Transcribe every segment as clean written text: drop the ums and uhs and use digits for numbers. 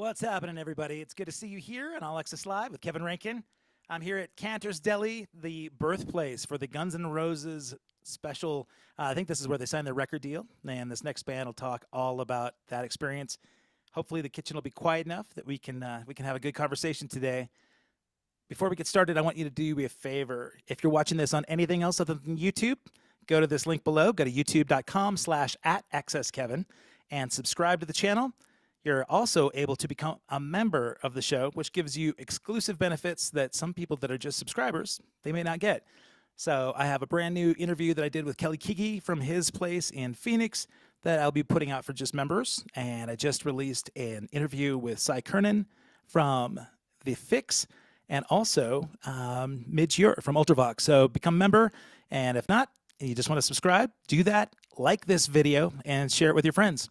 What's happening, everybody? It's good to see you here on AXS Live with Kevin Rankin. I'm here at Cantor's Deli, the birthplace for the Guns N' Roses special. I think this is where they signed their record deal, and this next band will talk all about that experience. Hopefully, the kitchen will be quiet enough that we can have a good conversation today. Before we get started, I want you to do me a favor. If you're watching this on anything else other than YouTube, go to this link below. Go to youtube.com/@AXSKevin and subscribe to the channel. You're also able to become a member of the show, which gives you exclusive benefits that some people that are just subscribers, they may not get. So I have a brand new interview that I did with Kelly Kiki from his place in Phoenix that I'll be putting out for just members. And I just released an interview with Cy Kernan from The Fix and also Midge Ure from Ultravox. So become a member. And if not, and you just want to subscribe, do that, like this video, and share it with your friends.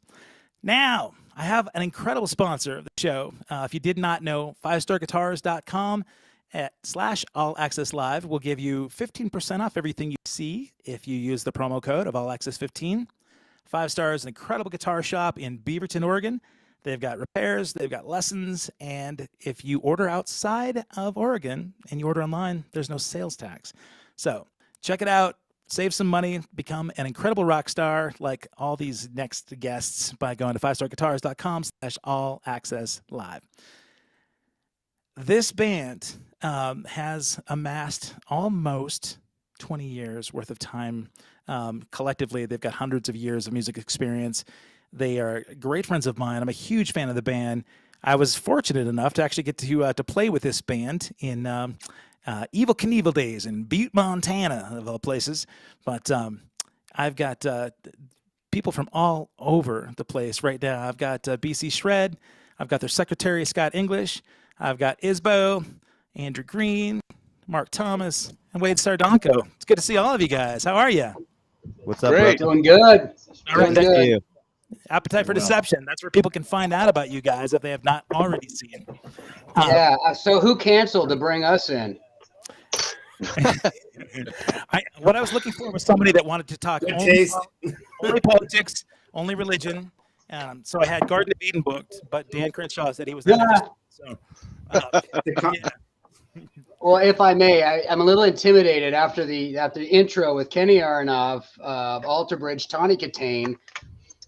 Now, I have an incredible sponsor of the show. If you did not know, 5starguitars.com/AllAccessLive will give you 15% off everything you see if you use the promo code of AllAccess15. 5 Star is an incredible guitar shop in Beaverton, Oregon. They've got repairs, they've got lessons, and if you order outside of Oregon and you order online, there's no sales tax. So check it out. Save some money, become an incredible rock star like all these next guests by going to 5starguitars.com/AllAccessLive. This band has amassed almost 20 years worth of time. Collectively, they've got hundreds of years of music experience. They are great friends of mine. I'm a huge fan of the band. I was fortunate enough to actually get to play with this band in Evil Knievel days in Butte, Montana, of all places. But I've got people from all over the place right now. I've got BC Shred. I've got their secretary, Scott English. I've got Isbo, Andrew Green, Mark Thomas, and Wade Sardonko. It's good to see all of you guys. How are you? What's up, Great. bro? Doing good. All right, Thank you. Appetite for Deception. That's where people can find out about you guys if they have not already seen. Yeah. So who canceled to bring us in? What I was looking for was somebody that wanted to talk only politics, only religion. So I had Garden of Eden booked, but Dan Crenshaw said he was not interested. So, yeah. Well, if I may, I'm a little intimidated after the intro with Kenny Aronoff, Alter Bridge, Tawny Katane,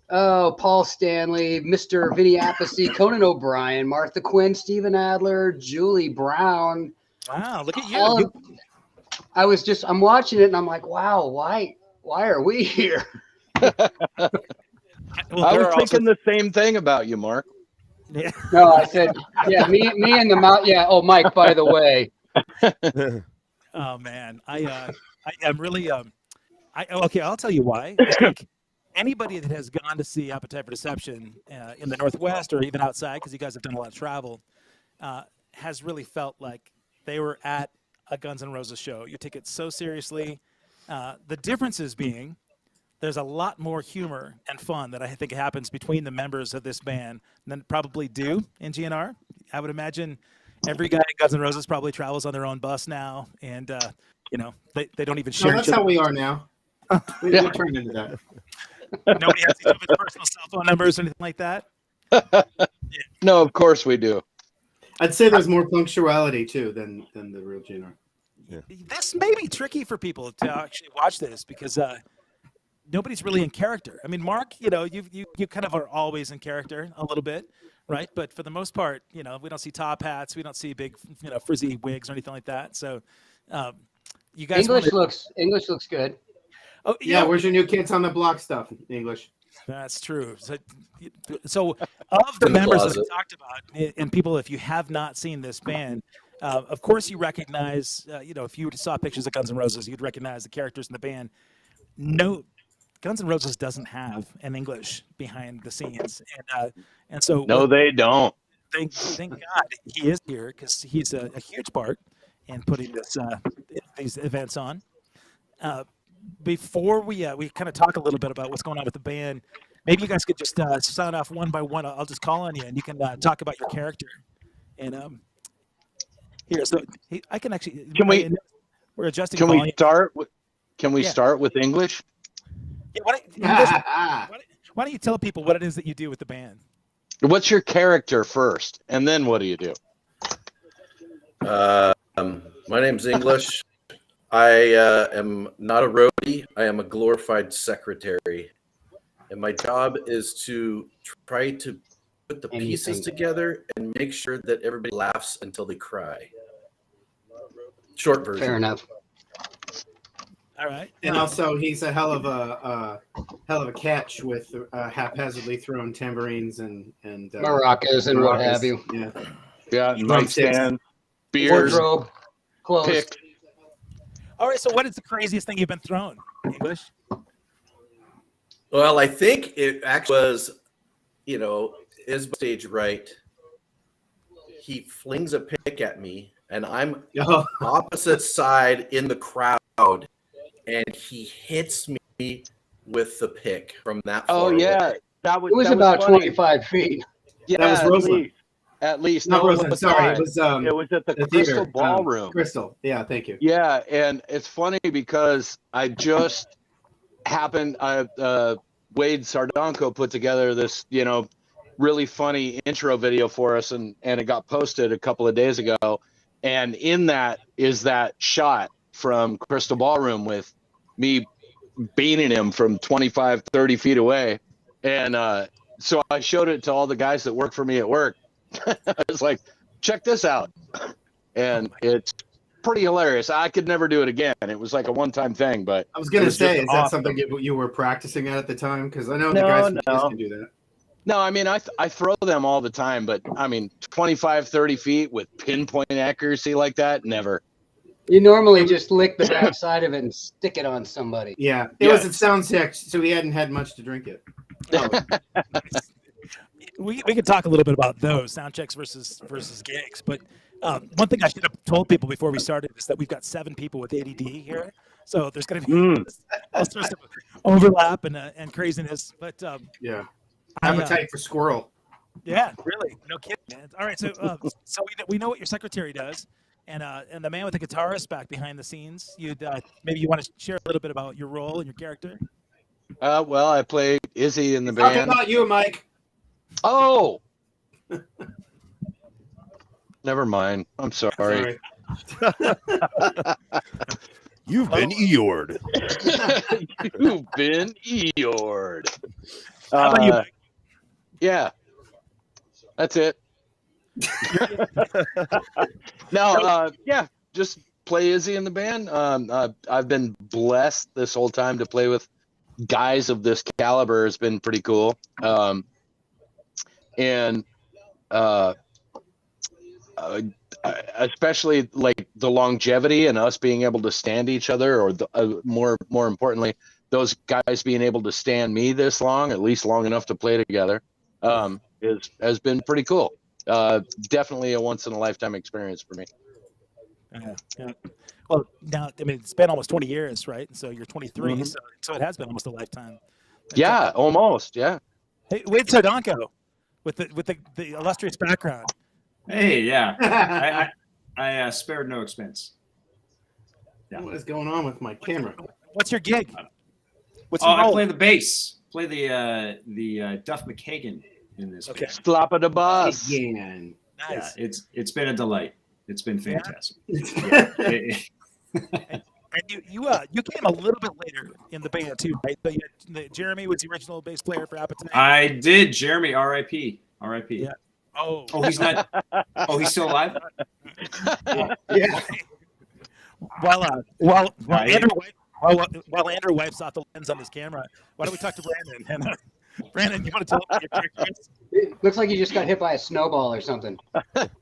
Paul Stanley, Mr. Vinny Appice, Conan O'Brien, Martha Quinn, Stephen Adler, Julie Brown. Wow, look at you. I'm watching it and I'm like, wow, why are we here? I was thinking the same thing about you, Mark. Yeah. No, I said, yeah, me and the mouth. Yeah. Oh, Mike, by the way. Oh man, I'm really okay. I'll tell you why. I think anybody that has gone to see Appetite for Deception in the Northwest or even outside, because you guys have done a lot of travel, has really felt like they were at a Guns N' Roses show. You take it so seriously. The differences being there's a lot more humor and fun that I think happens between the members of this band than probably do in GNR. I would imagine every guy in Guns N' Roses probably travels on their own bus now, and they don't even share. No, that's how we are now. We turned into that. Nobody has each other's personal cell phone numbers or anything like that. No, of course we do. I'd say there's more punctuality too than the real GNR. Yeah. This may be tricky for people to actually watch this because nobody's really in character. I mean, Mark, you kind of are always in character a little bit, right? But for the most part, we don't see top hats, we don't see big, frizzy wigs or anything like that. So, you guys. English looks good. Oh yeah, where's your new Kids on the Block stuff? English. That's true. So of the members that we talked about, and people, if you have not seen this band, of course you recognize, if you saw pictures of Guns N' Roses, you'd recognize the characters in the band. No, Guns N' Roses doesn't have an English behind the scenes, and so no, they don't. Thank God he is here because he's a huge part in putting these events on. Before we kind of talk a little bit about what's going on with the band, maybe you guys could just sign off one by one. I'll just call on you, and you can talk about your character. And here, so I can actually. We're adjusting. Can volume. we start with? Can we start with English? Yeah, why don't you tell people what it is that you do with the band? What's your character first, and then what do you do? My name's English. I am not a roadie. I am a glorified secretary. And my job is to try to put the pieces together and make sure that everybody laughs until they cry. Short version. Fair enough. All right. And also, he's a hell of a catch with haphazardly thrown tambourines and maracas and what have you. Yeah. Yeah, nightstand, beers, Wardrobe, clothes. pick. All right. So, what is the craziest thing you've been thrown? English. Well, I think it actually was, is stage right. He flings a pick at me, and I'm opposite side in the crowd, and he hits me with the pick from that far away. That was. It was about 25 feet. Yeah, That was Roseland. At least. Not No, Roseland. Sorry, it was at the the Crystal theater. Ballroom. Crystal. Yeah, thank you. Yeah, and it's funny because I just happened. Wade Sardonko put together this, really funny intro video for us, and it got posted a couple of days ago. And in that is that shot from Crystal Ballroom with me beating him from 25, 30 feet away. And so I showed it to all the guys that work for me at work. I was like, check this out. And it's pretty hilarious. I could never do it again. It was like a one-time thing, but I was going to say, is that awesome. something you were practicing at the time? Because I know the guys can do that. No, I mean, I throw them all the time, but I mean, 25, 30 feet with pinpoint accuracy like that, never. You normally just lick the back side of it and stick it on somebody. Yeah, it was at sound check, so he hadn't had much to drink it. We could talk a little bit about those sound checks versus gigs, but one thing I should have told people before we started is that we've got 7 people with ADD here, so there's going to be all sorts of overlap and craziness. But yeah, appetite for squirrel. Yeah, really, no kidding, man. All right, so we know what your secretary does, and the man with the guitar is back behind the scenes. Maybe you want to share a little bit about your role and your character. Well, I play Izzy in the band. Talking about you, Mike. Oh, never mind. I'm sorry. You've been Eored. You've been Eored. How about you, Mike? Yeah, that's it. No, just play Izzy in the band. I've been blessed this whole time to play with guys of this caliber. Has been pretty cool. And especially like the longevity and us being able to stand each other, or more importantly, those guys being able to stand me this long, at least long enough to play together, has been pretty cool. Definitely a once in a lifetime experience for me. Yeah. Well, now I mean it's been almost 20 years, right? So you're 23, Mm-hmm. so it has been almost a lifetime. Yeah, almost. Yeah. Hey, Wade Sardonko, with the illustrious background. Hey, yeah. I spared no expense. Yeah. What is going on with my camera? What's your gig? What's your I role? play the bass. Play the Duff McKagan in this. Okay. Slap of the bus. Again. Nice. Yeah, it's been a delight. It's been fantastic. And you came a little bit later in the band too, right? But Jeremy was the original bass player for Appetite. I did. Jeremy, R.I.P. R.I.P. Yeah. Oh, he's not. Oh, he's still alive. Yeah. While Andrew wipes off the lens on his camera, why don't we talk to Brandon? And Brandon, you want to tell him what your character is? It looks like you just got hit by a snowball or something.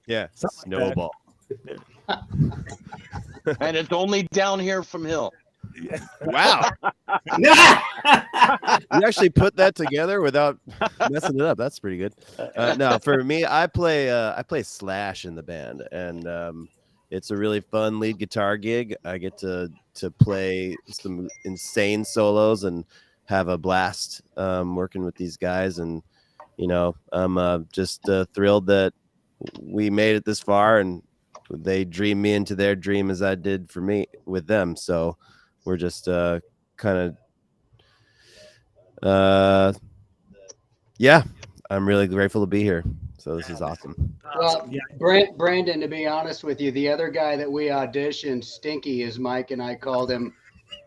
Yeah, Something like snowball. And it's only down here from Hill. Wow. You actually put that together without messing it up. That's pretty good. No, for me, I play Slash in the band, and it's a really fun lead guitar gig. I get to play some insane solos and have a blast working with these guys. And I'm just thrilled that we made it this far, and they dreamed me into their dream as I did for me with them. So we're just kind of, yeah, I'm really grateful to be here. So this is awesome. Well, Yeah. Brandon, to be honest with you, the other guy that we auditioned, Stinky, as Mike and I called him,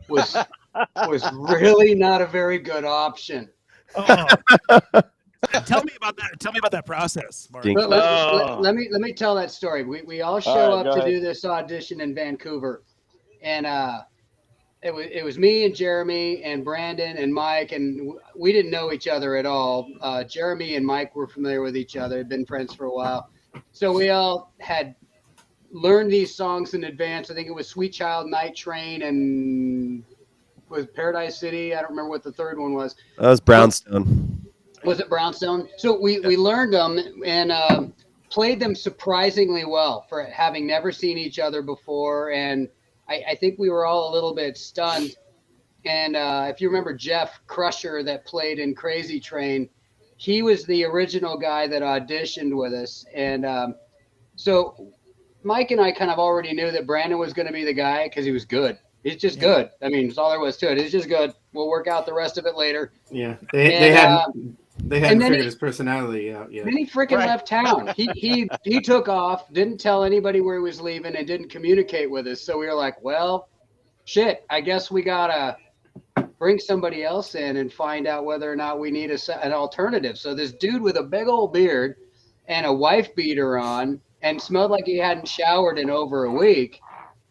was really not a very good option. Oh. Tell me about that. Tell me about that process, Mark. Stinky. Let me tell that story. We all show All right, up go to ahead. do this audition in Vancouver, and it was me and Jeremy and Brandon and Mike, and we didn't know each other at all. Jeremy and Mike were familiar with each other, had been friends for a while, so we all had learned these songs in advance. I think it was Sweet Child, Night Train, and was Paradise City. I don't remember what the third one was. That was Brownstone. Was it Brownstone? So we learned them and played them surprisingly well for having never seen each other before. And I think we were all a little bit stunned. And if you remember Jeff Crusher that played in Crazy Train, he was the original guy that auditioned with us. And so Mike and I kind of already knew that Brandon was going to be the guy because he was good. He's just good. I mean, that's all there was to it. He's just good. We'll work out the rest of it later. Yeah, And, they hadn't then figured his personality out yet. Then he freaking left town. He took off, didn't tell anybody where he was leaving, and didn't communicate with us. So we were like, well, shit, I guess we gotta bring somebody else in and find out whether or not we need an alternative. So this dude with a big old beard and a wife beater on and smelled like he hadn't showered in over a week.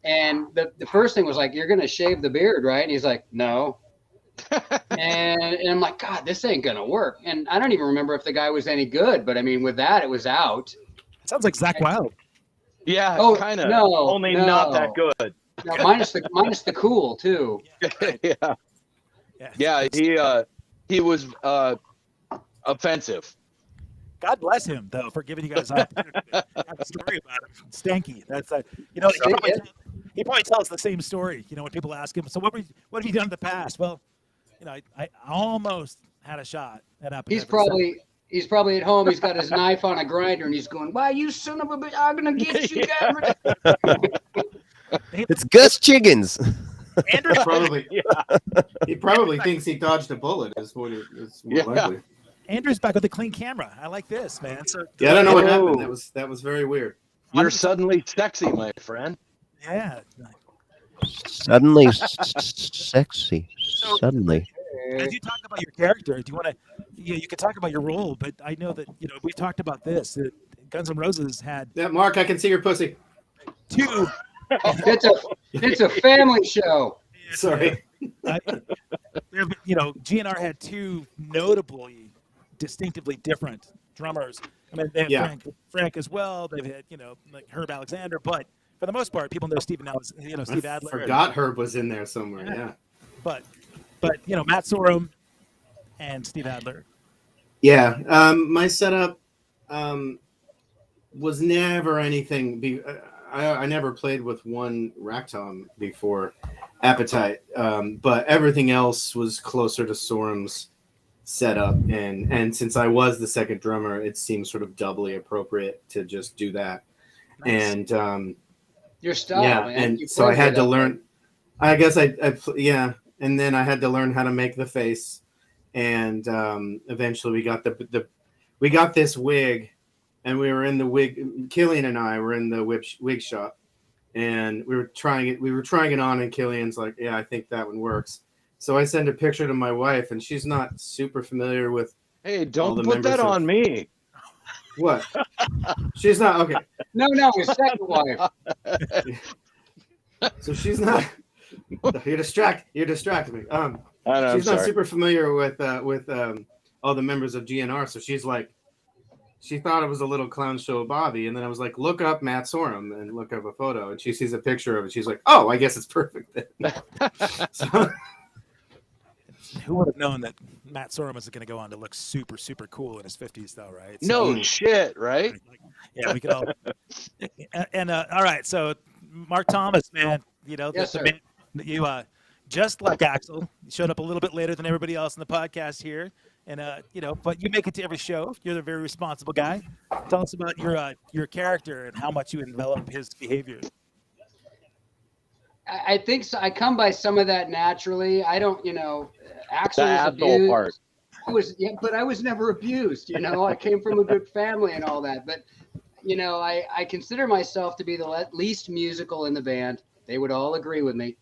And the first thing was like, you're going to shave the beard, right? And he's like, no. and I'm like, God, this ain't going to work. And I don't even remember if the guy was any good. But, I mean, with that, it was out. Sounds like Zach Wild. Yeah, Oh, kind of. no. Only not that good. No, minus the cool, too. Yeah. He was offensive. God bless him, though, for giving you guys an opportunity to have a story about him. Stanky. That's he probably tells the same story. You know, when people ask him, so what have you done in the past? Well, you know, I almost had a shot at Appetite. He's probably at home. He's got his knife on a grinder, and he's going, "Why, you son of a bitch! I'm gonna get you guys." It's Gus Chiggins. Andrew He probably thinks he dodged a bullet. Is what it's more likely. Andrew's back with a clean camera. I like this, man. So Yeah, I don't know what happened. That was very weird. You're suddenly sexy, my friend. yeah. Suddenly sexy. Suddenly. As you talk about your character, do you want to? You can talk about your role, but I know that we've talked about this. That Guns N' Roses had Yeah, Mark, I can see your pussy. two. It's a family show. Sorry. GNR had two notably, distinctly different drummers. I mean, they have Frank as well. They've had like Herb Alexander, but for the most part, people know Steve Adler. Forgot Herb was in there somewhere. Yeah. But Matt Sorum and Steve Adler. Yeah. My setup was never anything. I never played with one rack tom before Appetite, but everything else was closer to Sorum's setup, and since I was the second drummer, it seemed sort of doubly appropriate to just do that. Nice. And your style, yeah, man. and so I had to learn. I guess and then I had to learn how to make the face, and eventually we got we got this wig. And we were in the wig. Killian and I were in the wig shop, and we were trying it. We were trying it on, and Killian's like, "Yeah, I think that one works." So I send a picture to my wife, and she's not super familiar with. Hey, don't put that on me. What? She's not okay. No, his second wife. So she's not. You're distracting me. She's not super familiar with all the members of GNR, so she's like. She thought it was a little clown show Bobby, and then I was like, look up Matt Sorum and look up a photo, and she sees a picture of it. She's like, oh, I guess it's perfect then. So, who would have known that Matt Sorum is going to go on to look super, super cool in his 50s, though, right? So, no shit, right? Yeah, we could all. And all right, so Mark Thomas, man, yes, sir. You just like Axel, you showed up a little bit later than everybody else in the podcast here. And but you make it to every show. You're the very responsible guy. Tell us about your character and how much you envelop his behavior. I think so. I come by some of that naturally. I don't, Axel the was asshole abused. part. but I was never abused. You know, I came from a good family and all that. But you know, I consider myself to be the least musical in the band. They would all agree with me.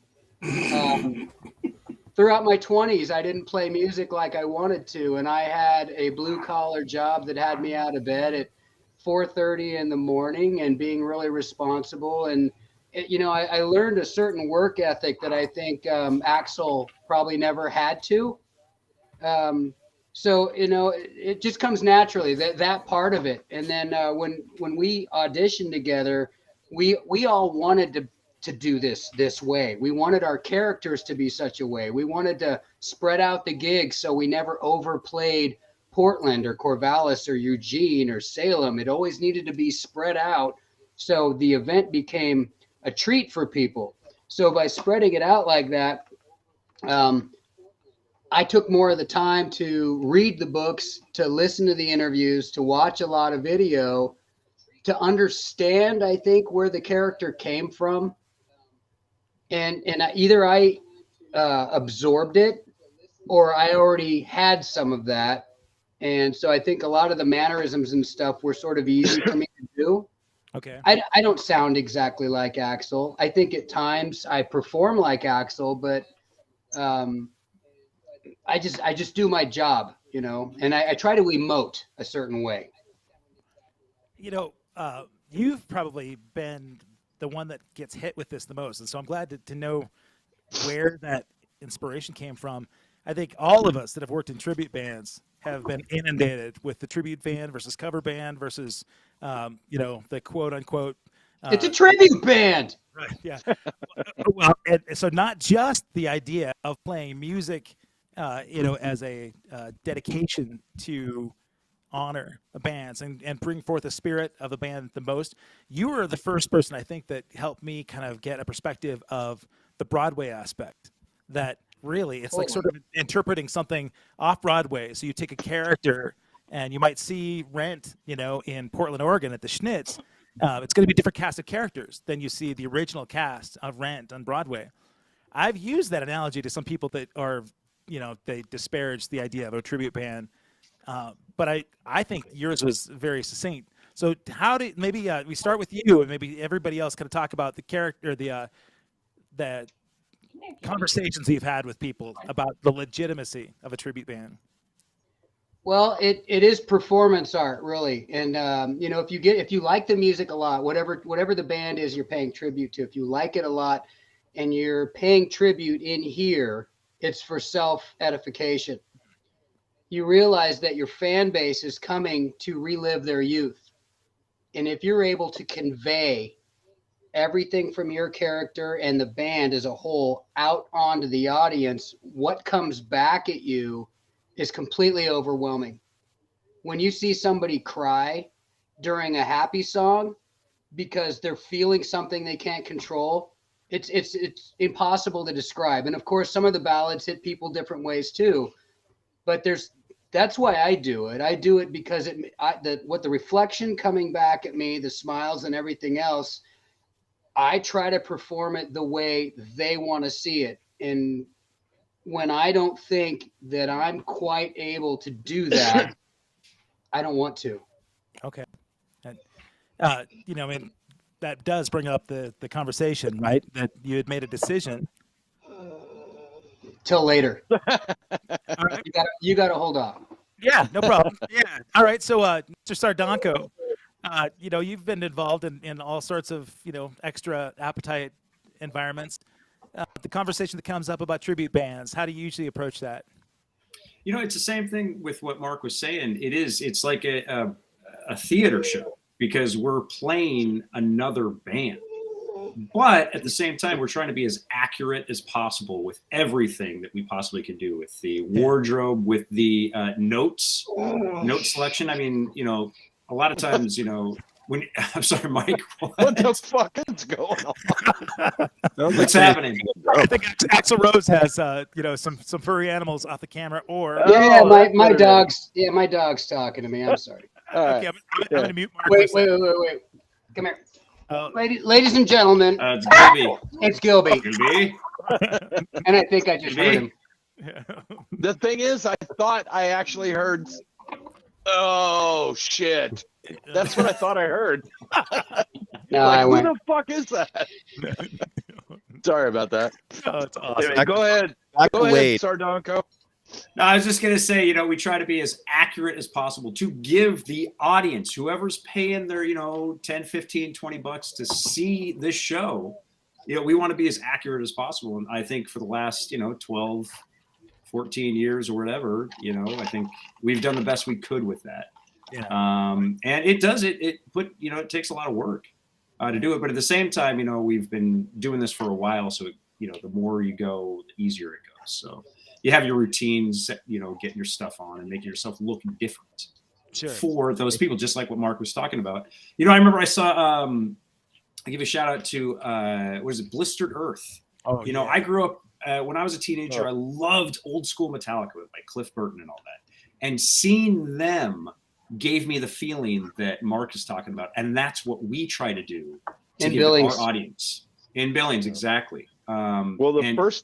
Throughout my 20s, I didn't play music like I wanted to, and I had a blue-collar job that had me out of bed at 4:30 in the morning and being really responsible. And you know, I learned a certain work ethic that I think Axl probably never had to. So you know, it just comes naturally, that part of it. And then when we auditioned together, we all wanted to do this way. We wanted our characters to be such a way. We wanted to spread out the gigs so we never overplayed Portland or Corvallis or Eugene or Salem. It always needed to be spread out so the event became a treat for people. So by spreading it out like that, I took more of the time to read the books, to listen to the interviews, to watch a lot of video, to understand, I think, where the character came from. And either I absorbed it or I already had some of that. And so I think a lot of the mannerisms and stuff were sort of easy for me to do. Okay. I don't sound exactly like Axl. I think at times I perform like Axl, but I just do my job, you know, and I try to emote a certain way. You know, you've probably been the one that gets hit with this the most. And so I'm glad to know where that inspiration came from. I think all of us that have worked in tribute bands have been inundated with the tribute band versus cover band versus, you know, the quote unquote. It's a tribute band. Right. Yeah. Well, and so not just the idea of playing music, you know, as a dedication to honor bands and bring forth the spirit of the band the most. You were the first person, I think, that helped me kind of get a perspective of the Broadway aspect, that really it's like sort of interpreting something off Broadway. So you take a character and you might see Rent, you know, in Portland, Oregon at the Schnitz. It's going to be a different cast of characters than you see the original cast of Rent on Broadway. I've used that analogy to some people that are, you know, they disparage the idea of a tribute band. But I think yours was very succinct. So how did maybe we start with you and maybe everybody else kind of talk about the character, the conversations you've had with people about the legitimacy of a tribute band. Well, it is performance art, really. And you know, if you like the music a lot, whatever the band is you're paying tribute to, if you like it a lot and you're paying tribute in here, it's for self-edification. You realize that your fan base is coming to relive their youth. And if you're able to convey everything from your character and the band as a whole out onto the audience, what comes back at you is completely overwhelming. When you see somebody cry during a happy song because they're feeling something they can't control, it's impossible to describe. And of course, some of the ballads hit people different ways too. But that's why I do it. I do it because what the reflection coming back at me, the smiles and everything else, I try to perform it the way they want to see it. And when I don't think that I'm quite able to do that, I don't want to. Okay. And, you know, I mean, that does bring up the conversation, right? That you had made a decision. Till later. All right. You got to hold on. Yeah, no problem. Yeah. All right. So, Mr. Sardanko, you know, you've been involved in all sorts of, you know, extra appetite environments. The conversation that comes up about tribute bands, how do you usually approach that? You know, it's the same thing with what Mark was saying. It's like a theater show because we're playing another band. But at the same time, we're trying to be as accurate as possible with everything that we possibly can do, with the wardrobe, with the note selection. I mean, you know, a lot of times, you know, I'm sorry, Mike. What the fuck is going on? What's happening? I think Axl Rose has, you know, some furry animals off the camera, or yeah, my dog's talking to me. I'm sorry. Okay, I'm going to mute Mark. Wait. Come here. Ladies and gentlemen. It's Gilby. It's Gilby. Gilby. And I think I just heard him. The thing is, I thought I actually heard. Oh shit! That's what I thought I heard. No, Like, I who went. the fuck is that? Sorry about that. Oh, it's awesome. Anyway, go ahead. Back Go to ahead, Wade. Sardonko. No, I was just going to say, you know, we try to be as accurate as possible to give the audience, whoever's paying their, you know, 10, 15, 20 bucks to see this show, you know, we want to be as accurate as possible. And I think for the last, you know, 12, 14 years or whatever, you know, I think we've done the best we could with that. Yeah. And it you know, it takes a lot of work to do it. But at the same time, you know, we've been doing this for a while. So, you know, the more you go, the easier it goes. So you have your routines, you know, getting your stuff on and making yourself look different for those people, just like what Mark was talking about. You know, I remember I saw, I give a shout out to, what is it, Blistered Earth. Oh, you know, I grew up, when I was a teenager, I loved old school Metallica with like Cliff Burton and all that. And seeing them gave me the feeling that Mark is talking about. And that's what we try to do to In give Billings. our audience. In Billings, exactly. Well,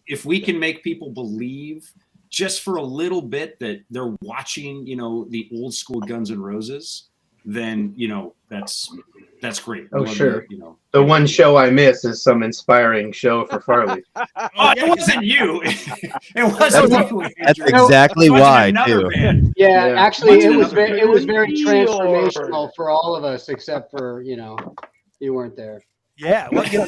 if we can make people believe just for a little bit that they're watching, you know, the old school Guns N' Roses, then, you know, that's great. Oh, sure. You know, The one show I miss is some inspiring show for Farley. oh, it wasn't you. It wasn't you. That's Andrew. exactly It wasn't why, another too. band. Yeah, Yeah. actually, it What's was another very Lord. transformational for all of us, except for, you know, you weren't there. Yeah, well, you know,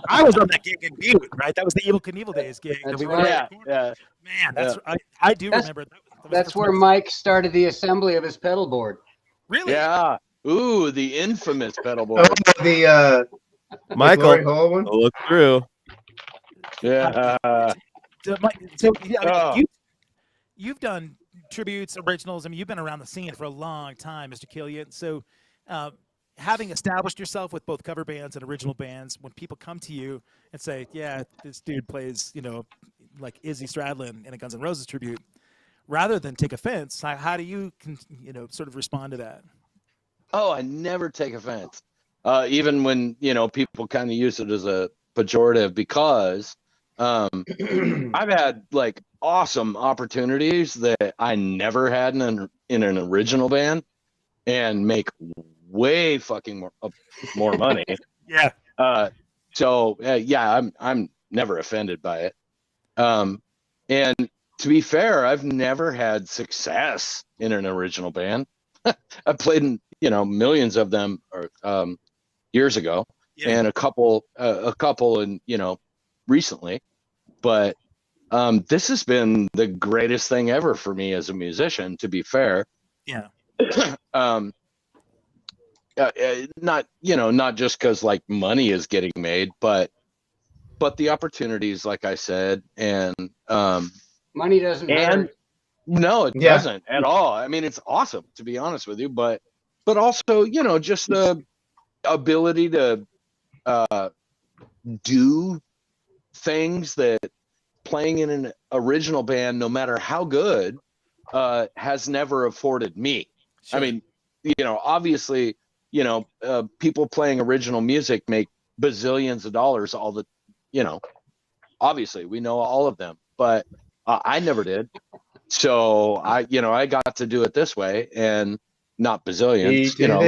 I was on that gig in Butte, right? That was the Evil Knievel Days gig. That's that we right. Yeah, yeah. Man, that's I do That's- remember. That was That's the where first- Mike started the assembly of his pedal board. Really. Yeah. Ooh, the infamous pedal Oh, board. the Michael, Glory Hole one? look through. Yeah. So yeah, I mean, Oh. you've done tributes, originals. I mean, you've been around the scene for a long time, Mr. Killian. So, having established yourself with both cover bands and original bands, when people come to you and say, "Yeah, this dude plays," you know, like Izzy Stradlin in a Guns N' Roses tribute, rather than take offense, how do you, you know, sort of respond to that? Oh, I never take offense. Even when, you know, people kind of use it as a pejorative, because I've had like awesome opportunities that I never had in an original band and make way fucking more money. Yeah. So yeah, I'm never offended by it. And to be fair, I've never had success in an original band. I played in, you know, millions of them years ago, and a couple in, you know, recently. But this has been the greatest thing ever for me as a musician, to be fair. Yeah. Not just because like money is getting made, but the opportunities, like I said, and Money doesn't matter. no, it doesn't at all. I mean, it's awesome, to be honest with you, but also, you know, just the ability to do things that playing in an original band, no matter how good, has never afforded me. Sure. I mean, you know, obviously, you know, people playing original music make bazillions of dollars you know, obviously we know all of them, but I never did. So I got to do it this way, and not bazillions, you know,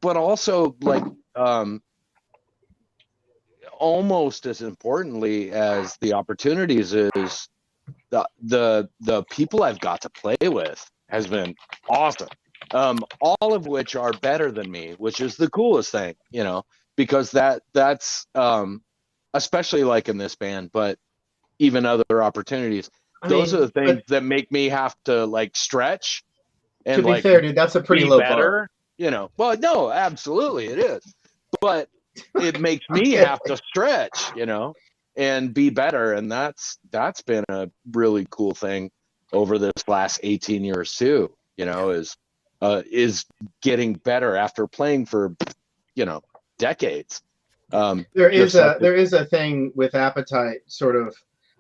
but also like, almost as importantly as the opportunities is the people I've got to play with has been awesome. All of which are better than me, which is the coolest thing, you know, because that's especially like in this band, but even other opportunities. Those are the things that make me have to like stretch. And to be like, fair, dude, that's a pretty be low better, bar. you know. Well, no, absolutely it is, but it makes me have to stretch, you know, and be better, and that's been a really cool thing over this last 18 years too, you know, is getting better after playing for, you know, decades. There is a thing with Appetite, sort of,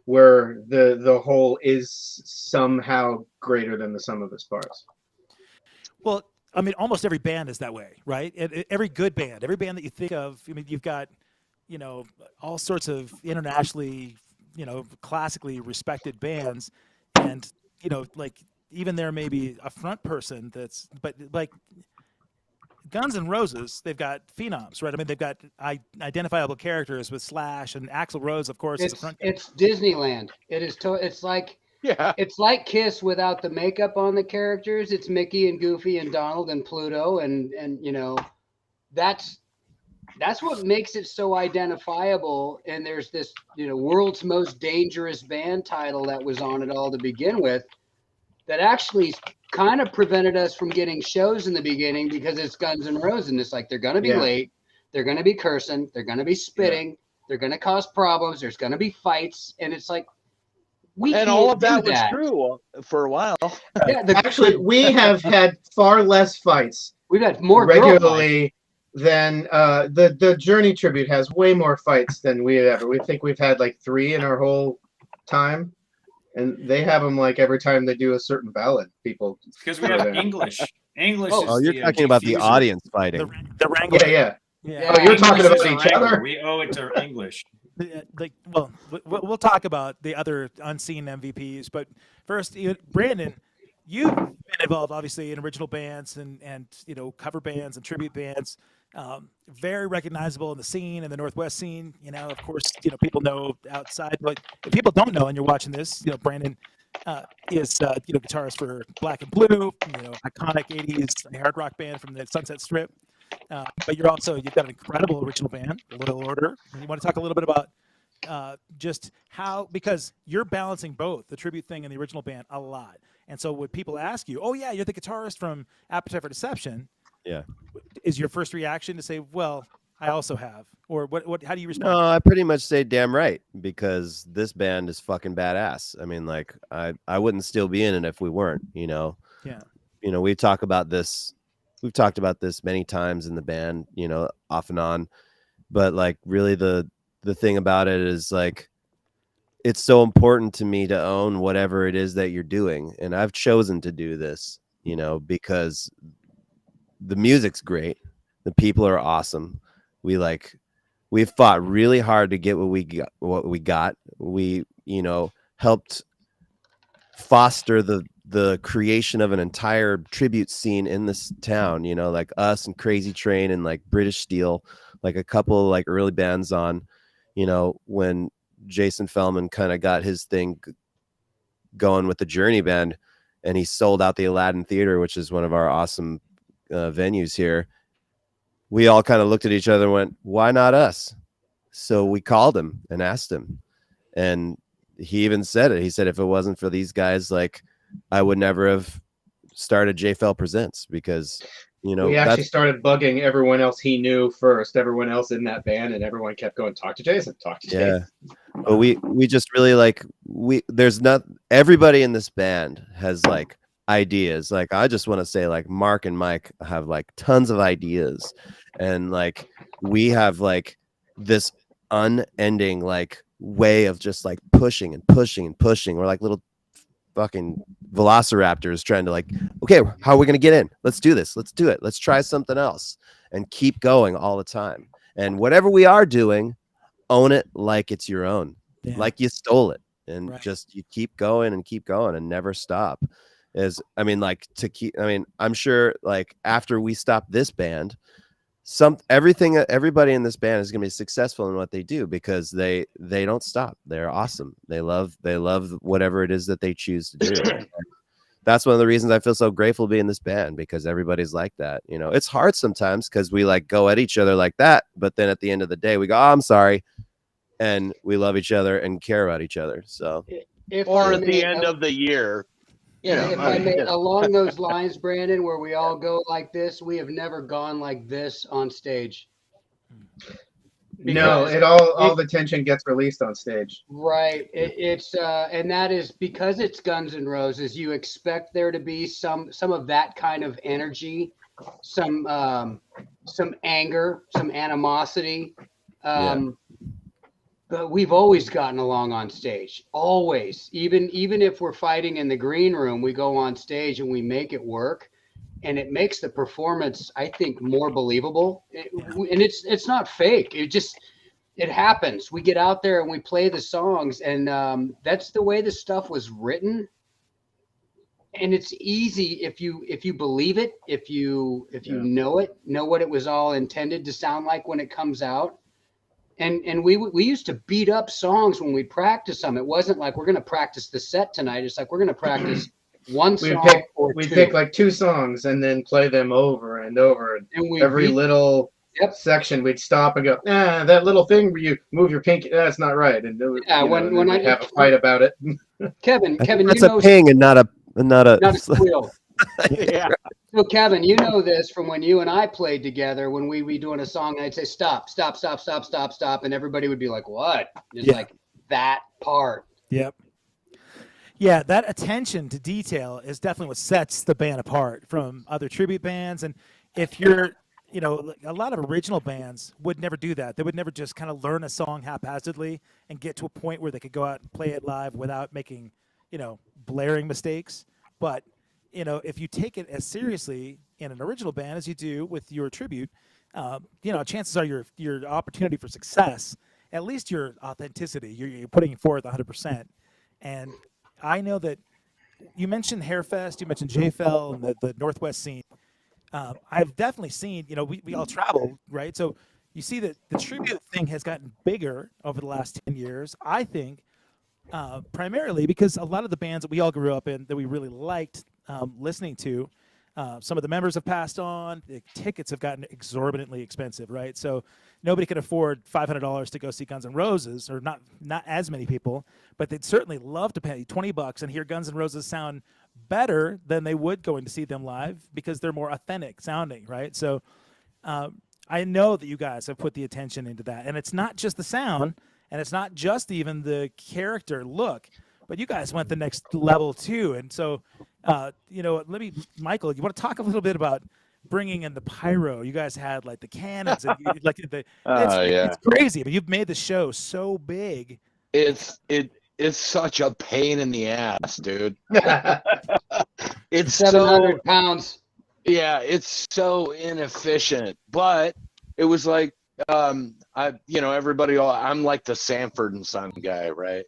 where the whole is somehow greater than the sum of its parts. Well, I mean, almost every band is that way, right? Every good band, every band that you think of. I mean, you've got, you know, all sorts of internationally, you know, classically respected bands, and you know, like even there may be a front person that's, but like Guns N' Roses, they've got phenoms, right? I mean, they've got identifiable characters with Slash and Axl Rose, of course, is the front. It's Disneyland. It is. It's like Yeah. it's like Kiss without the makeup on the characters. It's Mickey and Goofy and Donald and Pluto, and you know, that's what makes it so identifiable. And there's this, you know, world's most dangerous band title that was on it all to begin with, that actually kind of prevented us from getting shows in the beginning, because it's Guns N' Roses, and it's like they're going to be late, they're going to be cursing, they're going to be spitting, they're going to cause problems, there's going to be fights, and it's like And all of that was true for a while. Yeah, Actually, we have had far less fights we've had more regularly than the Journey tribute has way more fights than we had ever. We think we've had like 3 in our whole time, and they have them like every time they do a certain ballad. People, because we have English. English. Oh, is you're the, talking about the diffuser. audience fighting. The Wrangler. yeah. Yeah. Oh, you're talking English about is each our wrangler. other. We owe it to English. Like, well, we'll talk about the other unseen MVPs, but first, Brandon, you've been involved obviously in original bands and you know, cover bands and tribute bands. Very recognizable in the scene, in the Northwest scene. You know, of course, you know, people know outside, but if people don't know and you're watching this, you know, Brandon is you know, guitarist for Black and Blue, you know, iconic '80s hard rock band from the Sunset Strip. But you've got an incredible original band, Little Order. And you want to talk a little bit about just how, because you're balancing both the tribute thing and the original band a lot. And so when people ask you, oh yeah, you're the guitarist from Appetite for Deception. Yeah. Is your first reaction to say, well, I also have, or what, how do you respond? No, I pretty much say damn right, because this band is fucking badass. I mean, like I wouldn't still be in it if we weren't, you know? Yeah. You know, we've talked about this many times in the band, you know, off and on, but like really the thing about it is like, it's so important to me to own whatever it is that you're doing. And I've chosen to do this, you know, because the music's great. The people are awesome. We've fought really hard to get what we got. We, you know, helped foster the creation of an entire tribute scene in this town, you know, like us and Crazy Train and like British Steel, like a couple of like early bands on, you know, when Jason Fellman kind of got his thing going with the Journey band, and he sold out the Aladdin Theater, which is one of our awesome venues here. We all kind of looked at each other and went, why not us? So we called him and asked him, and he even said it. He said, if it wasn't for these guys, like, I would never have started JFL Presents, because, you know, We actually started bugging everyone else he knew first, everyone else in that band, and everyone kept going, talk to Jason, talk to Jason. But we just really like, everybody in this band has like ideas. Like, I just want to say, like, Mark and Mike have like tons of ideas, and like we have like this unending like way of just like pushing and pushing and pushing. We're like little fucking velociraptors trying to like, okay, how are we going to get in? Let's do this. Let's do it. Let's try something else, and keep going all the time. And whatever we are doing, own it like it's your own, like you stole it, and just you keep going and never stop. I'm sure like after we stop this band, everybody in this band is going to be successful in what they do, because they don't stop. They're awesome. They love whatever it is that they choose to do. That's one of the reasons I feel so grateful to be in this band, because everybody's like that. You know, it's hard sometimes because we like go at each other like that, but then at the end of the day we go, oh, I'm sorry, and we love each other and care about each other. So or at the end of the year, you know, if I may, along those lines, Brandon, where we all go like this, we have never gone like this on stage. No, all the tension gets released on stage. Right. It's and that is because it's Guns N' Roses. You expect there to be some of that kind of energy, some anger, some animosity. But we've always gotten along on stage. Always. Even if we're fighting in the green room, we go on stage and we make it work. And it makes the performance, I think, more believable. And it's not fake. It's it happens. We get out there and we play the songs, and that's the way the stuff was written. And it's easy if you believe it, if you know it, know what it was all intended to sound like when it comes out. And we used to beat up songs when we practice them. It wasn't like we're going to practice the set tonight. It's like we're going to practice one song we pick like 2 songs and then play them over and over. And every little section we'd stop and go, that little thing where you move your pinky, that's not right. And when I have a fight about it. Kevin, that's a ping and not a squeal. Yeah. So Kevin, you know this from when you and I played together. When we be doing a song, and I'd say stop, and everybody would be like, "What?" It's like that part. Yep. Yeah, that attention to detail is definitely what sets the band apart from other tribute bands. And if you're, a lot of original bands would never do that. They would never just kind of learn a song haphazardly and get to a point where they could go out and play it live without making, blaring mistakes. But if you take it as seriously in an original band as you do with your tribute, chances are your opportunity for success, at least your authenticity, you're putting forth 100%. And I know that you mentioned Hairfest, you mentioned JFL and the Northwest scene. I've definitely seen, we all travel, right? So you see that the tribute thing has gotten bigger over the last 10 years. I think primarily because a lot of the bands that we all grew up in that we really liked listening to, some of the members have passed on. The tickets have gotten exorbitantly expensive, right? So nobody can afford $500 to go see Guns N' Roses, or not as many people, but they'd certainly love to pay $20 and hear Guns N' Roses sound better than they would going to see them live because they're more authentic sounding, right? So I know that you guys have put the attention into that, and it's not just the sound, and it's not just even the character look, but you guys went the next level too. And so, Michael, you want to talk a little bit about bringing in the pyro? You guys had like the cannons, and it's crazy, but you've made the show so big. It's such a pain in the ass, dude. It's 700 pounds. Yeah, it's so inefficient, but it was like, everybody, I'm like the Sanford and Son guy, right?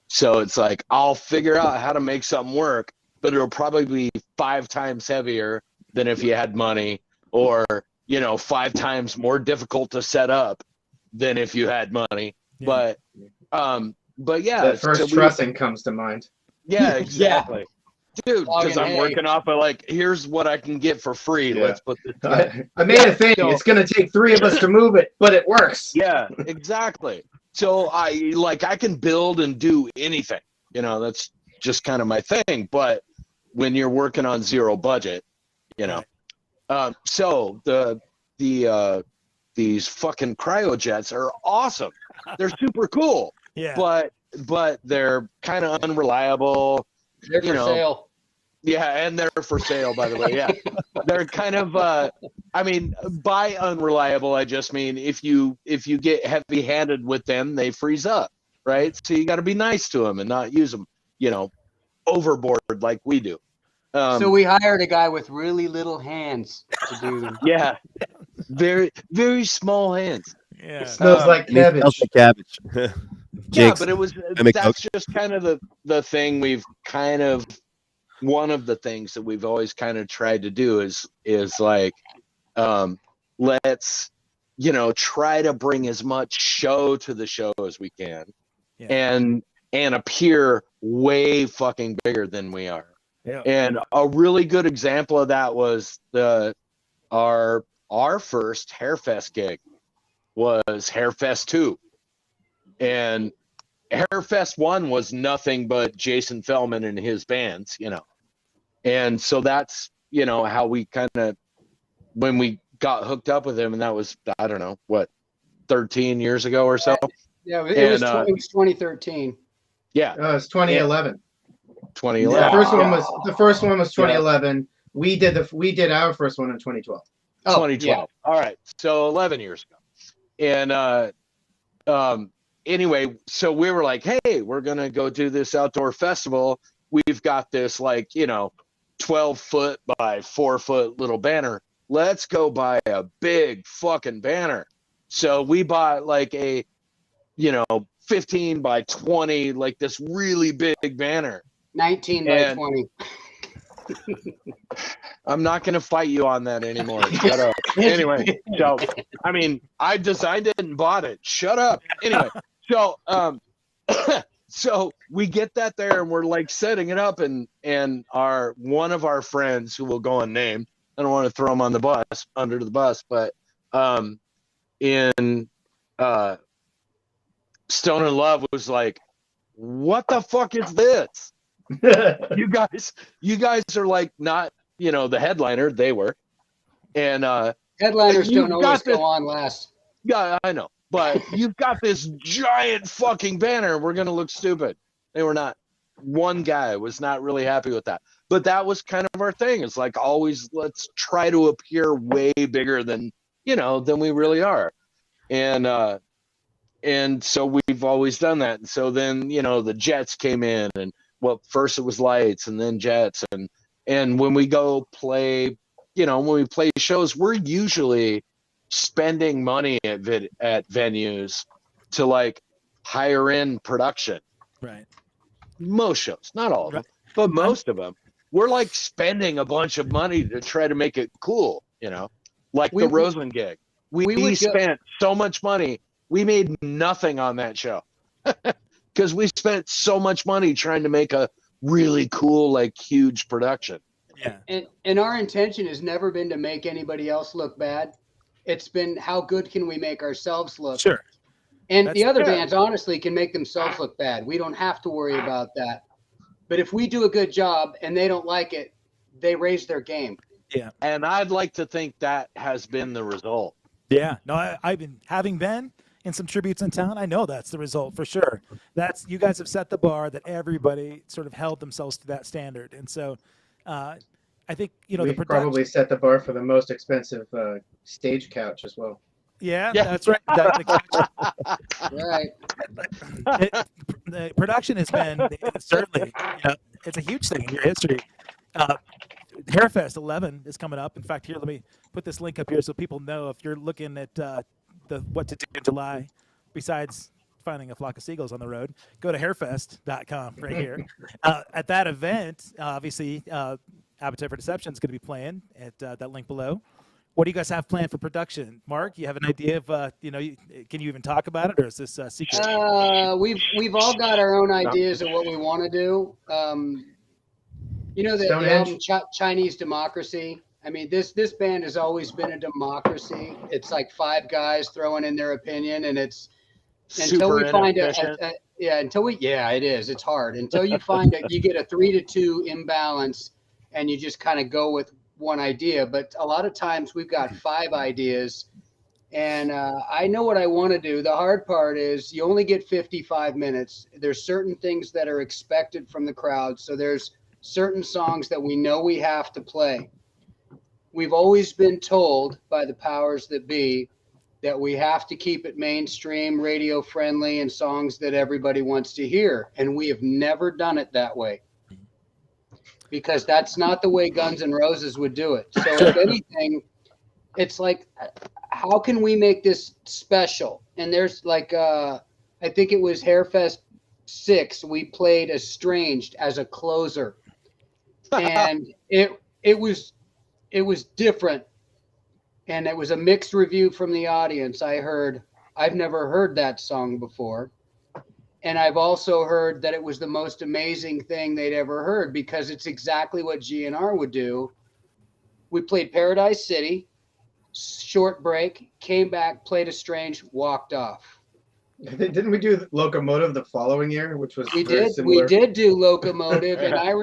So it's like, I'll figure out how to make something work, but it'll probably be 5 times heavier than if you had money, or, 5 times more difficult to set up than if you had money. Yeah. But yeah. That first trussing comes to mind. Yeah, exactly. Dude, because I'm working off of like, here's what I can get for free. Yeah. Let's put this. I made a thing. It's going to take 3 of us to move it, but it works. Yeah, exactly. So I can build and do anything. That's just kind of my thing. But when you're working on 0 budget, so these fucking cryojets are awesome. They're super cool. Yeah. But they're kind of unreliable. They're for sale. Yeah, and they're for sale, by the way. Yeah, they're kind of. By unreliable, I just mean if you get heavy-handed with them, they freeze up, right? So you got to be nice to them and not use them, overboard like we do. So we hired a guy with really little hands to do. Yeah, very very small hands. Yeah, it smells like cabbage. Smells like cabbage. Yeah, but that's just kind of the thing we've kind of. One of the things that we've always kind of tried to do is like, let's, try to bring as much show to the show as we can, and appear way fucking bigger than we are. Yeah. And a really good example of that was our first Hairfest gig was Hairfest 2, and Hairfest 1 was nothing but Jason Feldman and his bands, and so that's how we kind of, when we got hooked up with him, and that was, I don't know what, 13 years ago or so. Yeah, it was 2013. Yeah, it was 2011. 2011. The first one was 2011. Yeah. We did our first one in 2012. 2012. Yeah. All right, so 11 years ago, and anyway, so we were like, hey, we're going to go do this outdoor festival. We've got this 12-foot by 4-foot little banner. Let's go buy a big fucking banner. So we bought a 15 by 20, like this really big banner. 19 by 20. I'm not going to fight you on that anymore. Shut up. Anyway, so I mean, I designed it and bought it. Shut up. Anyway, so so we get that there and we're like setting it up, and one of our friends who will go unnamed, I don't want to throw him on the bus, under the bus, but in Stone and Love was like, what the fuck is this? you guys are like not, the headliner. They were, and headliners don't always go on last. Yeah, I know, but you've got this giant fucking banner. We're gonna look stupid. They were not. One guy was not really happy with that, but that was kind of our thing. It's like, always, let's try to appear way bigger than than we really are, and so we've always done that. And so then the Jets came in, and well, first it was lights and then Jets, and when we go play, when we play shows, we're usually spending money at venues to like hire in production. Right. Most shows, not all of them, but most of them, we're like spending a bunch of money to try to make it cool. Like the Roseland gig, we spent so much money, we made nothing on that show. Because we spent so much money trying to make a really cool, like, huge production. Yeah. And our intention has never been to make anybody else look bad. It's been, how good can we make ourselves look? Sure. And the other bands, honestly, can make themselves look bad. We don't have to worry about that. But if we do a good job and they don't like it, they raise their game. Yeah. And I'd like to think that has been the result. Yeah. No, I've been, having been in some tributes in town, I know that's the result for sure. You guys have set the bar that everybody sort of held themselves to that standard. And so I think, we probably set the bar for the most expensive stage couch as well. Yeah. That's right. Right. The production has been certainly, it's a huge thing in your history. Hairfest 11 is coming up. In fact, here, let me put this link up here so people know, if you're looking at what to do in July, besides finding a flock of seagulls on the road, go to hairfest.com right here. At that event, obviously, Appetite for Deception is going to be playing at that link below. What do you guys have planned for production? Mark, you have an idea of, can you even talk about it, or is this secret? We've all got our own ideas of what we want to do. The album Chinese Democracy. I mean, this band has always been a democracy. It's like five guys throwing in their opinion, and it's until we find it is. It's hard until you find it. You get a 3-2 imbalance, and you just kind of go with one idea. But a lot of times we've got 5 ideas, and I know what I want to do. The hard part is you only get 55 minutes. There's certain things that are expected from the crowd, so there's certain songs that we know we have to play. We've always been told by the powers that be that we have to keep it mainstream, radio friendly, and songs that everybody wants to hear. And we have never done it that way, because that's not the way Guns N' Roses would do it. So if anything, it's like, how can we make this special? And there's like, I think it was Hairfest 6, we played Estranged as a closer. And it was different, and it was a mixed review from the audience. I've never heard that song before, and I've also heard that it was the most amazing thing they'd ever heard, because it's exactly what GNR would do. We played Paradise City, short break, came back, played Estranged, walked off. Didn't we do Locomotive the following year, which was we did do Locomotive, and I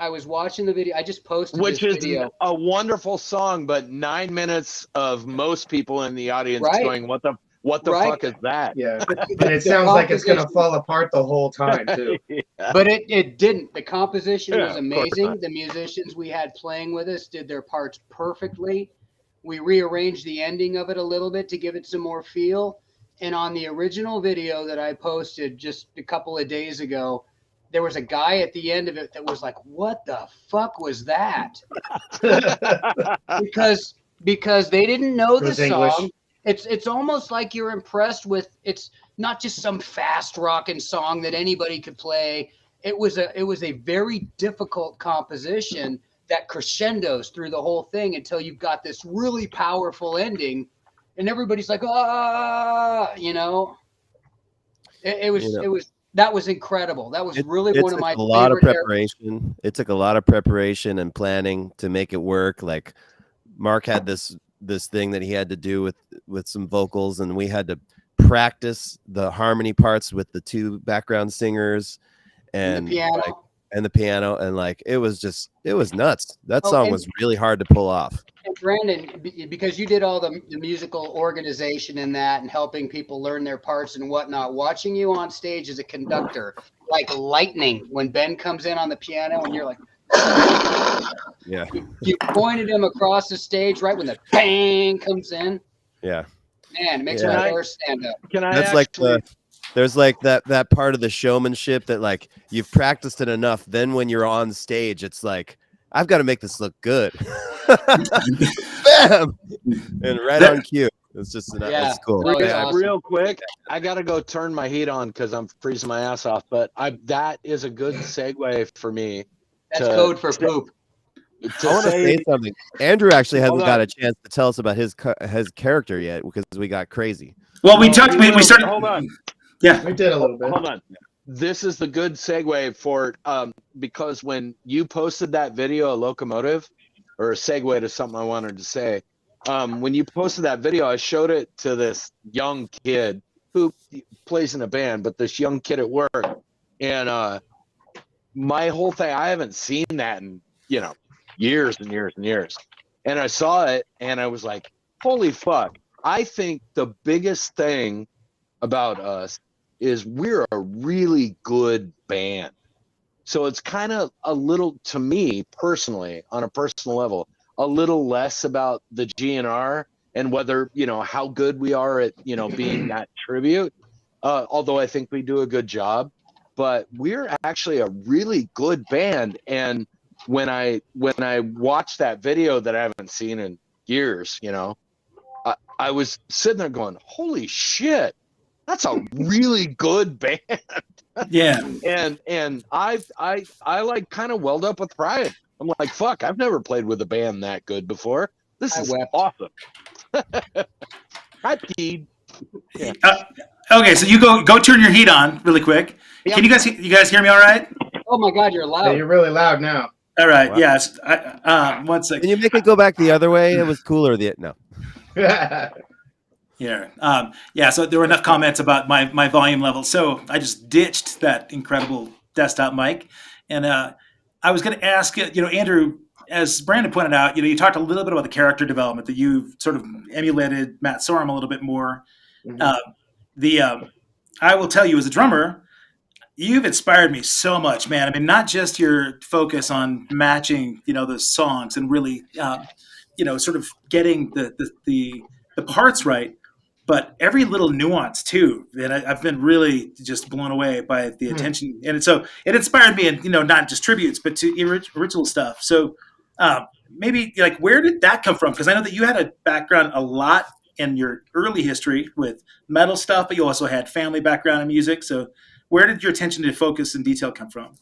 was watching the video. I just posted which this is video. A wonderful song, but 9 minutes of most people in the audience going, what the fuck is that? Yeah, and it sounds like it's gonna fall apart the whole time too. Yeah. But it didn't. The composition was amazing. The musicians we had playing with us did their parts perfectly. We rearranged the ending of it a little bit to give it some more feel. And on the original video that I posted just a couple of days ago, there was a guy at the end of it that was like, what the fuck was that? because they didn't know the song. It's almost like you're impressed with, it's not just some fast rocking song that anybody could play. It was a very difficult composition that crescendos through the whole thing until you've got this really powerful ending, and everybody's like, ah, you know. It was that was incredible. That was really one of my a lot of favorite preparation. It took a lot of preparation and planning to make it work. Like Mark had this thing that he had to do with some vocals, and we had to practice the harmony parts with the two background singers and the piano. And the piano, and like it was nuts. That song was really hard to pull off. And Brandon, because you did all the musical organization in that and helping people learn their parts and whatnot, watching you on stage as a conductor, like lightning, when Ben comes in on the piano and you're like, yeah, you pointed him across the stage right when the bang comes in. Yeah, man, it makes my hair stand up. That's like there's like that part of the showmanship that like you've practiced it enough. Then when you're on stage, it's like, I've got to make this look good. Bam! And right on cue. It's just that's cool. Real quick, I gotta go turn my heat on because I'm freezing my ass off. But that is a good segue for me. That's code for poop. I want to say something. Andrew actually hasn't got a chance to tell us about his character yet because we got crazy. Well, we started. Hold on. Yeah, we did a little bit. Hold on. This is the good segue for because when you posted that video, a locomotive, or a segue to something I wanted to say. When you posted that video, I showed it to this young kid who plays in a band, but this young kid at work, and my whole thing, I haven't seen that in years and years and years, and I saw it and I was like, holy fuck! I think the biggest thing about us is we're a really good band. So it's kind of a little, to me personally, on a personal level, a little less about the GNR and whether, how good we are at, being that tribute. Although I think we do a good job, but we're actually a really good band. And when I watched that video that I haven't seen in years, I was sitting there going, holy shit, that's a really good band. Yeah. And I like kind of welled up with pride. I'm like, fuck, I've never played with a band that good before. This is awesome. I peed. Yeah. Okay, so you go turn your heat on really quick. Yep. Can you guys hear me all right? Oh my God, you're loud. Yeah, you're really loud now. All right. Wow. Yes. 1 second. Can you make it go back the other way? It was cooler. No. Yeah. So there were enough comments about my volume level. So I just ditched that incredible desktop mic. And I was going to ask, Andrew, as Brandon pointed out, you talked a little bit about the character development that you've sort of emulated Matt Sorum a little bit more. Mm-hmm. I will tell you, as a drummer, you've inspired me so much, man. I mean, not just your focus on matching, the songs and really, sort of getting the parts right, but every little nuance too. And I've been really just blown away by the attention, and so it inspired me, and not just tributes, but to original stuff. So maybe like, where did that come from? Because I know that you had a background a lot in your early history with metal stuff, but you also had family background in music. So where did your attention to focus and detail come from?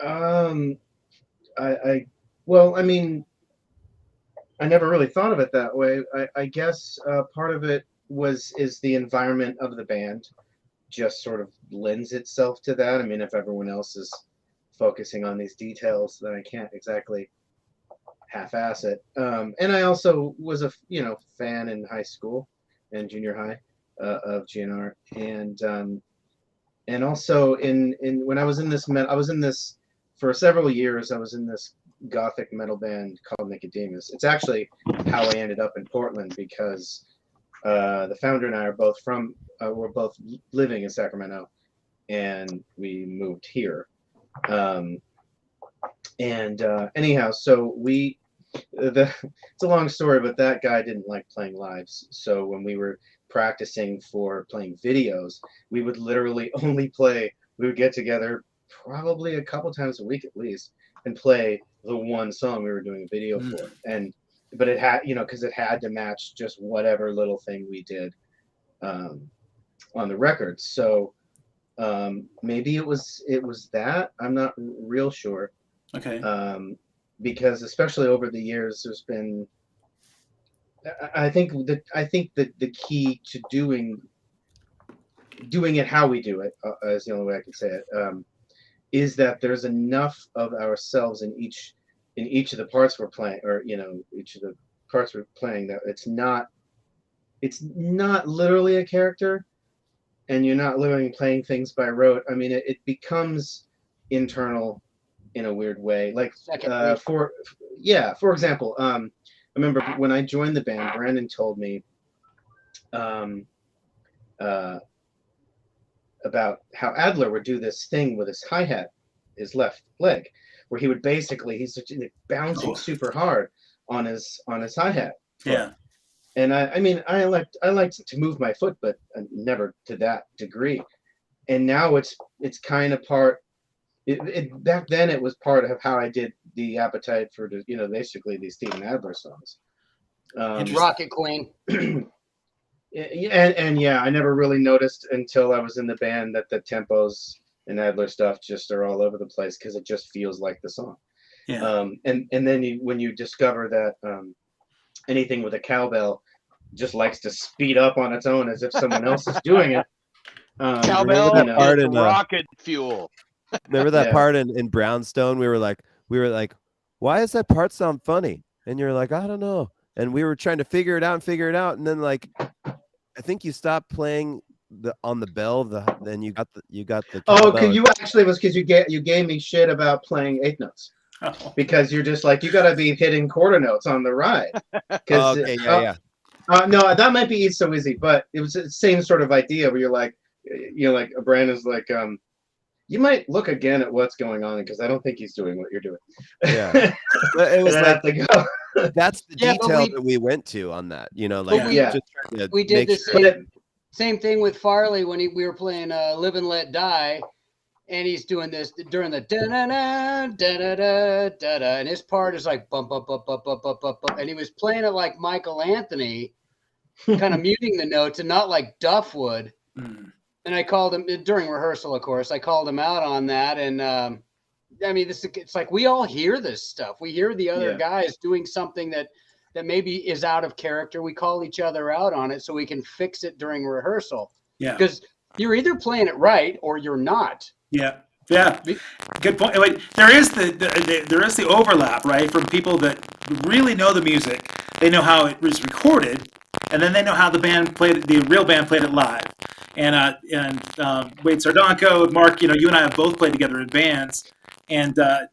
I never really thought of it that way. I guess part of it is the environment of the band just sort of lends itself to that. I mean, if everyone else is focusing on these details, then I can't exactly half-ass it. And I also was a fan in high school and junior high of GNR, and also in when I was in this for several years. I was in this gothic metal band called Nicodemus. It's actually how I ended up in Portland, because the founder and I are both we're both living in Sacramento, and we moved here. Anyhow, so it's a long story, but that guy didn't like playing lives. So when we were practicing for playing videos, we would literally only play. We would get together probably a couple times a week at least and play the one song we were doing a video for. But it had, because it had to match just whatever little thing we did. on the record. So maybe it was that. I'm not real sure. Okay. Because especially over the years, there's been. I think that the key to doing it how we do it is the only way I can say it. Is that there's enough of ourselves in each of the parts we're playing, or each of the parts we're playing, that it's not literally a character, and you're not literally playing things by rote. I mean, it becomes internal in a weird way. Like for example, I remember when I joined the band, Brandon told me about how Adler would do this thing with his hi-hat, his left leg, where he would he's bouncing super hard on his hi-hat. Yeah. And I mean, I liked to move my foot, but never to that degree. And now it's kind of part. Back then it was part of how I did the Appetite for basically these Steven Adler songs. Rocket Queen. And yeah, I never really noticed until I was in the band that the tempos and Adler stuff just are all over the place, because it just feels like the song. Yeah. And then when you discover that anything with a cowbell just likes to speed up on its own as if someone else is doing it. Cowbell part is in, rocket fuel. Remember that part in Brownstone? We were like, why does that part sound funny? And you're like, I don't know. And we were trying to figure it out. And then like, I think you stopped playing on the bell. Then you got the Oh, okay. You actually was because you gave me shit about playing eighth notes. Oh. Because you're just like, you got to be hitting quarter notes on the ride. Okay, yeah. No, that might be so easy, but it was the same sort of idea where you're like, like Brandon's like, you might look again at what's going on, because I don't think he's doing what you're doing. Yeah, it was like to go. That's the detail that we went to on that. Just trying to we did make the same thing with Farley when we were playing "Live and Let Die," and he's doing this during the da da da da da da da da, and his part is like bump bump bump bump bump bump bump, and he was playing it like Michael Anthony, kind of muting the notes and not like Duff would. And I called him during rehearsal, of course. I called him out on that, and I mean, it's like we all hear this stuff. We hear the other guys doing something that maybe is out of character. We call each other out on it so we can fix it during rehearsal. Yeah, because you're either playing it right or you're not. Yeah. Yeah, good point. Wait, there is the overlap, right? From people that really know the music, they know how it was recorded, and then they know how the real band played it live. And Wade Sardanko, Mark, you and I have both played together in bands, and the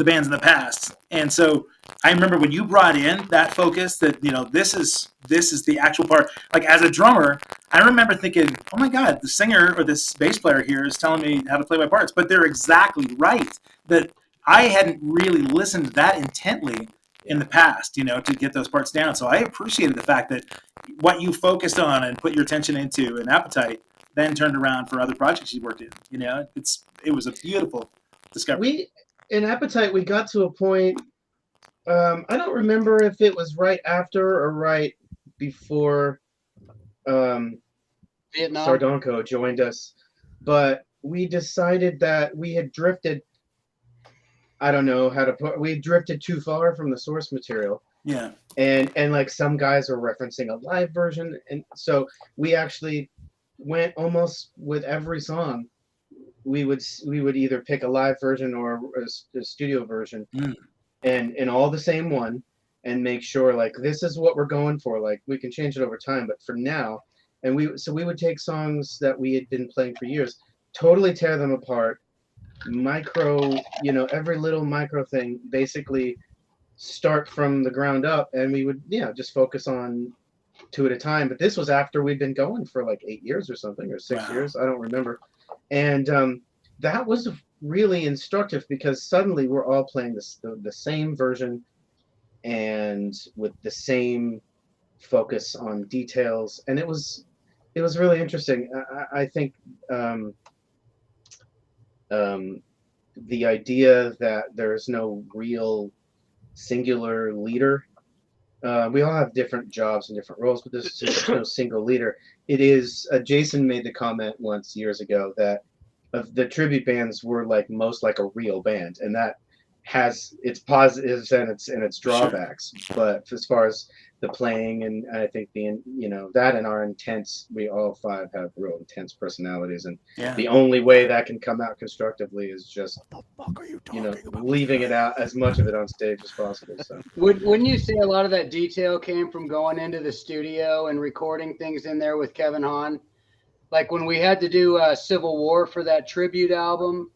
bands in the past. And so I remember when you brought in that focus that this is the actual part. Like as a drummer, I remember thinking, oh my God, the singer or this bass player here is telling me how to play my parts. But they're exactly right, that I hadn't really listened that intently in the past, to get those parts down. So I appreciated the fact that what you focused on and put your attention into in Appetite then turned around for other projects you worked in. It was a beautiful discovery. In Appetite, we got to a point, I don't remember if it was right after or right before Vietnam. Sardanko joined us, but we decided that we had drifted. I don't know how to put. We drifted too far from the source material. Yeah. And like some guys were referencing a live version, and so we actually went almost with every song. We would either pick a live version or a studio version, and all the same one, and make sure like this is what we're going for. Like we can change it over time, but for now, and we would take songs that we had been playing for years, totally tear them apart. Micro, every little micro thing, basically start from the ground up, and we would just focus on two at a time. But this was after we'd been going for like 8 years or something, or 6 years, I don't remember. And that was really instructive, because suddenly we're all playing the same version and with the same focus on details, and it was really interesting. I think the idea that there's no real singular leader we all have different jobs and different roles, but there's just no single leader. It is Jason made the comment once years ago that of the tribute bands were like most like a real band, and that has its positives and its drawbacks. But as far as the playing, and I think that and our intense, we all five have real intense personalities, and the only way that can come out constructively is just leaving it out as much of it on stage as possible. So wouldn't you say a lot of that detail came from going into the studio and recording things in there with Kevin Hahn? Like when we had to do Civil War for that tribute album,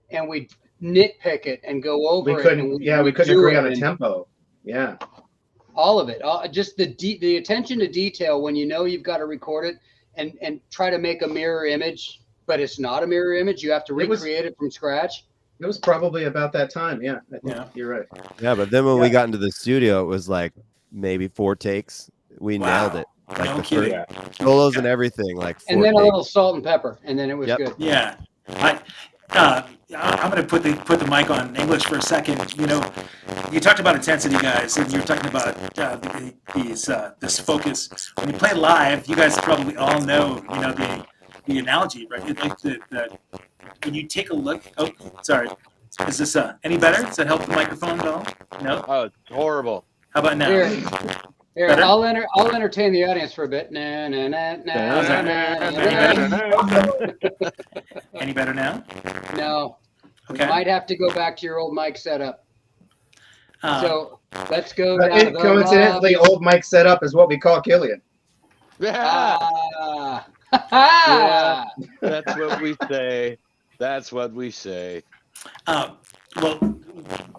and we nitpick it and go over we couldn't agree on a tempo. Yeah, all of it, just the attention to detail when you've got to record it and try to make a mirror image, but it's not a mirror image. You have to recreate it from scratch. It was probably about that time. Yeah, I think you're right. Yeah, but then when we got into the studio, it was like maybe 4 takes. We nailed it. Like no kidding. Solos and everything, like 4 and then takes. a little salt and pepper, and then it was good. Yeah, I'm going to put the mic on English for a second. You talked about intensity, guys, and you were talking about this focus. When you play live, you guys probably all know, the analogy, right? Like when you take a look. Oh, sorry. Is this any better? Does that help the microphone at all? No. Oh, it's horrible. How about now? Here, I'll entertain the audience for a bit. Na, na, na, na, na, na, na. Any better now? No. Okay. You might have to go back to your old mic setup. So let's go down. Coincidentally, old mic setup is what we call Killian. Yeah. Yeah, that's what we say. That's what we say. Well,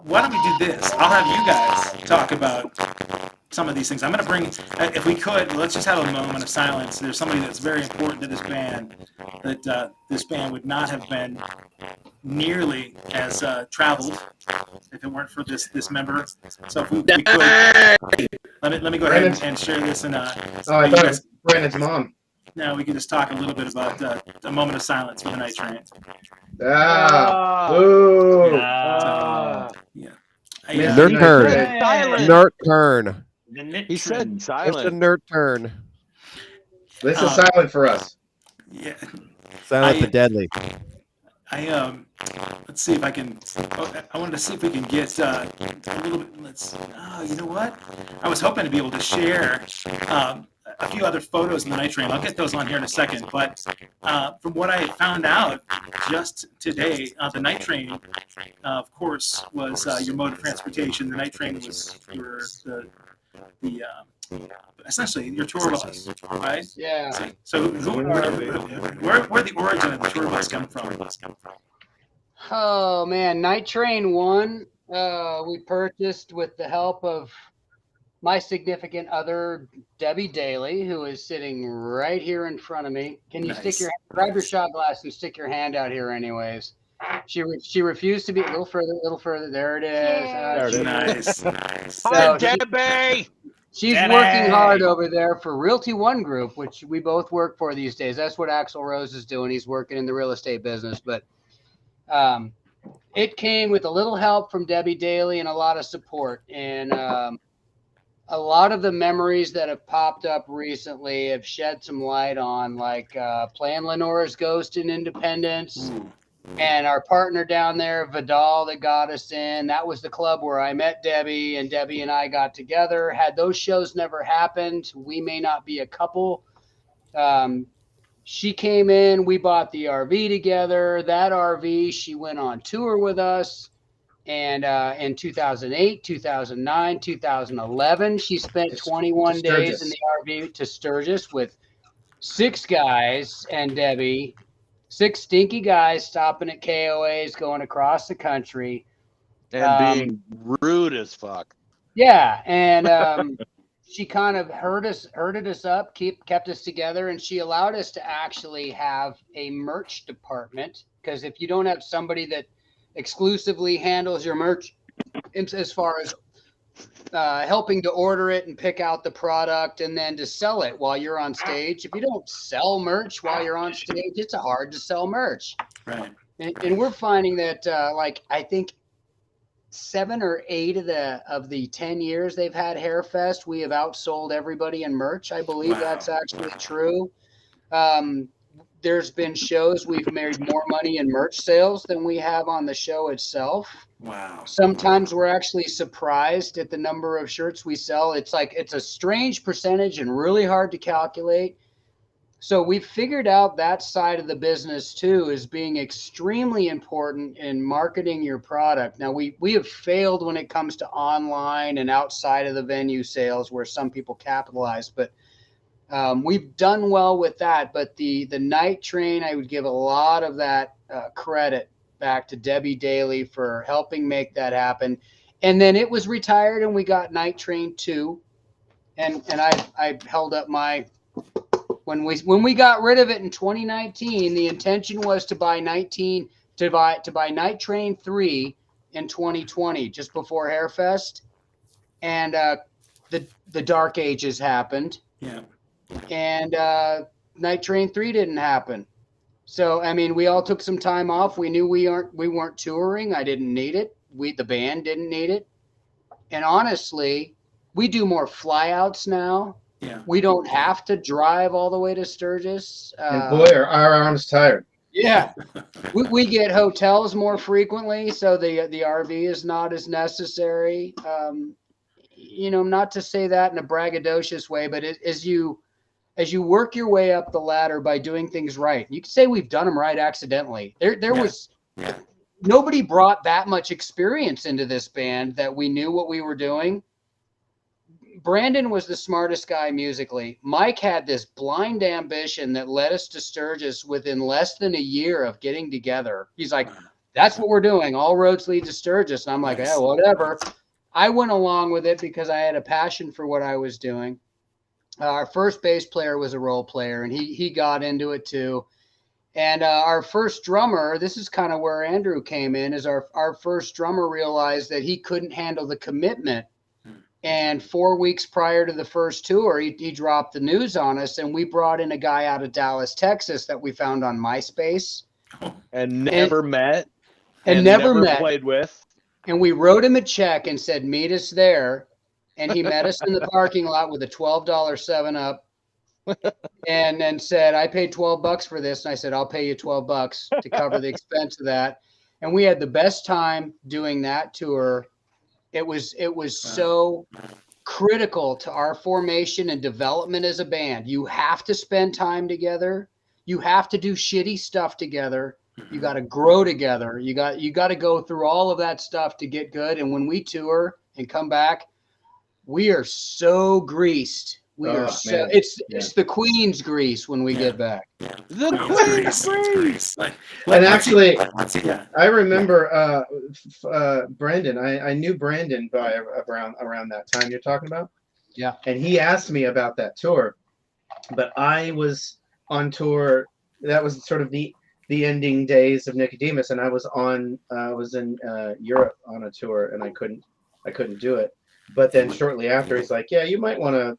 why don't we do this? I'll have you guys talk about some of these things. I'm going to bring, if we could, let's just have a moment of silence. There's somebody that's very important to this band, that this band would not have been nearly as traveled if it weren't for this member. So if we could, let me go ahead and share this. And I thought it was Brandon's mom. Now we can just talk a little bit about a moment of silence for the Night Train. Nerd turn. Nerd turn. He said silent. It's a nerd turn. This is silent for us. Yeah. Silent but deadly. Let's see if I can. I wanted to see if we can get a little bit. You know what? I was hoping to be able to share a few other photos in the Night Train. I'll get those on here in a second. But from what I found out just today, the Night Train, of course, was your mode of transportation. The Night Train was essentially your tour bus, right? Yeah. So where the origin of the tour bus come from? Oh man, Night Train 1, we purchased with the help of my significant other, Debbie Daly, who is sitting right here in front of me. Can you grab your shot glass and stick your hand out here anyways? She refused to be a little further. There it is. Nice. So Debbie! she's working hard over there for Realty One Group, which we both work for these days. That's what Axl Rose is doing. He's working in the real estate business, but it came with a little help from Debbie Daly and a lot of support. And a lot of the memories that have popped up recently have shed some light on, like playing Lenora's Ghost in Independence. And our partner down there, Vidal, that got us in. That was the club where I met Debbie, and Debbie and I got together. Had those shows never happened, we may not be a couple. She came in, we bought the RV together. That RV, she went on tour with us. And in 2008, 2009, 2011, she spent 21 days in the RV to Sturgis with 6 guys and Debbie. 6 stinky guys stopping at KOAs, going across the country. And being rude as fuck. Yeah, and she kind of herded us up, kept us together, and she allowed us to actually have a merch department. Because if you don't have somebody that exclusively handles your merch as far as helping to order it and pick out the product and then to sell it while you're on stage. If you don't sell merch while you're on stage, it's hard to sell merch. Right. And we're finding that, I think 7 or 8 of the 10 years they've had Hairfest, we have outsold everybody in merch. I believe that's actually true. There's been shows we've made more money in merch sales than we have on the show itself. Wow. Sometimes we're actually surprised at the number of shirts we sell. It's a strange percentage and really hard to calculate. So we've figured out that side of the business too as being extremely important in marketing your product. Now we have failed when it comes to online and outside of the venue sales where some people capitalize, but we've done well with that. But the Night Train, I would give a lot of that credit back to Debbie Daly for helping make that happen. And then it was retired and we got Night Train 2. And I held up my, when we got rid of it in 2019, the intention was to buy Night Train 3 in 2020, just before Hairfest. And the Dark Ages happened. Yeah. And Night Train 3 didn't happen. So, I mean, we all took some time off. We knew we weren't touring. I didn't need it. The band didn't need it. And honestly, we do more flyouts now. Yeah. We don't have to drive all the way to Sturgis. And boy, are our arms tired. Yeah. we get hotels more frequently, so the RV is not as necessary. Not to say that in a braggadocious way, but as you work your way up the ladder by doing things right, you could say we've done them right accidentally. There was nobody brought that much experience into this band that we knew what we were doing. Brandon was the smartest guy musically. Mike had this blind ambition that led us to Sturgis within less than a year of getting together. He's like, that's what we're doing. All roads lead to Sturgis. And I'm like, yeah, whatever. I went along with it because I had a passion for what I was doing. Our first bass player was a role player, and he got into it too. And our first drummer, this is kind of where Andrew came in, is our first drummer realized that he couldn't handle the commitment. And 4 weeks prior to the first tour, he dropped the news on us, and we brought in a guy out of Dallas, Texas that we found on MySpace. And never met. And never met. Played with. And we wrote him a check and said, meet us there. And he met us in the parking lot with a $12 7-Up and then said, I paid $12 for this. And I said, I'll pay you $12 to cover the expense of that. And we had the best time doing that tour. It was so critical to our formation and development as a band. You have to spend time together. You have to do shitty stuff together. You got to grow together. You got to go through all of that stuff to get good. And when we tour and come back, we are so greased. It's the Queen's grease when we get back. The Queen's grease. And actually, I remember Brandon. I knew Brandon by around that time you're talking about. Yeah. And he asked me about that tour, but I was on tour. That was sort of the ending days of Nicodemus, and I was in Europe on a tour, and I couldn't do it. But then shortly after, he's like, "Yeah, you might want to,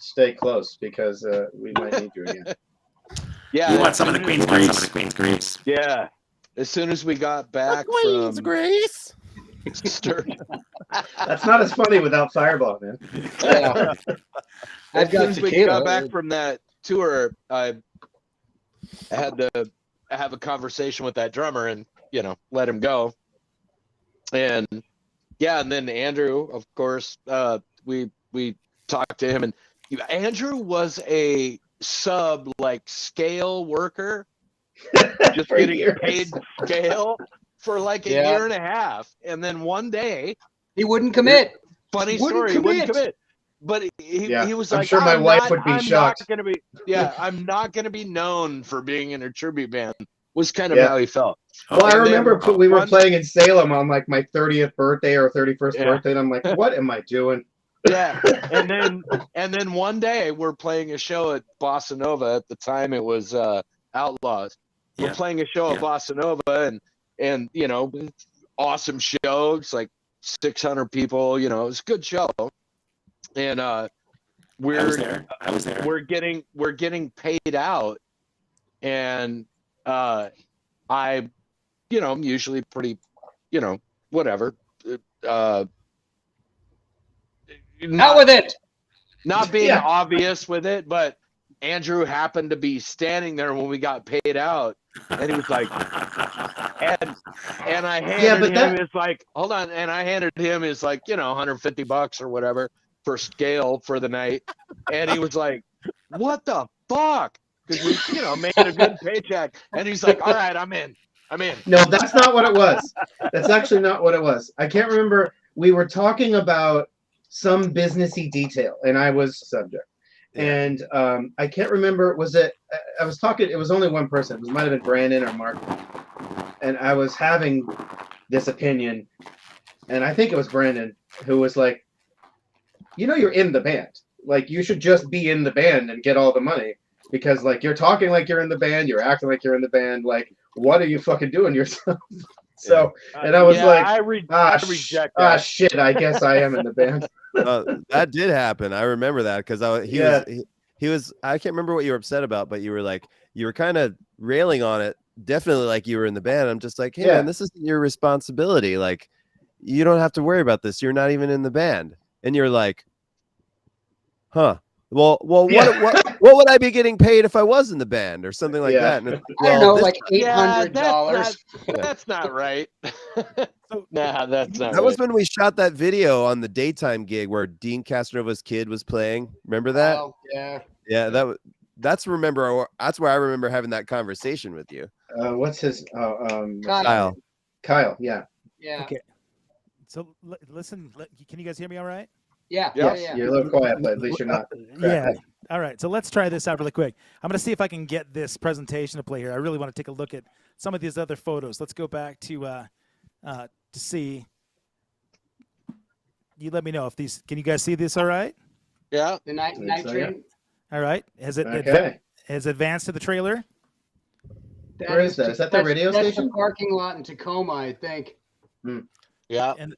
stay close because we might need you again." Yeah, you want some of the Queen's grease. Yeah, as soon as we got back Queen's grease. That's not as funny without Fireball, man. Yeah. As soon as we got back from that tour, I had to have a conversation with that drummer and let him go. And and then Andrew, of course, we talked to him, and Andrew was a sub scale worker, just getting paid scale for a year and a half, and then one day he wouldn't commit. Funny story, he wouldn't commit. But he was like, I'm sure my wife would be shocked. I'm not gonna be known for being in a tribute band. Was kind of how he felt. Well, I remember we were playing in Salem on my 30th birthday or 31st birthday, and I'm like, what am I doing? Yeah, and then one day we're playing a show at Bossa Nova. At the time, it was Outlaws. We're playing a show at Bossa Nova, and awesome show. It's 600 people. It was a good show, and I was there. We're getting paid out, and I'm usually pretty, whatever, Out with it. Not being Yeah. obvious with it, but Andrew happened to be standing there when we got paid out, and he was like, and I handed him his like, hold on, and I handed him his like, $150 or whatever for scale for the night, and he was like, what the fuck? Because we, made a good paycheck, and he's like, all right, I'm in. No, that's not what it was. That's actually not what it was. I can't remember. We were talking about some businessy detail, and I was subject. And I can't remember. Was it? I was talking. It was only one person. It might have been Brandon or Mark. And I was having this opinion, and I think it was Brandon who was like, you're in the band. Like, you should just be in the band and get all the money, because like you're talking like you're in the band, you're acting like you're in the band. Like, what are you fucking doing yourself? So, and I was like, I reject that. Shit, I guess I am in the band. That did happen. I remember that because he was. I can't remember what you were upset about, but you were kind of railing on it. Definitely, like you were in the band. I'm just like, hey man, this isn't your responsibility. Like, you don't have to worry about this. You're not even in the band, and you're like, huh. Well, what would I be getting paid if I was in the band or something like that? And I don't know, like $800. That's not right. Nah, that's not. That was when we shot that video on the daytime gig where Dean Castronova's kid was playing. Remember that? Oh, yeah. Yeah, that's where I remember having that conversation with you. What's his? Kyle. Kyle. Yeah. Yeah. Okay. So listen, can you guys hear me all right? Yeah. Yes. Yeah. You're a little quiet, but at least you're not. Yeah. All right. So let's try this out really quick. I'm going to see if I can get this presentation to play here. I really want to take a look at some of these other photos. Let's go back to see. You let me know if these. Can you guys see this? All right. Yeah. The night train. All right. Has it has advanced to the trailer? Where is that? Is that the radio that's station? The parking lot in Tacoma, I think. Yeah. And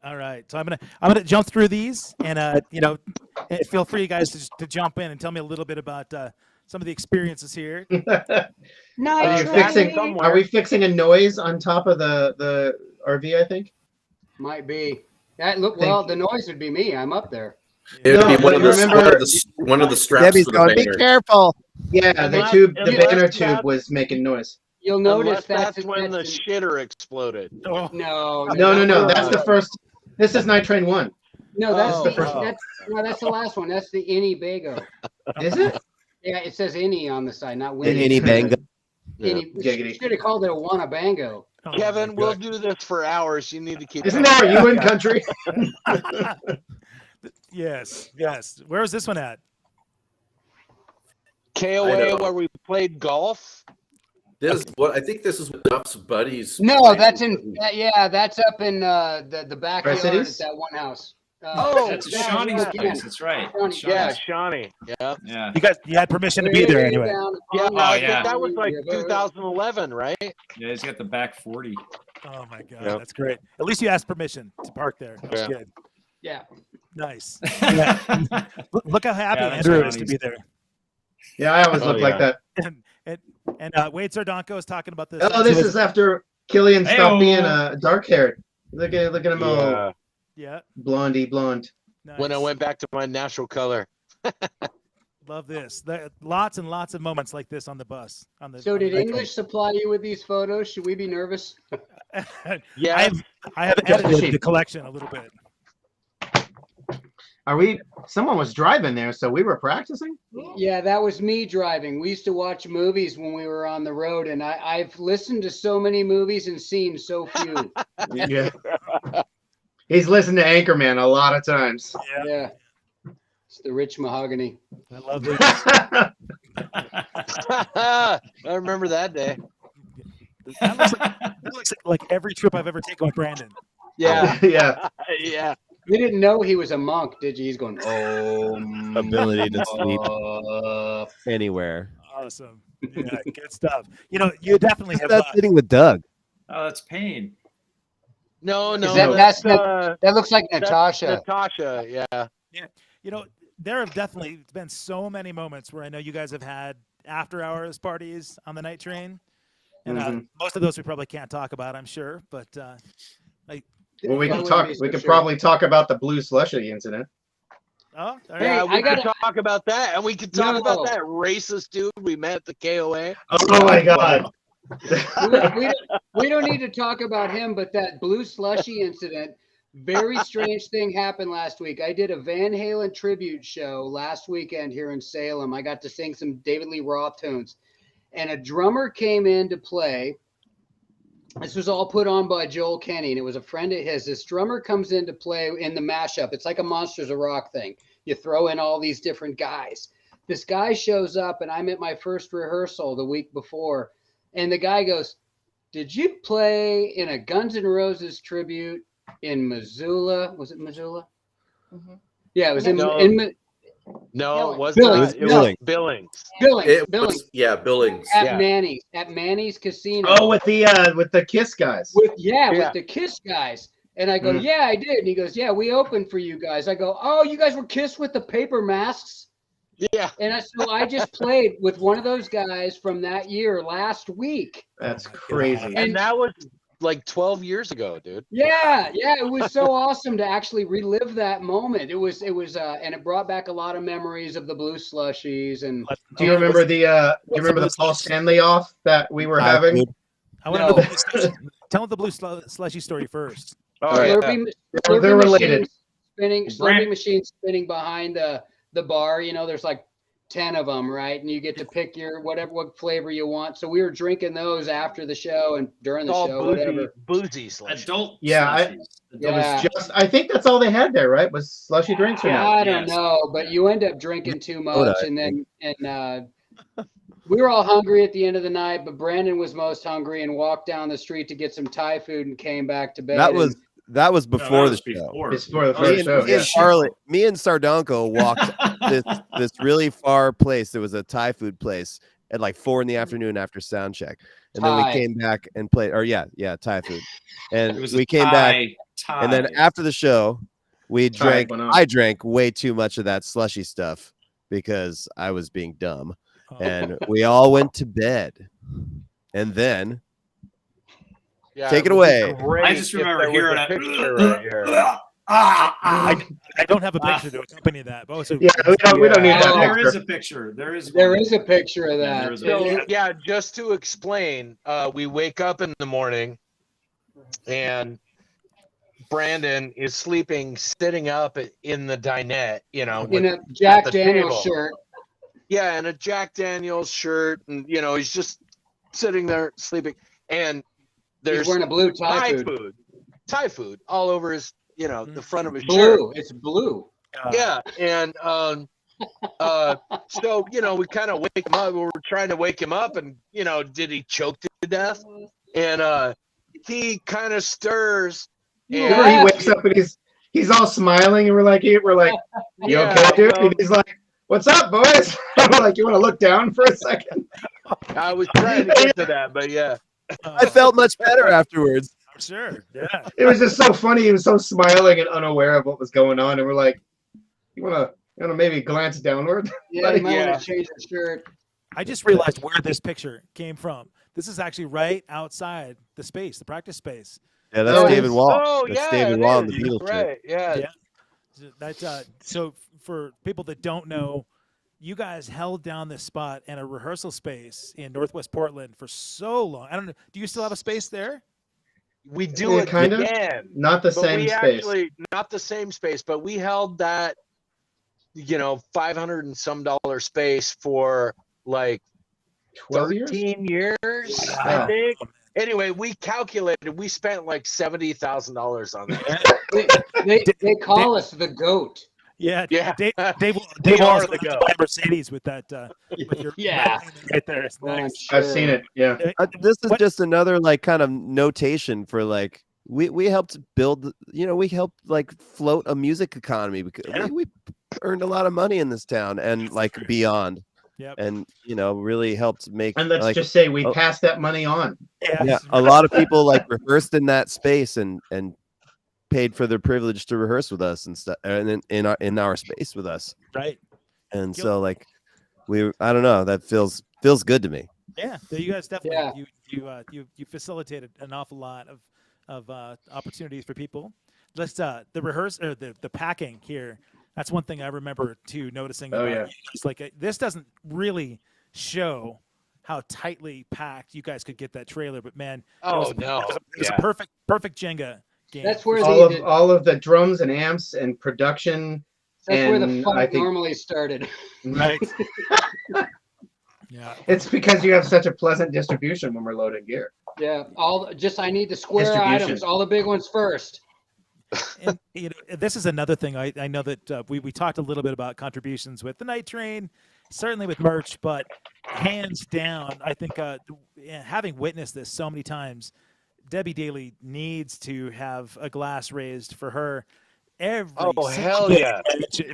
all right. So I'm gonna jump through these, and feel free, you guys, to jump in and tell me a little bit about some of the experiences here. Are we fixing a noise on top of the RV? I think might be. The noise would be me. I'm up there. It would be one of the straps. Debbie's for the going, be banner. careful. Yeah, the banner tube was making noise. You'll notice that's when the shitter exploded. Oh. No. That's the first. This is Night Train 1. No, that's the first. That's the last one. That's the Innie Bago. Is it? Yeah, it says Innie on the side, not Winnie. Innie Bango. Should have called it a Wanna Bango. Kevin, we'll do this for hours. You need to keep. Isn't that you in country? Yes. Where is this one at? KOA, where we played golf. I think this is Duff's buddies. No, that's that's up in the backyard at that one house. That's Shawnee's place. That's right. Shawnee. Yeah. You had permission to be there anyway. I think that was like 2011, right? Yeah, he's got the back 40. Oh my God, that's great. At least you asked permission to park there. That's good. Yeah. Nice. Yeah. Look how happy Andrew is to be there. Yeah, I always look like that. And Wade Sardonko is talking about this. Oh, this is after Killian stopped being dark-haired. Look at him all. Yeah. Blonde. Nice. When I went back to my natural color. Love this. Lots and lots of moments like this on the bus. So did English supply you with these photos? Should we be nervous? Yeah. I have edited the collection a little bit. Someone was driving there, so we were practicing? Yeah, that was me driving. We used to watch movies when we were on the road, and I've listened to so many movies and seen so few. Yeah. He's listened to Anchorman a lot of times. Yeah. It's the rich mahogany. I love this. I remember that day. That looks like every trip I've ever taken with Brandon. Yeah. Yeah. You didn't know he was a monk, did you? He's going, Ability to sleep anywhere. Awesome. Yeah, good stuff. You definitely have. That's sitting with Doug. Oh, that's Pain. No. That looks like Natasha. Natasha, yeah. Yeah. There have definitely been so many moments where I know you guys have had after hours parties on the night train. And most of those we probably can't talk about, I'm sure. But Well, we That can wouldn't talk. be so We could sure. probably talk about the blue slushy incident. Oh, all right. Hey, Yeah, we I could gotta- talk about that, and we could talk No. about that racist dude we met at the KOA. Oh my god. we don't need to talk about him, but that blue slushy incident, very strange thing happened last week. I did a Van Halen tribute show last weekend here in Salem. I got to sing some David Lee Roth tunes, and a drummer came in to play. This was all put on by Joel Kenny, and it was a friend of his. This drummer comes in to play in the mashup. It's like a Monsters of Rock thing. You throw in all these different guys. This guy shows up, and I'm at my first rehearsal the week before, and the guy goes, "Did you play in a Guns N' Roses tribute in Missoula? Was it Missoula?" Yeah, it was in No. No, it was Billings. not. It was Billings. Billings. It Billings was, yeah, Billings. at yeah. Manny's Casino. Oh, with the Kiss guys. with Yeah. the Kiss guys. And I go, Mm. "Yeah, I did." And he goes, "Yeah, we opened for you guys." I go, "Oh, you guys were Kiss with the paper masks?" Yeah. And I just played with one of those guys from that year last week. That's crazy. And that was like 12 years ago, dude. Yeah, it was so awesome to actually relive that moment. It was, and it brought back a lot of memories of the blue slushies. And Do you remember the Paul Stanley off that we were having? I want to know the blue slushy. Tell the blue slushy story first. Oh, yeah. They're related. Slurpee machines spinning behind the bar. You know, there's like 10 of them, right? And you get to pick your what flavor you want. So we were drinking those after the show and during the All show, boozy, whatever. boozy slush. Adult Yeah, slushies. Yeah. I think that's all they had there, right? Was slushy drinks or not? I don't Yes. know, but you end up drinking too Soda, much, and we were all hungry at the end of the night. But Brandon was most hungry and walked down the street to get some Thai food and came back to bed. That was No, before that the was show. before. It's for the Me first and, show. me and Yeah. Charlotte, me and Sardonko walked this really far place. There was a Thai food place at like 4 p.m. after sound check, and then we Thai. came back and played. Or yeah, Thai food, and It was a we came back, Thai. and then after the show, we Thai drank. went on. I drank way too much of that slushy stuff because I was being dumb, Oh. and we all went to bed, and then. Yeah, Take it would be away. great I just if remember there was hearing a it. picture right here. I don't have a picture to accompany that. But also, Yeah, we don't need Yeah. that There picture. is a picture. There is a picture of Yeah, that. there is a So picture. yeah, just to explain, we wake up in the morning and Brandon is sleeping, sitting up in the dinette, you know, In with- a Jack at the Daniels table. shirt. yeah, and a Jack Daniels shirt, and you know, he's just sitting there sleeping, and He's there's wearing a blue Thai Thai food. food all over his, you know, the front of his shirt. Blue. It's blue. Yeah, and so you know, we kind of wake him up. We were trying to wake him up, and you know, did he choke to death? And he kind of stirs. Remember, And he wakes up and he's all smiling, and we're like, "You Yeah, okay, dude?" well- And he's like, "What's up, boys?" I'm like, "You want to look down for a second?" I was trying to get to that, but yeah. I felt much better afterwards. Sure. Yeah. It was just so funny. He was so smiling and unaware of what was going on, and we're like, "You wanna maybe glance downward?" Yeah, you might Yeah. want to change the shirt. I just realized where this picture came from. This is actually right outside the space, the practice space. Yeah, that's Oh, David Wall. Oh That's yeah, David it Wall in is. the Beatles shirt. Right? Yeah. Yeah. That's so for people that don't know, you guys held down this spot and a rehearsal space in Northwest Portland for so long. I don't know. Do you still have a space there? We do Yeah, it kinda. again. Not the But same we space. actually not the same space, but we held that, you know, $500 and some space for like 12 years. 13 years, I Yeah. think. Anyway, we calculated we spent like $70,000 on that. They call us the goat. Yeah. Yeah. Dave We Wallace are the went to goat. buy a Mercedes with that. With your Yeah. right there. It's Oh, nice. I've seen it. Yeah. This is What- just another like kind of notation for like we helped build, we helped like float a music economy because Yeah. we earned a lot of money in this town and like beyond, Yep. and really helped make And let's like, just say we oh. passed that money on. yeah, a lot of people like rehearsed in that space and paid for the privilege to rehearse with us and stuff, and in our space with us, Right. and Yep. so like I don't know, that feels good to me. Yeah. So you guys definitely Yeah. you facilitated an awful lot of opportunities for people. Let's the rehearse or the packing here. That's one thing I remember too noticing. Oh, about yeah. you guys. Like this doesn't really show how tightly packed you guys could get that trailer, but man, Oh, it no. was Yeah. a perfect Jenga game. That's where all of the drums and amps and production. that's where the and fun I think normally started. Right. Yeah. it's because you have such a pleasant distribution when we're loading gear. Yeah, I need the square Distribution. items, all the big ones first. And this is another thing. I know that we talked a little bit about contributions with the Night Train, certainly with merch, but hands down, I think having witnessed this so many times, Debbie Daly needs to have a glass raised for her. Every Oh, single hell day. yeah.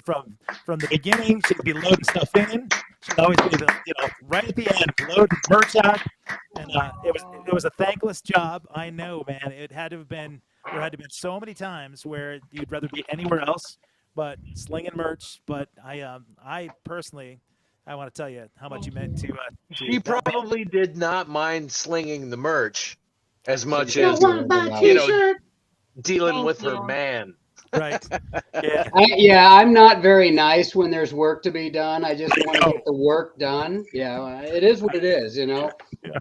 From the beginning, she'd be loading stuff in. She'd always be right at the end, loading merch out, and it was a thankless job. I know, man. There had to have been so many times where you'd rather be anywhere else but slinging merch. But I personally, I want to tell you how much you meant to. She probably did not mind slinging the merch as much You as don't wanna buy a dealing with Thank her you. man. Right. Yeah. I'm not very nice when there's work to be done. I just want to get the work done. Yeah, it is what it is, you know.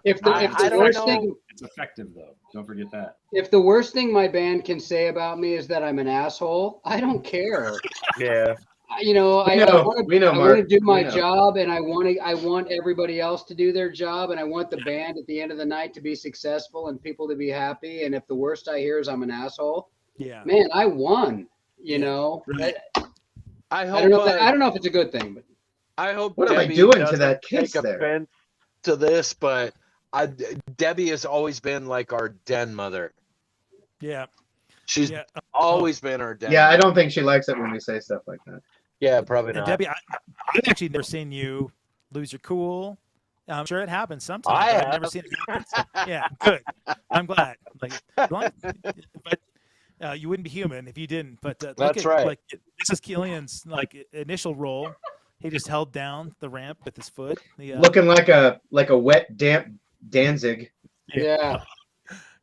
If the I don't worst know. thing It's effective though. Don't forget that. if the worst thing my band can say about me is that I'm an asshole, I don't care. Yeah. You know, We I know, want to Mark. do my We know. job, and I want everybody else to do their job, and I want the band at the end of the night to be successful and people to be happy. And if the worst I hear is I'm an asshole, Yeah. man, I won. You Yeah, know, right. I hope. I don't know if it's a good thing, but I hope. What am I Debbie doing to doesn't that kiss take there? offense to this, but Debbie has always been like our den mother. Yeah. She's Yeah. always been our den. Yeah, I mother. don't think she likes it when we say stuff like that. Yeah, probably And not. Debbie, I've actually never seen you lose your cool. I'm sure it happens sometimes. I but I've never have. seen it happen. Yeah, good. I'm glad. But you wouldn't be human if you didn't. But look That's at, right. Like this is Killian's initial roll. He just held down the ramp with his foot. Looking like a wet, damp Danzig. yeah.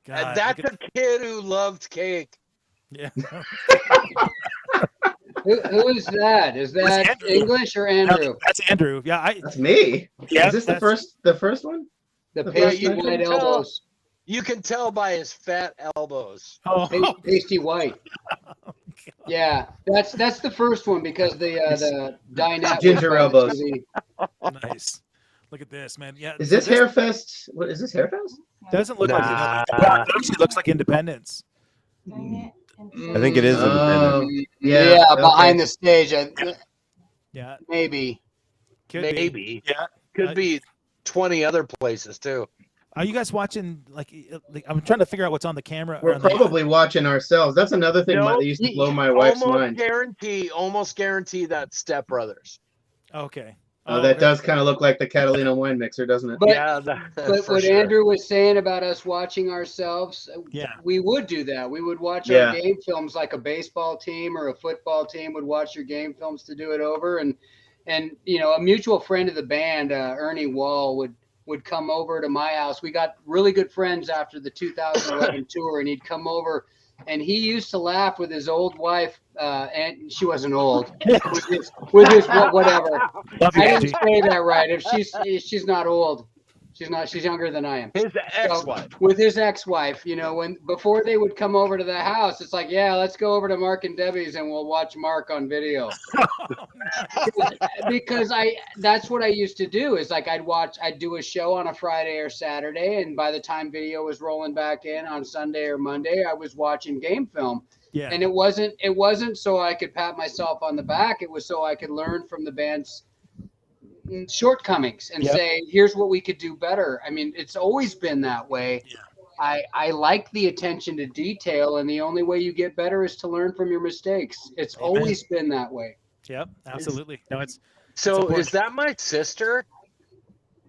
God, That's look a kid who loved cake. yeah. Who is that? Is that Andrew. English or Andrew? That's Andrew. Yeah, That's me. Yeah, Is this the first one? The Yeah, pasty you white can tell. elbows. You can tell by his fat elbows. Pasty white. Yeah, that's the first one because the dinette Ginger elbows. Nice. Look at this, man. Yeah. Is this Hairfest? What is this Hairfest? Doesn't look Nah. like it actually looks like Independence. Dang it. I think it is independent. Yeah, okay. behind the stage. Yeah. Maybe. Could be. Maybe. Yeah. Could be 20 other places too. Are you guys watching? Like I'm trying to figure out what's on the camera. or We're on the- probably watching ourselves. That's another thing No, that used to blow my wife's mind. Almost guarantee that Step Brothers. Okay. Oh, that does kind of look like the Catalina wine mixer, doesn't it? But But what Andrew was saying about us watching ourselves, Yeah. we would do that. We would watch Yeah. our game films like a baseball team or a football team would watch your game films to do it over. And you know, a mutual friend of the band, Ernie Wall, would come over to my house. We got really good friends after the 2011 tour, and he'd come over, and he used to laugh with his old wife, and she wasn't old, with his whatever. Love you, I Angie. didn't say that right. If she's not old, she's younger than I am. his ex-wife. With his ex-wife, you know, before they would come over to the house, it's like, yeah, let's go over to Mark and Debbie's and we'll watch Mark on video. Because that's what I used to do is like I'd do a show on a Friday or Saturday, and by the time video was rolling back in on Sunday or Monday, I was watching game film. Yeah. And it wasn't so I could pat myself on the back. It was so I could learn from the band's shortcomings and Yep. say, here's what we could do better. I mean, it's always been that way. Yeah. I like the attention to detail, and the only way you get better is to learn from your mistakes. It's Amen. always been that way. Yep. Absolutely. No, it's So important. is that my sister?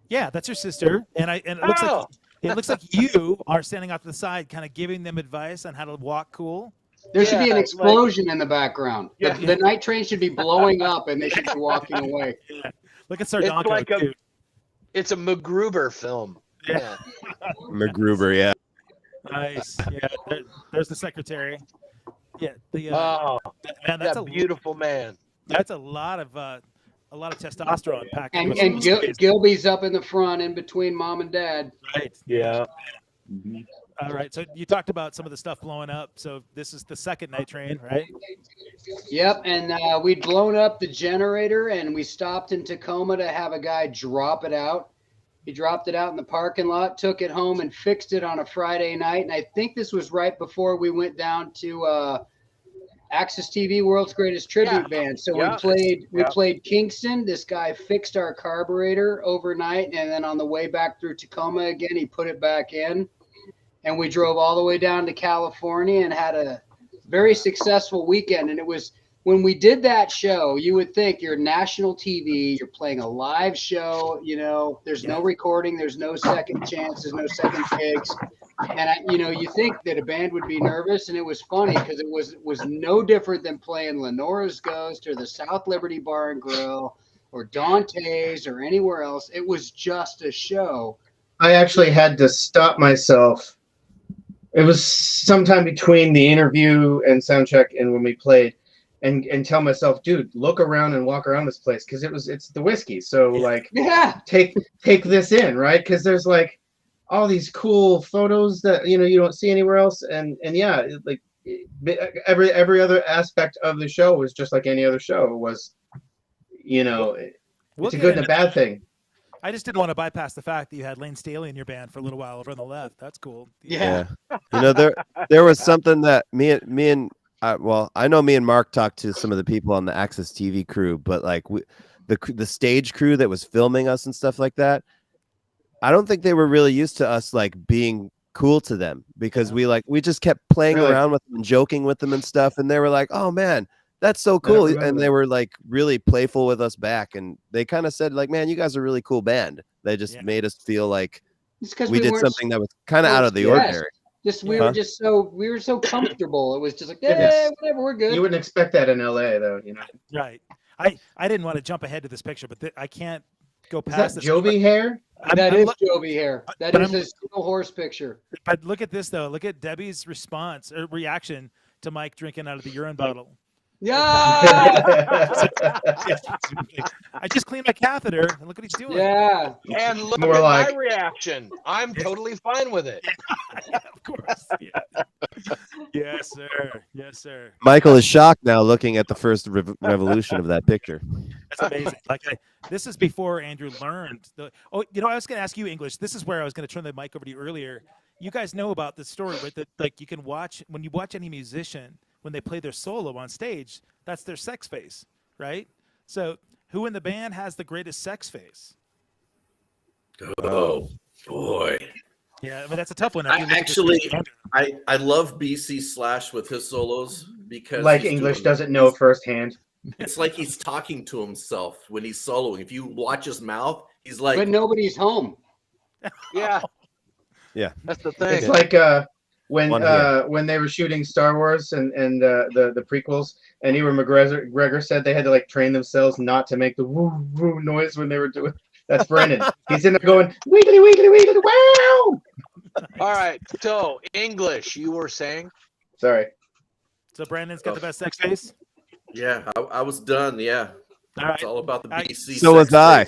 yeah. That's your sister, and it looks like Oh. it looks like you are standing off to the side, kind of giving them advice on how to walk cool. There should be Yeah, an like- explosion in the background. Yeah. The night train should be blowing up, and they should be walking away. Yeah. Look at Sardonko like a- too. It's a MacGruber film. Yeah. MacGruber, yeah. Nice. Yeah, there's the secretary. Yeah, Oh, man, that's that beautiful man. That's a lot of testosterone packed And into a small space. Gilby's up in the front, in between mom and dad. Right. Yeah. All right. So you talked about some of the stuff blowing up. So this is the second night train, right? Yep, and we'd blown up the generator, and we stopped in Tacoma to have a guy drop it out. He dropped it out in the parking lot, took it home, and fixed it on a Friday night. And I think this was right before we went down to AXS TV, World's Greatest Tribute Band. So we played Kingston. This guy fixed our carburetor overnight, and then on the way back through Tacoma again, he put it back in. And we drove all the way down to California and had a very successful weekend. And it was, when we did that show, you would think you're national TV, you're playing a live show, you know, there's no recording, there's no second chance, there's no second takes. And, you think that a band would be nervous, and it was funny because it was no different than playing Lenora's Ghost or the South Liberty Bar and Grill or Dante's or anywhere else. It was just a show. I actually had to stop myself. It was sometime between the interview and soundcheck and when we played, and tell myself, dude, look around and walk around this place, because it's the whiskey. So take this in, right? Because there's like all these cool photos that you don't see anywhere else, and like every other aspect of the show was just like any other show. It was, it's a good and a bad thing. I just didn't want to bypass the fact that you had Lane Staley in your band for a little while over on the left. That's cool. Yeah. There was something that I know me and Mark talked to some of the people on the AXS TV crew, but like the stage crew that was filming us and stuff like that, I don't think they were really used to us like being cool to them, because we just kept playing around with them and joking with them and stuff, and they were like, "Oh man, that's so cool," and they were like really playful with us back, and they kind of said like, "Man, you guys are a really cool band." They just made us feel like we did something that was kind of out of the ordinary. We were so comfortable. It was just like, whatever, we're good. You wouldn't expect that in LA, though, Right. I didn't want to jump ahead to this picture, but I can't go past this. Joby hair? That is Joby hair. That is a single horse picture. But look at this, though. Look at Debbie's response or reaction to Mike drinking out of the urine bottle. Yeah. I just cleaned my catheter, and look what he's doing. Yeah. And look at my reaction. I'm totally fine with it. Of course. Yeah. Yes, sir. Yes, sir. Michael is shocked now looking at the first revolution of that picture. That's amazing. This is before Andrew learned. I was going to ask you, English. This is where I was going to turn the mic over to you earlier. You guys know about the story, right? You can watch, when you watch any musician, when they play their solo on stage, that's their sex face, right? So who in the band has the greatest sex face? Oh, boy. Yeah, I mean, that's a tough one. I love BC Slash with his solos, because English doesn't know firsthand. It's like he's talking to himself when he's soloing. If you watch his mouth, he's like, but nobody's home. Yeah. Yeah. That's the thing. It's like when they were shooting Star Wars and the prequels, and Ewan McGregor said they had to train themselves not to make the woo woo noise when they were doing. That's Brendan. He's in there going wiggly wiggly wiggly wow. All right. So English, you were saying? Sorry. So Brandon's got the best sex face. Yeah, I was done. Yeah. All right. It's all about the BC. So was I.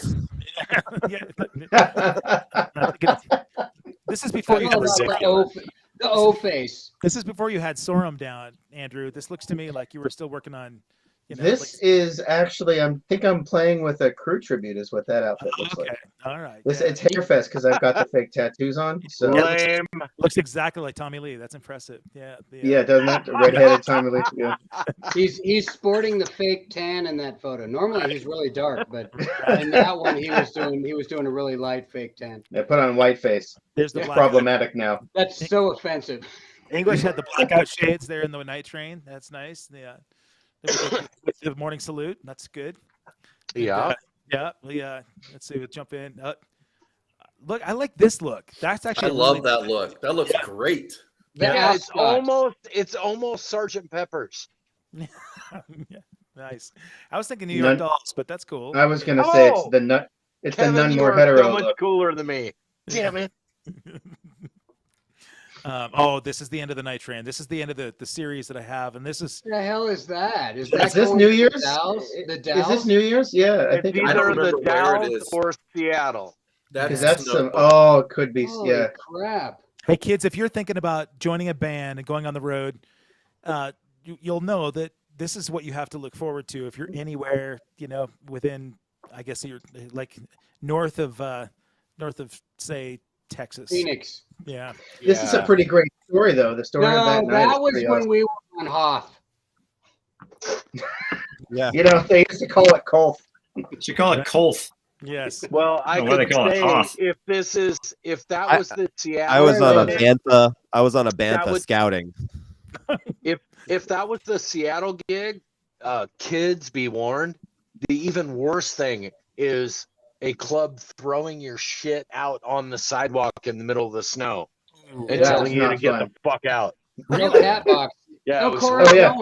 This is before you had the O face. This is before you had Sorum down, Andrew. This looks to me like you were still working on. This is actually, I think I'm playing with a crew tribute, is what that outfit looks like. All right. It's Hairfest because I've got the fake tattoos on. So looks exactly like Tommy Lee. That's impressive. Yeah. Yeah, doesn't it? The redheaded Tommy Lee. Yeah. He's sporting the fake tan in that photo. Normally he's really dark, but in that one he was doing a really light fake tan. Yeah, put on white face. There's the problematic now. That's so offensive. English had the blackout shades there in the night train. That's nice. Yeah. With the morning salute. That's good. Yeah. Let's see. We'll jump in. Look, I like this look. That's actually. I love that look. That looks great. Yeah, it's almost Sergeant Pepper's. Yeah, nice. I was thinking New York Dolls, but that's cool. I was gonna say it's the nut. It's Kevin, the none you more are hetero so much look. cooler than me. Damn it. Oh, this is the end of the night train. This is the end of the series that I have, and this is What the hell is that? Is Is that this going New to Year's? The Dalles? The Is Dalles? this New Year's? Yeah, I It's think. I don't either the remember where it Dalles is. or Seattle. That's Because that's snow. some. Oh, it could be. Holy Yeah. crap! hey kids, if you're thinking about joining a band and going on the road, you'll know that this is what you have to look forward to if you're anywhere, within, I guess you're like north of say Texas. Phoenix. Yeah. This is a pretty great story, though. The story of No, that night. that is was pretty when awesome. we were on Hoth. Yeah. You know, they used to call it Colf. You call it Colf. Yes. Well, I Oh, what do could they call it? say Hoth. if that was the Seattle. I was on a gig, bantha. I was on a That bantha would- scouting. If that was the Seattle gig, kids be warned. The even worse thing is a club throwing your shit out on the sidewalk in the middle of the snow and That's telling you to not get fun. the fuck out. No cat box. Yeah, it El was Corazon. yeah.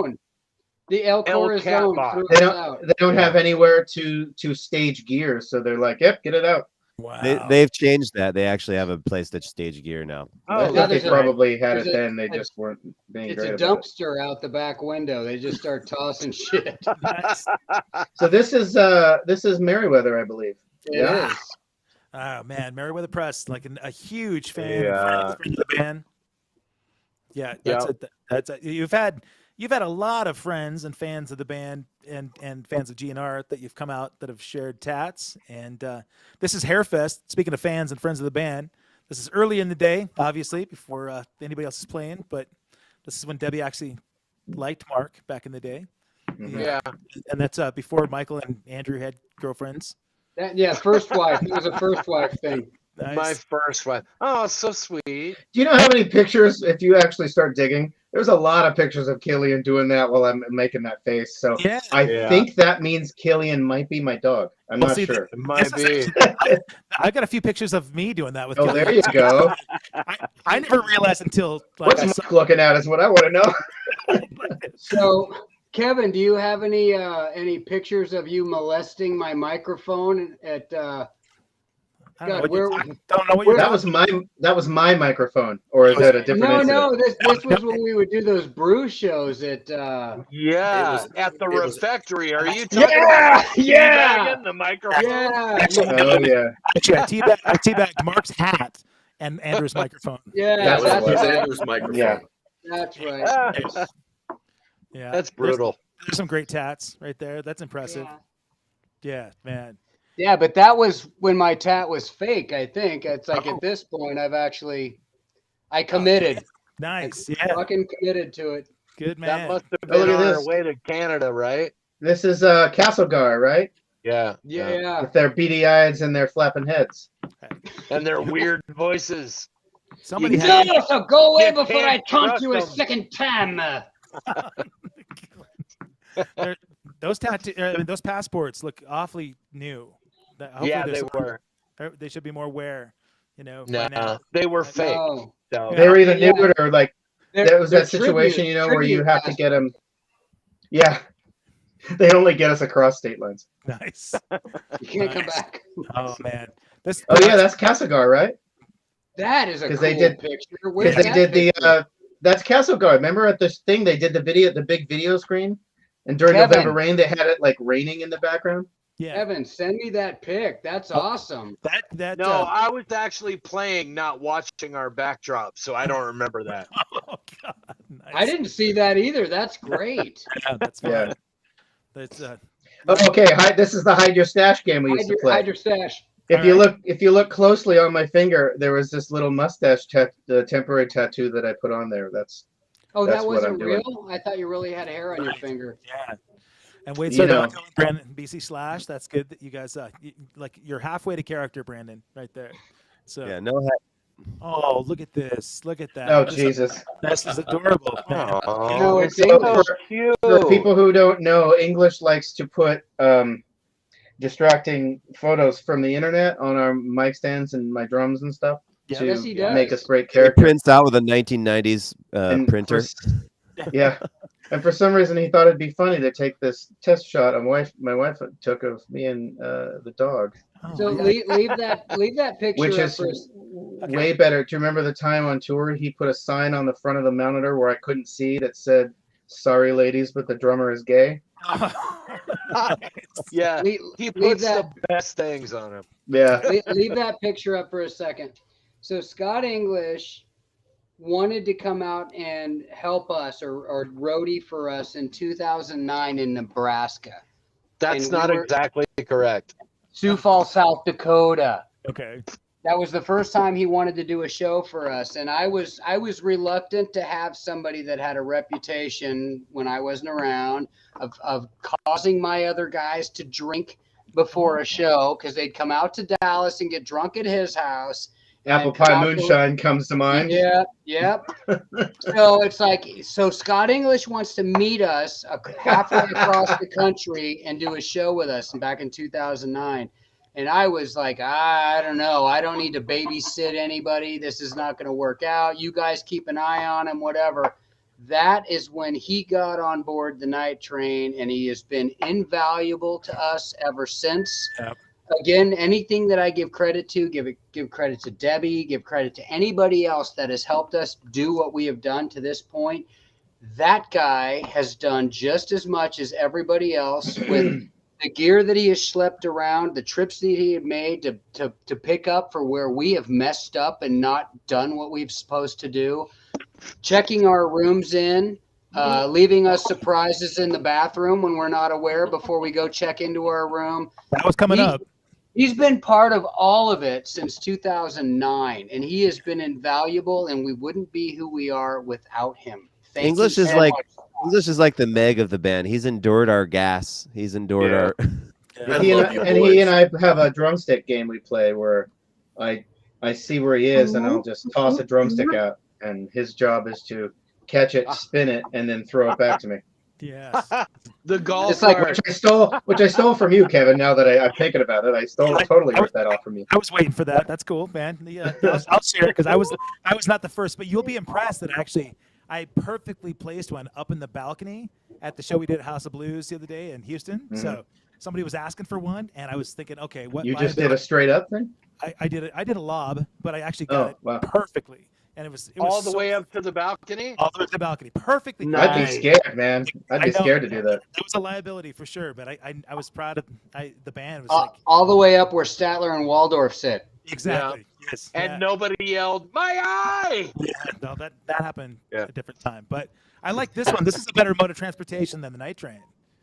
The El Corazon Cat box. threw They us out. don't have anywhere to stage gear, so they're like, "Yep, get it out." Wow. They've changed that. They actually have a place to stage gear now. I Oh, think now they there's a- probably had it there's a- then. They a- just weren't being It's great a about it. dumpster out the back window. They just start tossing shit. Nice. So this is Merriweather, I believe. It Yeah. is. Oh man, Meriwether Press, like a huge fan, Yeah. friend of the band. Yeah, Yep. that's you've had a lot of friends and fans of the band and fans of GNR that you've come out that have shared tats, and this is Hairfest. Speaking of fans and friends of the band, this is early in the day, obviously before anybody else is playing, but this is when Debbie actually liked Mark back in the day. Yeah. And that's before Michael and Andrew had girlfriends. First wife. It was a first wife thing. Nice. My first one. Oh, so sweet. Do you know how many pictures, if you actually start digging, there's a lot of pictures of Killian doing that while I'm making that face. So Yeah. I think that means Killian might be my dog. I'm Well, not see, sure. It might be. I've got a few pictures of me doing that with Oh, Kelly. there you go. I never realized until What's I Mark looking at is what I want to know. So, Kevin, do you have any pictures of you molesting my microphone at? I don't know God, what you're where- talking- don't know what you're That was my microphone, or is that a different No, incident? no. This was when we would do those brew shows at. Yeah, was- at the it was- refectory. Are you talking Yeah, about yeah, teabagging the microphone? yeah, Oh yeah, Actually, I teabagged Mark's hat and Andrew's microphone. yeah. That's That what was it was. Andrew's microphone. Yeah. That's right. Yeah, That's brutal. There's some great tats right there. That's impressive. Yeah. Yeah, man. Yeah, but that was when my tat was fake. I think it's like Oh. at this point I committed. Nice. I Yeah, fucking committed to it. good That man. must have Oh, look been at on our this. way to Canada, right? this is Castlegar, right? Yeah. Yeah. With their beady eyes and their flapping heads. And their weird voices. Somebody You had No, so go away You before I can't taunt trust you a them. second time. those passports look awfully new. Hopefully Yeah, there's they some- were. They should be more wear. by No, now. they were I fake. No. So. They were either Yeah. new or like They're- there was they're that situation, tribute- where you tribute have to passports. get them. Yeah, they only get us across state lines. Nice. You can't come Nice. back. Oh man. This. Oh yeah, that's Castlegar, right? That is a cool 'Cause they did- picture. Where's Because they that did picture? the that's Castlegar. Remember at this thing they did the big video screen, and during Kevin. November rain they had it like raining in the background. yeah. Evan, send me that pic. That's awesome. That. No, I was actually playing, not watching our backdrop, so I don't remember that. Oh God. Nice. I didn't see that either. That's great. Yeah, that's fine. Yeah. That's Oh, okay, this is the hide your stash game we used to play. Hide your stash. If you look closely on my finger, there was this little mustache temporary tattoo that I put on there. Oh, That's that what wasn't I'm doing. real? I thought you really had hair on your finger. yeah. And wait, You so know. Brandon BC Slash. That's good that you guys you're halfway to character, Brandon, right there. So Yeah, no hat. oh, look at this. Look at that. Oh This- Jesus! This is adorable. man. Aw, No, it's So English. for people who don't know, English likes to put distracting photos from the internet on our mic stands and my drums and stuff Yeah. to Yes, he does. make us great It characters. prints out with a 1990s And printer. Yeah. And for some reason, he thought it'd be funny to take this test shot my wife took of me and the dog, Oh, So my leave that picture which up is for way better. Do you remember the time on tour he put a sign on the front of the monitor where I couldn't see that said, "Sorry, ladies, but the drummer is gay"? God. Yeah, leave, he leave puts that the best things on him. Yeah. leave that picture up for a second. So Scott English wanted to come out and help us or roadie for us in 2009 in Nebraska. That's And we not were- exactly correct. Sioux Falls, South Dakota. Okay. That was the first time he wanted to do a show for us, and I was reluctant to have somebody that had a reputation when I wasn't around of causing my other guys to drink before a show because they'd come out to Dallas and get drunk at his house. Apple and come pie out to- moonshine comes to mind. Yeah, yep. So it's like, so Scott English wants to meet us halfway across the country and do a show with us, and back in 2009. And I was like, I don't know. I don't need to babysit anybody. This is not going to work out. You guys keep an eye on him, whatever. That is when he got on board the night train, and he has been invaluable to us ever since. Yep. Again, anything that I give credit to, give credit to Debbie, give credit to anybody else that has helped us do what we have done to this point. That guy has done just as much as everybody else with the gear that he has schlepped around, the trips that he had made to pick up for where we have messed up and not done what we've supposed to do, checking our rooms in, leaving us surprises in the bathroom when we're not aware before we go check into our room. That was coming up. He's been part of all of it since 2009, and he has been invaluable, and we wouldn't be who we are without him. Thank English you is so like much. English is like the Meg of the band. He's endured our gas. He's endured our. I He love you, and boys. he and I have a drumstick game we play where I see where he is and I'll just toss a drumstick out, and his job is to catch it, spin it, and then throw it back to me. Yes. The golf It's like cart. Which I stole from you, Kevin. Now that I'm thinking about it, I totally ripped that off from you. I was waiting for that. That's cool, man. Yeah, I'll share it because I was not the first, but you'll be impressed that actually I perfectly placed one up in the balcony at the show we did at House of Blues the other day in Houston. Mm-hmm. So somebody was asking for one, and I was thinking, okay, what You just did a straight up thing? I did a lob, but I actually got it wow. perfectly, and it was All the so- way up to the balcony. all the way to the balcony, perfectly. I'd be Nice. scared, man. I'd I be know. scared to do that. It was a liability for sure, but I was proud of the band. Was like All the way up where Statler and Waldorf sit. exactly yes, And yeah. nobody yelled, "My eye!" Yeah, no, that happened Yeah. at a different time. But I like this one. This is a better mode of transportation than the night train.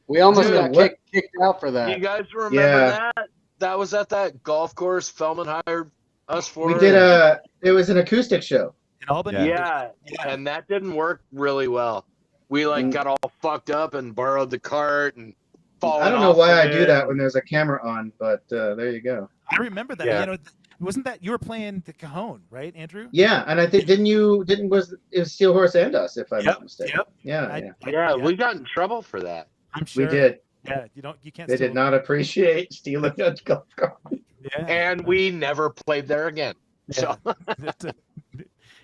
We almost Dude, got what- kicked out for that. You guys remember Yeah. that? That was at that golf course Feldman hired us for. We did it was an acoustic show. In Albany. Yeah, and that didn't work really well. We Mm. got all fucked up and borrowed the cart and fallen I don't know off why of I do it. that when there's a camera on, but there you go. I remember that. Yeah. You know, wasn't that you were playing the Cajon, right, Andrew? Yeah, and I think it was Steel Horse and us, if I'm not mistaken. Yep. Yeah, Yeah, we got in trouble for that. I'm sure. we did. Yeah, you can't. They steal did not appreciate stealing a golf cart. Yeah. And we never played there again. So That's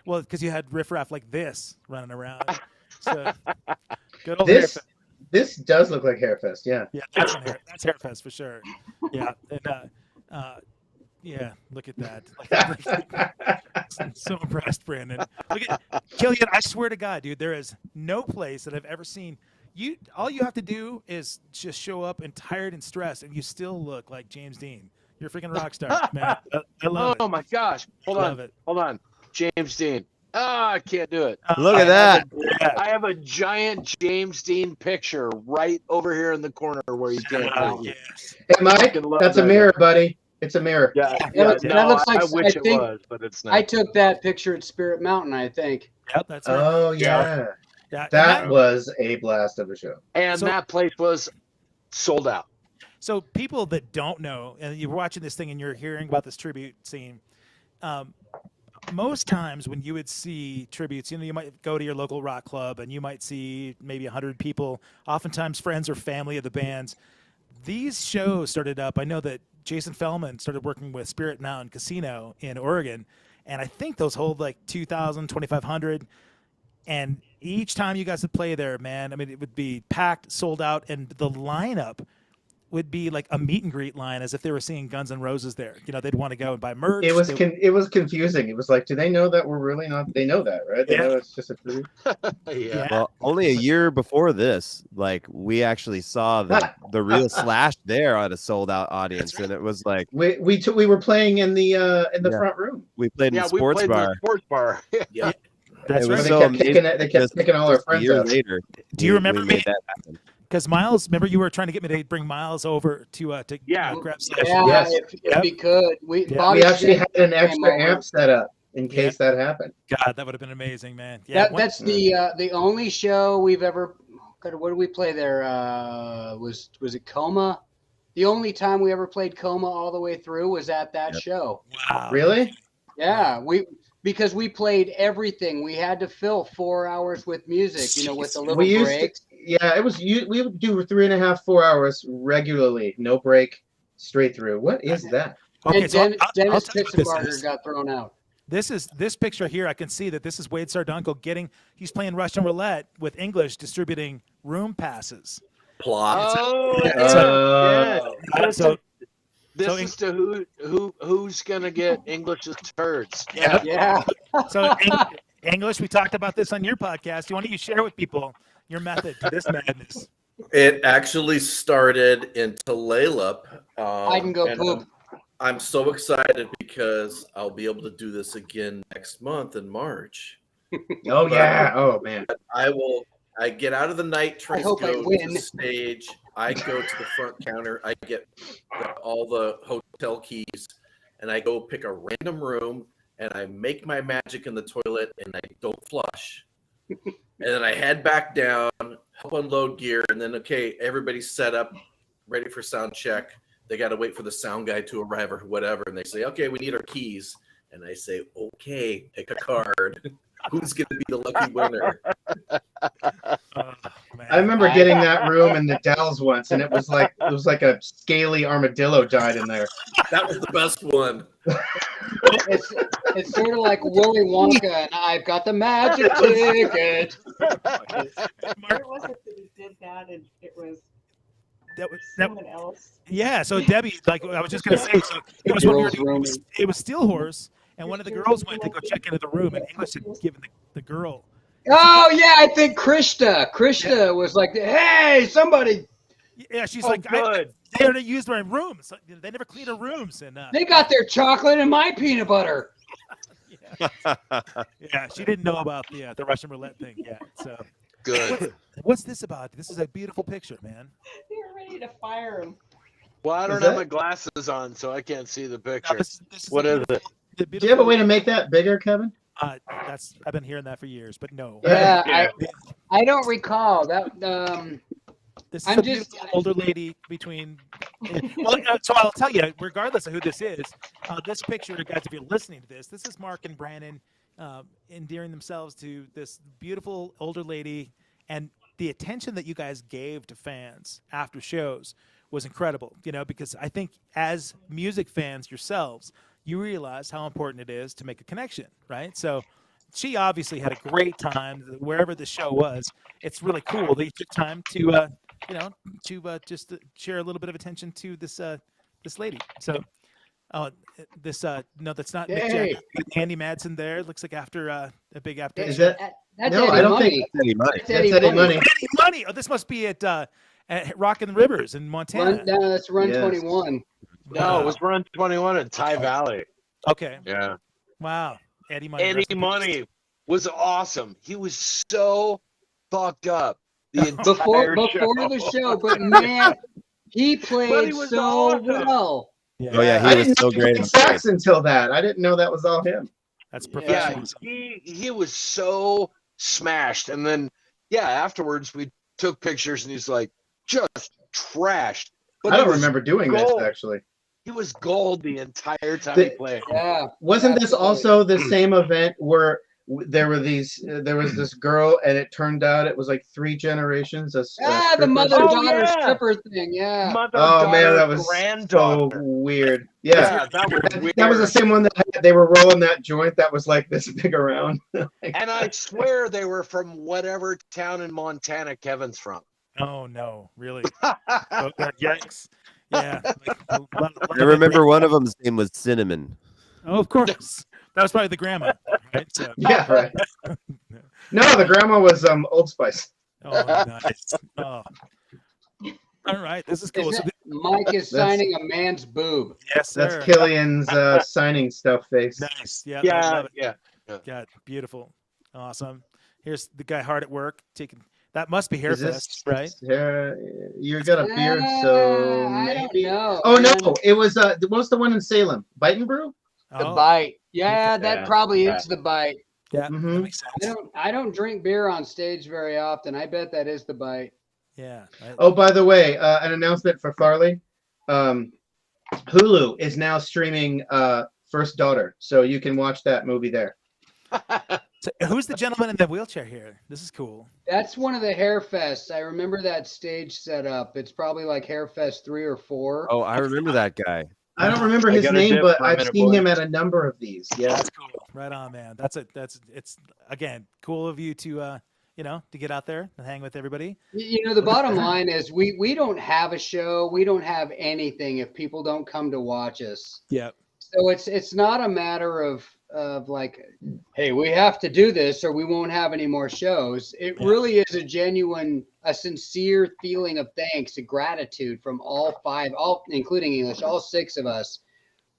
well, because you had riffraff like this running around. So good old This Hairfest. this does look like Hairfest. Yeah. Yeah, that's Hairfest for sure. Yeah, and yeah, look at that. I'm so impressed, Brandon. Look at Killian. I swear to God, dude, there is no place that I've ever seen. All you have to do is just show up and tired and stressed, and you still look like James Dean. You're a freaking rock star, man. I love oh it. my gosh. Hold Love on. it. Hold on. James Dean. Oh, I can't do it. Look at I that. Yeah. I have a giant James Dean picture right over here in the corner where you can't see. Yes. Hey, Mike, Fucking love that's a that mirror, buddy. It's a mirror. Yeah, that looks like- I wish I it think- was, but it's not. I took that picture at Spirit Mountain, I think. Yep, that's right. Oh yeah, Yeah, and that was a blast of a show. and So- that place was sold out. So people that don't know, and you're watching this thing and you're hearing about this tribute scene, most times when you would see tributes, you might go to your local rock club and you might see maybe 100 people, oftentimes friends or family of the bands. These shows started up. I know that Jason Fellman started working with Spirit Mountain Casino in Oregon, and I think those hold like 2,000, 2,500. And each time you guys would play there, man, I mean, it would be packed, sold out, and the lineup would be like a meet and greet line, as if they were seeing Guns N' Roses there. You know, they'd want to go and buy merch. It was it was confusing. It was like, do they know that we're really not? They know that, right? They Yeah. know it's just a tribute. Yeah. Well, only a year before this, like we actually saw the real Slash there on a sold out audience, and it was like We were playing in the Yeah. front room. we played in Yeah, the we sports played in bar. the sports bar. Yeah. That's It right. was They so kept amazing picking it. They kept just- picking all our just a friends year out. later. Do you we remember made me? that happen. Because Miles, remember you were trying to get me to bring Miles over to Yeah. grab Slash. Yeah, Yes. if we could. Yeah. Bobby We actually had an came extra over. amp set up in case that happened. God, that would have been amazing, man. Yeah, That's the only show we've ever. God, what did we play there? Was it Coma? The only time we ever played Coma all the way through was at that show. wow. Really? Yeah, because we played everything. We had to fill 4 hours with music, you know, with the little We used breaks. to. Yeah, it was. We would do 3.5, 4 hours regularly, no break, straight through. What is that? Okay, And so I'll Dennis tell you what this Pitzenbarger is. got thrown out. This picture here. I can see that this is Wade Sardonko he's playing Russian roulette with English, distributing room passes. Plot. Oh, Yeah. So this so is to who's gonna get English's turds. Yeah. so English. We talked about this on your podcast. Why don't you share with people your method to this madness? It actually started in Tulalip. I can go and poop. I'm so excited because I'll be able to do this again next month in March. Oh yeah. Oh man. I get out of the night train, hope I go to win. the stage. I go to the front counter. I get all the hotel keys, and I go pick a random room, and I make my magic in the toilet, and I don't flush. And then I head back down, help unload gear, and then everybody's set up, ready for sound check. They got to wait for the sound guy to arrive or whatever, and they say, "Okay, we need our keys." And I say, "Okay, pick a card." Who's going to be the lucky winner? I remember getting that room in the Dells once, and it was like a scaly armadillo died in there. That was the best one. It's sort of like Willy Wonka, and I've got the magic ticket. Where was it that he did that? And it was someone else. Yeah. So Debbie, like I was just gonna say, so it was when we were doing, it was Steel Horse, and one of the girls went to go check into the room, and English had given the girl. Oh yeah, I think Krishna was like, "Hey, somebody!" Yeah, she's Oh, like, good. they already used my rooms. They never clean her rooms, and They got their chocolate and my peanut butter. yeah, she didn't know about the Russian roulette thing yet. So Good. what's this about? This is a beautiful picture, man. They were ready to fire him. Well, I don't Is have that- my glasses on, so I can't see the No, picture. this is What a is it? the Do you have a way to beautiful- make that bigger, Kevin? I've been hearing that for years, but no. Yeah, Yeah. I don't recall that. This is I'm a just- beautiful older lady between. Well, so I'll tell you, regardless of who this is, this picture, guys, if you're listening to this is Mark and Brandon endearing themselves to this beautiful older lady, and the attention that you guys gave to fans after shows was incredible. You know, because I think as music fans yourselves, you realize how important it is to make a connection, right? So she obviously had a great time wherever the show was. It's really cool that you took time to, just to share a little bit of attention to this lady. So, no, that's not Mick Hey. Jagger. Andy Madsen there. It looks like after a big after. Is that That's No, Eddie I don't Money. think- Eddie Money. That's that's Eddie Money? Eddie Money. Oh, this must be at Rockin' Rivers in Montana. No, that's Run Yes. 21. No, it was Run 21 in Ty Valley. Okay. Yeah. Wow. Eddie Money. Eddie rest in peace. Money was awesome. He was so fucked up the Before entire show. the show, but man, he But played he was so awesome. well. Yeah. Oh yeah, I he was didn't so know great. he played sax until that. I didn't know that was all him. That's Yeah, Yeah, professionalism. he was so smashed. And then afterwards we took pictures and he's like just trashed. But I he don't was remember doing gold. this actually. He was gold the entire time he played. Yeah. Wasn't this Absolutely. also the same event where there was this girl, and it turned out it was like 3 generations. The strippers. mother-daughter stripper thing. Yeah. Oh man, that was so weird. Yeah, that was weird. that was the same one that they were rolling that joint that was like this big around. And I swear they were from whatever town in Montana Kevin's from. Oh no, really? Yikes! Yeah. I remember one of them's name was Cinnamon. Oh, of course. That was probably the grandma, right? So. Yeah, right. No, the grandma was Old Spice. Oh, nice. Oh. All right, this is cool. Mike is signing a man's boob. Yes, sir. That's Killian's signing stuff face. Nice. Yeah. Yeah. God, beautiful. Awesome. Here's the guy hard at work taking. That must be Hairfest, right? You got a beard, so I don't know. Oh no, it was what's the one in Salem? Bite and Brew? The Bite. Yeah, that probably is the Bite. Yeah, Mhm. that makes sense. I don't drink beer on stage very often. I bet that is the Bite. Yeah. Oh, by the way, an announcement for Farley. Hulu is now streaming First Daughter, so you can watch that movie there. So who's the gentleman in the wheelchair here? This is cool. That's one of the Hairfests. I remember that stage setup. It's probably like Hairfest 3 or 4. Oh, I remember that guy. I don't remember his name, but I've seen him at a number of these. Yeah, that's cool. Right on, man. It's again cool of you to to get out there and hang with everybody. The bottom line is we don't have a show. We don't have anything if people don't come to watch us. Yep. So it's not a matter of like, hey, we have to do this or we won't have any more shows. It really is a sincere feeling of thanks and gratitude from all 5, including English, all 6 of us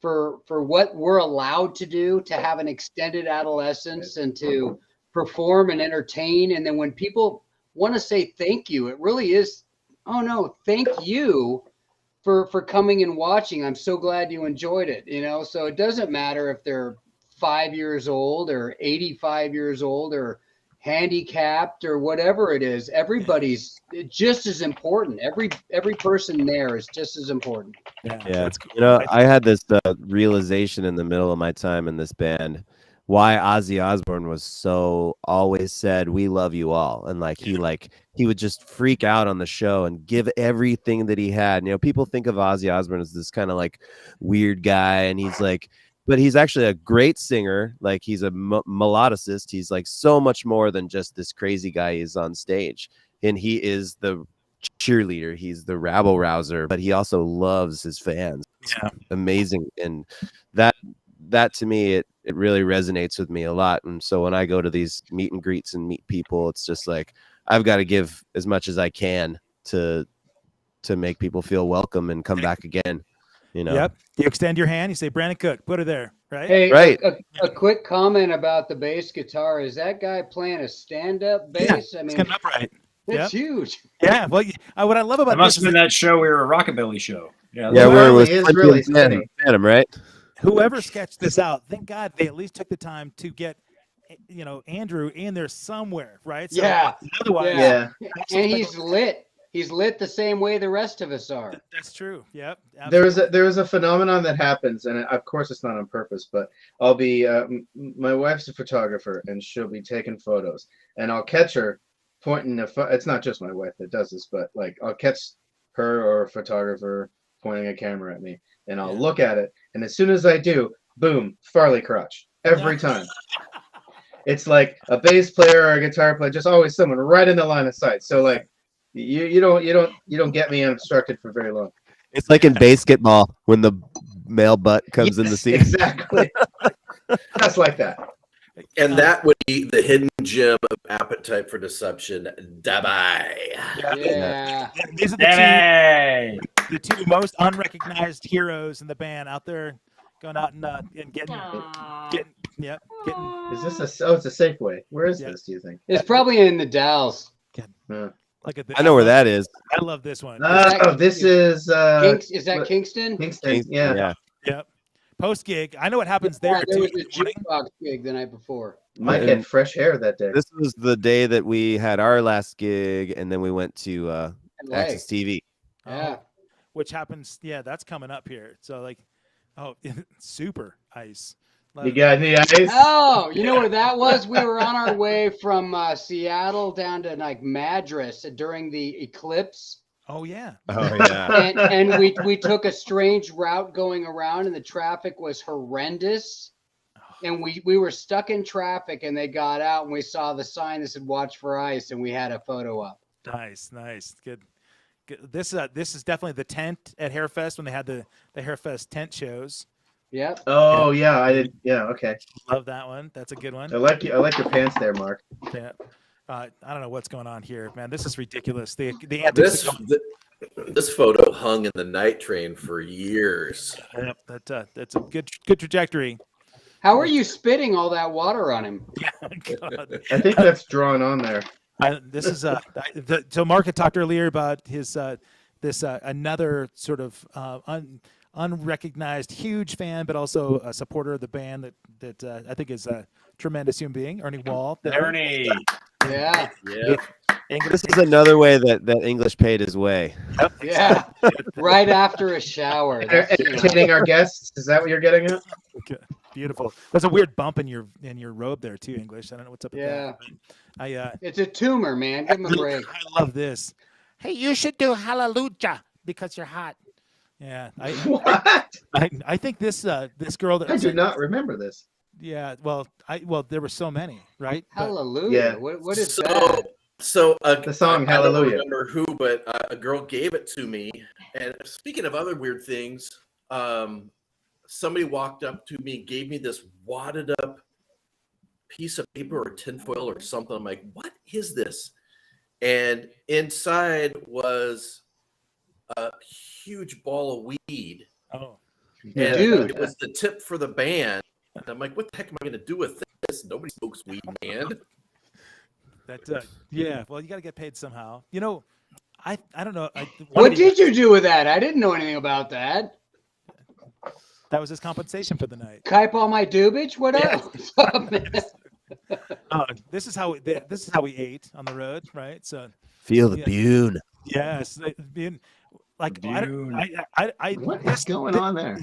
for what we're allowed to do, to have an extended adolescence and to perform and entertain. And then when people want to say thank you, it really is, oh no, thank you for coming and watching. I'm so glad you enjoyed it. So it doesn't matter if they're 5 years old or 85 years old or handicapped or whatever it is. Everybody's just as important. Every person there is just as important. Yeah. Cool. I had this realization in the middle of my time in this band why Ozzy Osbourne was so always said, "We love you all," and he would just freak out on the show and give everything that he had. People think of Ozzy Osbourne as this kind of like weird guy, and he's like, but he's actually a great singer. Like he's a melodicist. He's like so much more than just this crazy guy he's on stage, and he is the cheerleader. He's the rabble rouser, but he also loves his fans. Yeah, amazing, and that to me it really resonates with me a lot. And so when I go to these meet and greets and meet people, it's just like I've got to give as much as I can to make people feel welcome and come back again. Yep. You extend your hand, you say, Brandon Cook, put her there, right? Hey, right. A quick comment about the bass guitar. Is that guy playing a stand-up bass? Yeah, it's coming up right. It's huge. Yeah. Well, what I love about it must this have been that show we were a rockabilly show. Yeah, where it was really Phantom, right? Whoever sketched this out, thank God they at least took the time to get, Andrew in there somewhere, right? So otherwise, and he's lit. He's lit the same way the rest of us are. That's true. Yep. There is a phenomenon that happens, and of course it's not on purpose, but I'll be my wife's a photographer, and she'll be taking photos, and I'll catch her pointing it's not just my wife that does this, but like I'll catch her or a photographer pointing a camera at me, and I'll look at it, and as soon as I do, boom, Farley crotch every time. It's like a bass player or a guitar player, just always someone right in the line of sight. So like you don't get me unobstructed for very long. It's like in basketball when the male butt comes in the scene. Exactly. Just like that. And that would be the hidden gem of Appetite for Deception, Dabai. Yeah. These are the two most unrecognized heroes in the band out there, going out and getting. Is this it's a Safeway? Where is this? Do you think? It's probably in the Dalles. Look at this. I know where that is. I love this one. This is. Is that Kingston? Kingston. Yeah. Yep. Post gig. I know what happens there. There was a jukebox gig the night before. Mike had fresh hair that day. This was the day that we had our last gig, and then we went to AXS TV. Yeah. Which happens. Yeah, that's coming up here. So like, super ice. You got any ice? Oh, you know where that was? We were on our way from Seattle down to like Madras during the eclipse. Oh yeah. Oh yeah. And we took a strange route going around, and the traffic was horrendous. And we were stuck in traffic, and they got out, and we saw the sign that said "Watch for Ice," and we had a photo up. Nice, good. This is definitely the tent at Hairfest when they had the Hairfest tent shows. Yep. Oh yeah, I did. Yeah, okay. Love that one. That's a good one. I like your pants there, Mark. Yeah. I don't know what's going on here, man. This is ridiculous. The antics. This photo hung in the night train for years. Yep, that's a good trajectory. How are you spitting all that water on him? God. I think that's drawn on there. This is so Mark had talked earlier about his this another sort of unrecognized huge fan, but also a supporter of the band that I think is a tremendous human being, Ernie Wall. Ernie. Yeah. Yeah. This is another way that English paid his way. Yeah. Right after a shower. Entertaining our guests. Is that what you're getting at? Okay. Beautiful. There's a weird bump in your robe there too, English. I don't know what's up with that. It's a tumor, man. Give him a break. I love this. Hey, you should do hallelujah because you're hot. Yeah. I think this girl that I do not remember this. Yeah, well, there were so many, right? Hallelujah. Yeah. What is that? So the song I Hallelujah. don't remember who, but a girl gave it to me. And speaking of other weird things, somebody walked up to me, gave me this wadded up piece of paper or tinfoil or something. I'm like, what is this? And inside was a huge ball of weed. Oh, and dude, it was the tip for the band. And I'm like, what the heck am I going to do with this? Nobody smokes weed, man. Yeah. Well, you got to get paid somehow. You know, I don't know. What did you do with that? I didn't know anything about that. That was his compensation for the night. Kipe all my dubage? What else? This is how we ate on the road, right? So feel the bune. Yes, like Bune. What is going on there?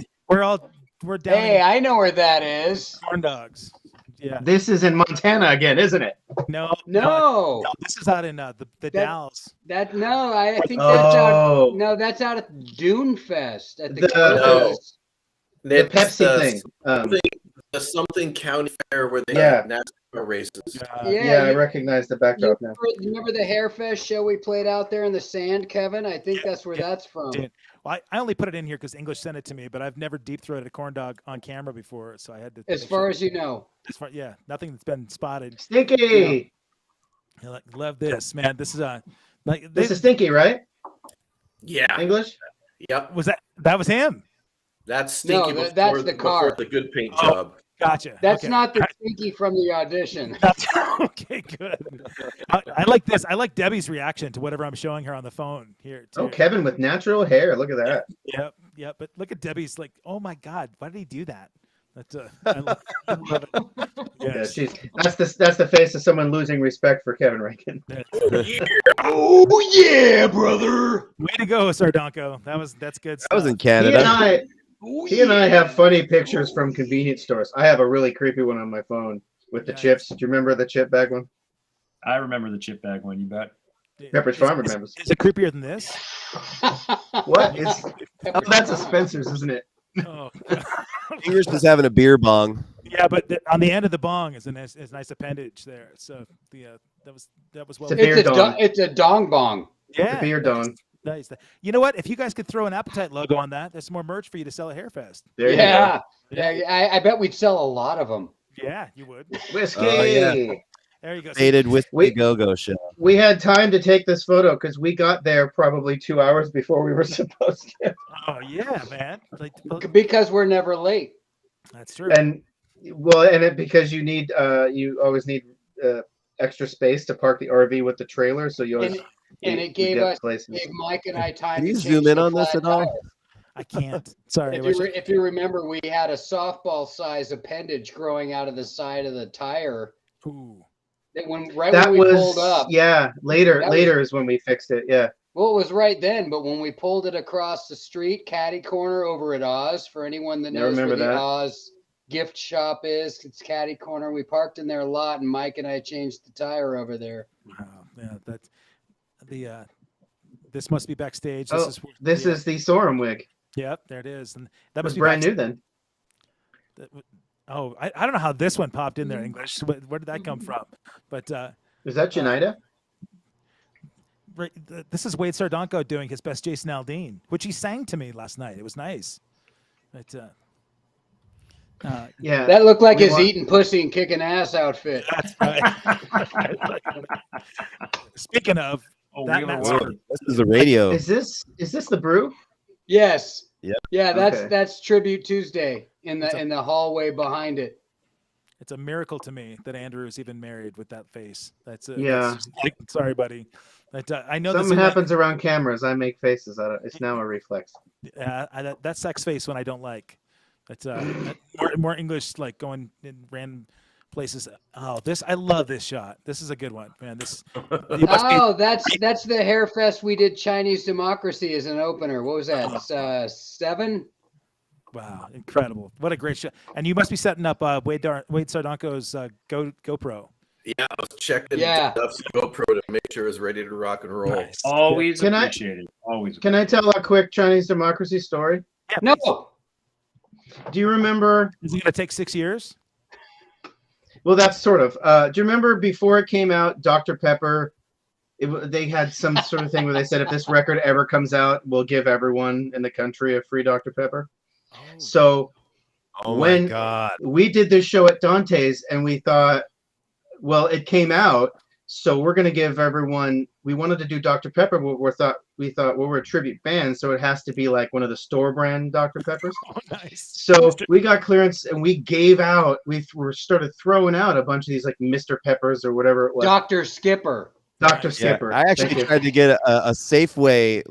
We're down. Hey, I know where that is. Corn dogs. Yeah. This is in Montana again, isn't it? No. This is out in the Dalles. I think that's out. No, that's out at Dune Fest at the The Pepsi thing. The something county fair where they Yeah. have NASCAR races. Yeah, I recognize the backdrop now. Remember the Hairfest show we played out there in the sand, Kevin? I think that's where that's from. Well, I only put it in here because English sent it to me, but I've never deep throated a corn dog on camera before, so I had to. As far as you know. Yeah, nothing that's been spotted. Stinky. Yeah. Love this, man. This is This is Stinky, right? Yeah. English. Yep. That was him? That's Stinky. No, that's the car. Before the good paint job. Gotcha. That's okay. not the Stinky from the audition. Okay, good. I like this. I like Debbie's reaction to whatever I'm showing her on the phone here. Too. Oh, Kevin with natural hair. Look at that. Yep. But look at Debbie's like, oh my God, why did he do that? That's I love it. Yes. Yeah, that's the face of someone losing respect for Kevin Rankin. Oh yeah, brother. Way to go, Sardonko. That's good stuff. That was in Canada. He and I have funny pictures from convenience stores. I have a really creepy one on my phone with the chips. Do you remember the chip bag one? I remember the chip bag one, you bet. Pepperidge Farm remembers. Is it creepier than this? What? Oh, that's a Spencer's, isn't it? Oh, English is having a beer bong. Yeah, but on the end of the bong is a nice appendage there. So that was well. It's a dong bong. Yeah, it's a beer dong. Nice. You know what? If you guys could throw an Appetite logo on that, there's more merch for you to sell at Hairfest. Yeah. I bet we'd sell a lot of them. Yeah, you would. Whiskey. Yeah. There you go. Faded Whiskey Go-Go show. We had time to take this photo because we got there probably 2 hours before we were supposed to. Oh yeah, man. Because we're never late. That's true. And because you always need extra space to park the RV with the trailer, so you always. And it gave Mike and I time. Can you to zoom in on this at all? I can't. Sorry. If you remember, we had a softball size appendage growing out of the side of the tire. Ooh. That when we pulled up. Yeah, later is when we fixed it. Yeah. Well, it was right then, but when we pulled it across the street, catty corner over at Oz, for anyone that knows where the Oz gift shop is. It's catty corner. We parked in there a lot, and Mike and I changed the tire over there. Wow. Yeah, that's the this must be backstage. Oh, this is the Sorum wig. Yep, there it is. And that It was must be brand new then. Oh, I don't know how this one popped in there, English. Where did that come from? But Is that Janida? right, this is Wade Sardonko doing his best Jason Aldean, which he sang to me last night. It was nice. But Yeah. That looked like We his want- eating pussy and kicking ass outfit. that's right. Speaking of, Oh, that we have a Matt water. Sorum- This is the radio. Is this the brew? Yes. Yep. Yeah, Okay. that's Tribute Tuesday in It's a- the hallway behind it. it's a miracle to me that Andrew is even married with that face. That's Yeah. that's just like, sorry, buddy. But I know Something this happens around cameras. I make faces. It's now a reflex. that sex face when I don't like. But more English, like going in random places. Oh, I love this shot. This is a good one, man. This you must be- Oh, that's the hair fest we did. Chinese Democracy as an opener. What was that? 7? wow, incredible! What a great shot. And you must be setting up Wade Sardonko's GoPro. Yeah, I was checking Yeah. Duff's GoPro to make sure it was ready to rock and roll. Nice. Always Can I- appreciated. Always. Can I tell a quick Chinese democracy story? Yeah, No. please. Do you remember? Is it going to take 6 years? Well, that's sort of. Do you remember before it came out, Dr. Pepper? They had some sort of thing where they said if this record ever comes out, we'll give everyone in the country a free Dr. Pepper. So Oh when my god. we did this show at Dante's, and we thought, well, it came out, so we're going to give everyone. We wanted to do Dr. Pepper, but we thought, well, we're a tribute band, so it has to be like one of the store brand Dr. Peppers. Oh, nice. So we got clearance, and we gave out. We started throwing out a bunch of these like Mr. Peppers or whatever it was. Dr. Skipper. Dr. Yeah, Skipper. I Thank actually you. tried to get a Safeway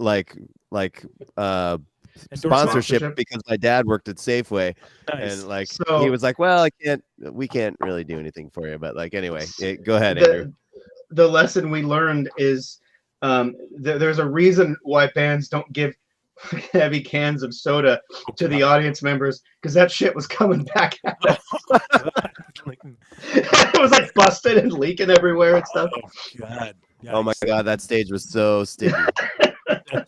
sponsorship Sponsorship. because my dad worked at Safeway, Nice. and like So- he was like, "Well, we can't really do anything for you." But like anyway, go ahead, Andrew. The lesson we learned is there's a reason why bands don't give heavy cans of soda to the audience members, because that shit was coming back at us. It was like busted and leaking everywhere and stuff. Oh God. Oh my Yikes. god, that stage was so sticky.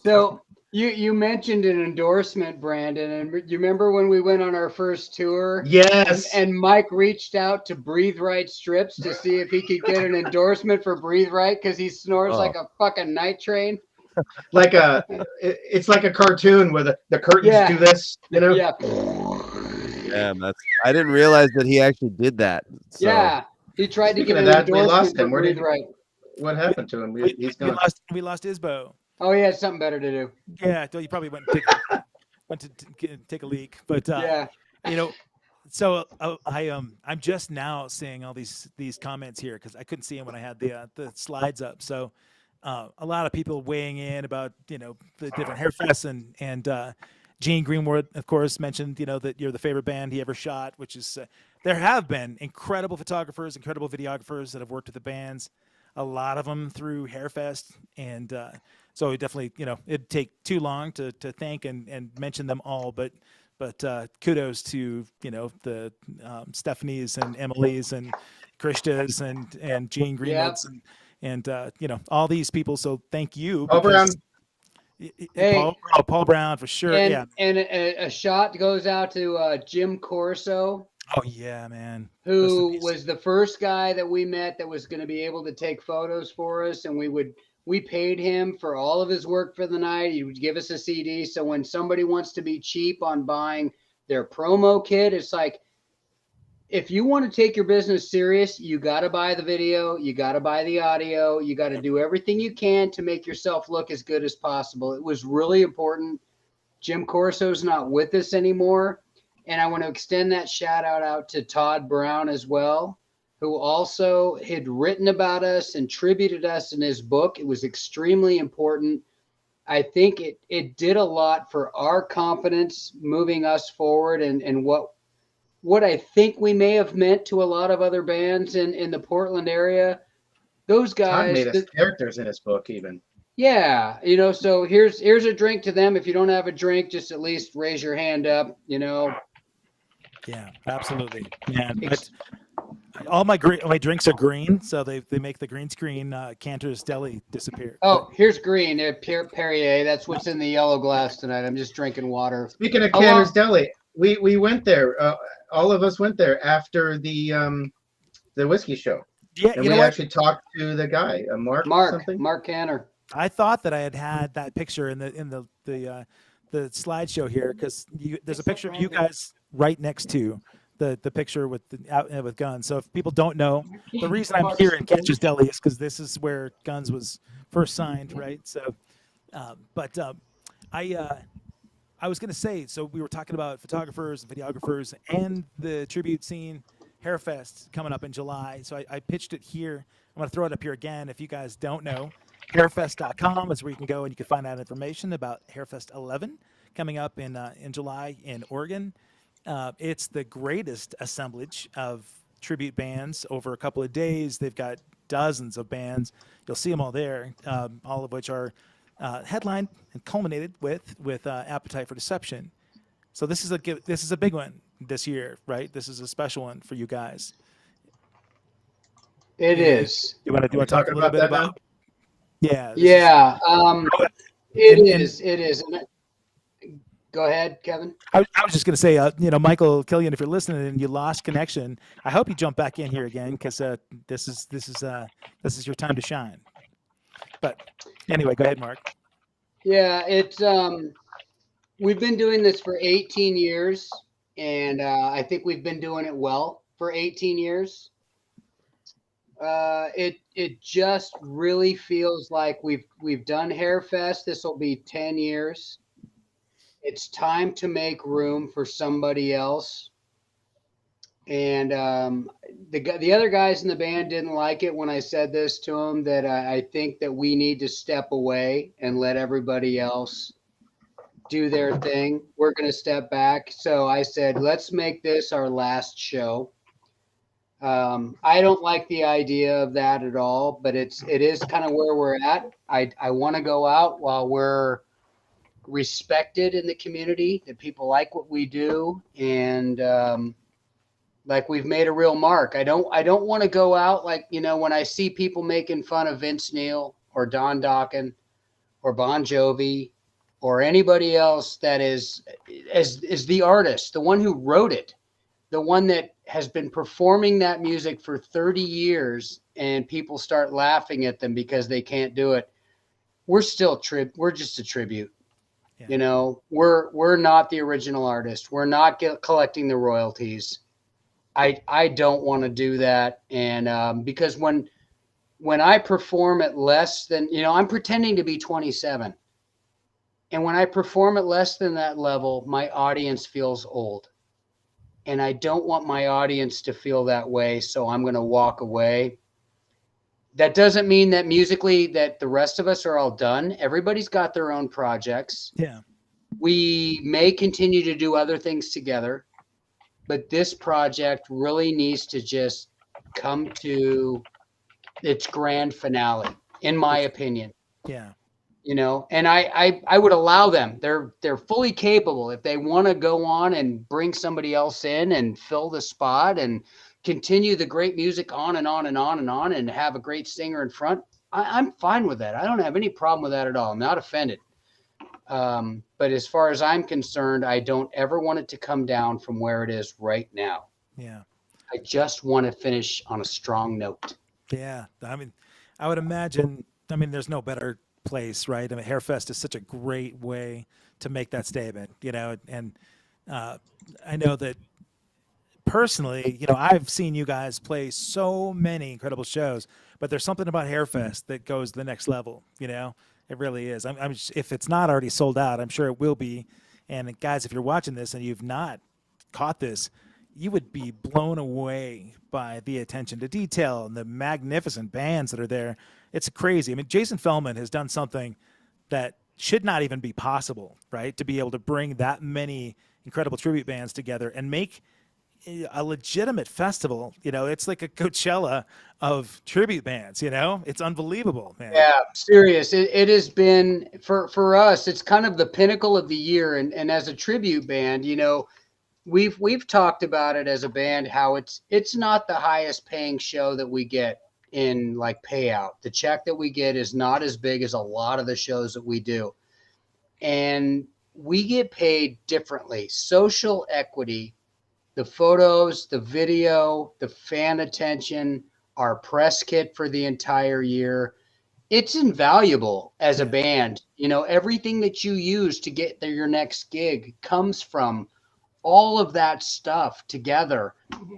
So you mentioned an endorsement, Brandon, and you remember when we went on our first tour? Yes. And Mike reached out to Breathe Right Strips to see if he could get an endorsement for Breathe Right because he snores Oh. like a fucking night train. Like it's like a cartoon where the curtains Yeah. do this, you know? Yeah. Damn, I didn't realize that he actually did that. So. Yeah. He tried to Speaking get of an that, we endorsement lost him. for Where did Breathe Right. What happened to him? We, He's we gone. lost Isbo. Oh, he had something better to do. Yeah, so you probably went to take a leak, but Yeah. you know, so I'm just now seeing all these comments here because I couldn't see them when I had the slides up. So a lot of people weighing in about the different hair fests and Gene Greenwood, of course, mentioned that you're the favorite band he ever shot, which is there have been incredible photographers, incredible videographers that have worked with the bands. A lot of them through Hairfest, and so we definitely, it'd take too long to thank and mention them all. But kudos to the Stephanies and Emily's and Krishtas and Jane Greenwoods and all these people. So thank you, Paul Brown. Hey. Paul Brown for sure. And, Yeah. and a shot goes out to Jim Corso, Oh yeah, man. who Rest in peace. was the first guy that we met that was going to be able to take photos for us, and we paid him for all of his work for the night. He would give us a CD, so when somebody wants to be cheap on buying their promo kit, it's like, if you want to take your business serious, you got to buy the video, you got to buy the audio, you got to do everything you can to make yourself look as good as possible. It was really important. Jim Corso's not with us anymore. And I want to extend that shout out to Todd Brown as well, who also had written about us and tributed us in his book. It was extremely important. I think it did a lot for our confidence moving us forward and what I think we may have meant to a lot of other bands in the Portland area. Those Todd guys, made us characters in his book, even. yeah, so here's a drink to them. If you don't have a drink, just at least raise your hand up, Yeah, absolutely, man. But all my drinks are green, so they make the green screen Cantor's Deli disappear. Oh, here's green. Perrier. That's what's in the yellow glass tonight. I'm just drinking water. Speaking of Cantor's Deli, we went there. All of us went there after the whiskey show. Yeah, and you we know actually talked to the guy, Mark Cantor. I thought that I had that picture in the slideshow here because there's a picture of you guys right next to the picture with with Guns. So if people don't know, the reason I'm here in Catcher's Deli is because this is where Guns was first signed, right? So, I was going to say, so we were talking about photographers and videographers and the tribute scene, Hairfest coming up in July. So I pitched it here. I'm going to throw it up here again. If you guys don't know, hairfest.com is where you can go and you can find out information about Hairfest 11 coming up in July in Oregon. It's the greatest assemblage of tribute bands over a couple of days. They've got dozens of bands. You'll see them all there, all of which are headlined and culminated with Appetite for Deception. So this is a big one this year, right? This is a special one for you guys. It is. You want to talk a little bit about? Yeah. Yeah. It is. Go ahead, Kevin. I was just going to say, Michael Killian, if you're listening and you lost connection, I hope you jump back in here again because this is your time to shine. But anyway, go ahead, Mark. Yeah, it's we've been doing this for 18 years, and I think we've been doing it well for 18 years. It just really feels like we've done Hairfest. This will be 10 years. It's time to make room for somebody else. And the other guys in the band didn't like it when I said this to them, that I think that we need to step away and let everybody else do their thing. We're going to step back. So I said, let's make this our last show. I don't like the idea of that at all, but it is kind of where we're at. I want to go out while we're respected in the community, that people like what we do, and like we've made a real mark. I don't want to go out like, when I see people making fun of Vince Neil or Don Dokken or Bon Jovi or anybody else that is the artist, the one who wrote it, the one that has been performing that music for 30 years, and people start laughing at them because they can't do it. We're still we're just a tribute. Yeah. We're not the original artist. We're not collecting the royalties. I don't want to do that. And because when I perform at less than, I'm pretending to be 27. And when I perform at less than that level, my audience feels old. And I don't want my audience to feel that way. So I'm going to walk away. That doesn't mean that musically that the rest of us are all done. Everybody's got their own projects. Yeah. We may continue to do other things together, but this project really needs to just come to its grand finale, in my opinion. Yeah. And I would allow them. They're fully capable. If they want to go on and bring somebody else in and fill the spot and continue the great music on and on and on and on and have a great singer in front, I'm fine with that. I don't have any problem with that at all. I'm not offended. But as far as I'm concerned, I don't ever want it to come down from where it is right now. Yeah. I just want to finish on a strong note. Yeah. I mean, I would imagine, there's no better place, right? Hairfest is such a great way to make that statement, and I know that personally, I've seen you guys play so many incredible shows, but there's something about Hairfest that goes the next level. It really is. If it's not already sold out, I'm sure it will be. And guys, if you're watching this and you've not caught this, you would be blown away by the attention to detail and the magnificent bands that are there. It's crazy. Jason Feldman has done something that should not even be possible, right? To be able to bring that many incredible tribute bands together and make a legitimate festival. It's like a Coachella of tribute bands. It's unbelievable, man. Yeah, serious. It has been for us. It's kind of the pinnacle of the year, and as a tribute band, we've talked about it as a band, how it's not the highest paying show that we get in like payout. The check that we get is not as big as a lot of the shows that we do. And we get paid differently. Social equity, the photos, the video, the fan attention, our press kit for the entire year. It's invaluable as a band. You know, everything that you use to get there, your next gig comes from all of that stuff together.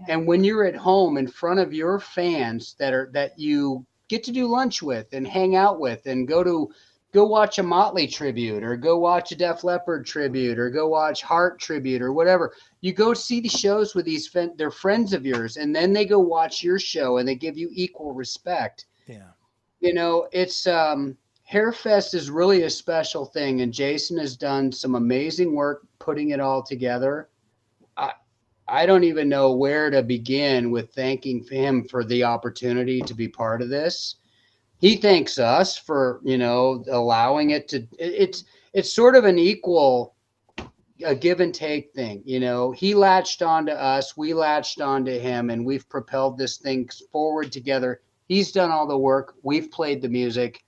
And when you're at home in front of your fans that you get to do lunch with and hang out with and go watch a Motley tribute or go watch a Def Leppard tribute or go watch Heart tribute or whatever. You go see the shows with they're friends of yours, and then they go watch your show and they give you equal respect. Yeah. You know, it's Hairfest is really a special thing, and Jason has done some amazing work putting it all together. I don't even know where to begin with thanking him for the opportunity to be part of this. He thanks us for, you know, allowing it to, it's sort of an equal, a give and take thing. You know, he latched onto us, we latched onto him, and we've propelled this thing forward together. He's done all the work. We've played the music.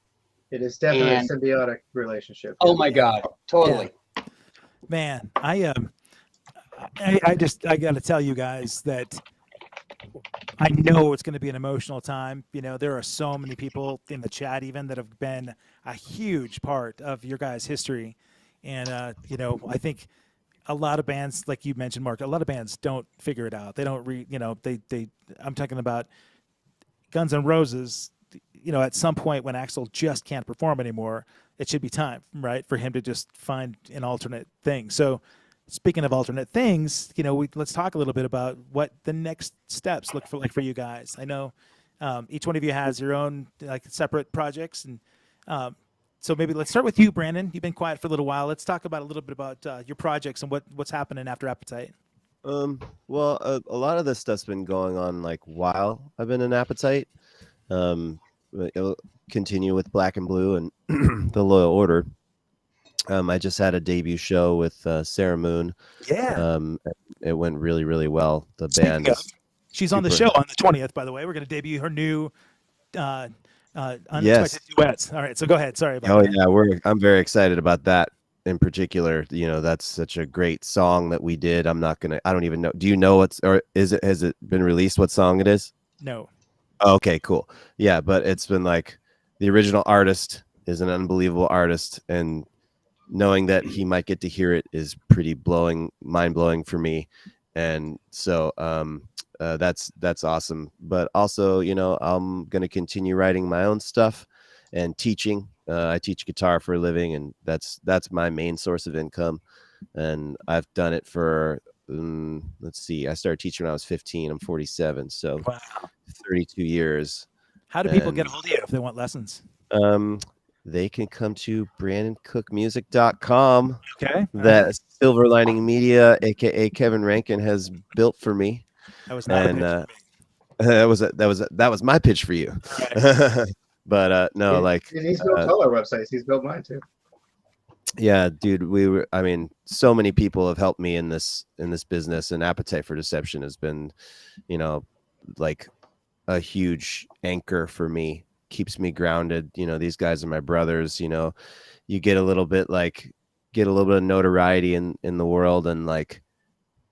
It is definitely a symbiotic relationship. Oh my God, totally. Yeah. Man, I got to tell you guys that I know it's going to be an emotional time. You know, there are so many people in the chat even that have been a huge part of your guys' history. And, you know, I think a lot of bands, like you mentioned, Mark, a lot of bands don't figure it out. They don't I'm talking about Guns N' Roses. You know, at some point when Axl just can't perform anymore, it should be time, right, for him to just find an alternate thing. So, speaking of alternate things, you know, let's talk a little bit about what the next steps look for you guys. I know each one of you has your own like separate projects, and so maybe let's start with you, Brandon. You've been quiet for a little while. Let's talk about a little bit about your projects and what's happening after Appetite. Well, a lot of this stuff's been going on like while I've been in Appetite. It'll continue with Black and Blue and the Loyal Order. I just had a debut show with Sarah Moon. Yeah. It went really, really well. The band. She's on the show on the 20th, by the way. We're going to debut her new unexpected duets. All right, so go ahead. Sorry about that. Yeah, I'm very excited about that in particular. You know, that's such a great song that we did. I don't even know. Do you know has it been released what song it is? No. Oh, okay, cool. Yeah, but it's been like the original artist is an unbelievable artist, and knowing that he might get to hear it is pretty mind-blowing for me. And so that's awesome. But also, you know, I'm going to continue writing my own stuff and teaching. I teach guitar for a living, and that's my main source of income. And I've done it for, let's see, I started teaching when I was 15. I'm 47, so wow. 32 years. How do people get a hold of you if they want lessons? They can come to BrandonCookMusic.com. Okay. That Silver Lining Media, aka Kevin Rankin, has built for me. That was not a pitch for me. that was my pitch for you. Right. But no, he's built all our websites. He's built mine too. Yeah, dude, so many people have helped me in this business, and Appetite for Deception has been, you know, like a huge anchor for me. Keeps me grounded. You know, these guys are my brothers. You know, you get a little bit of notoriety in the world, and like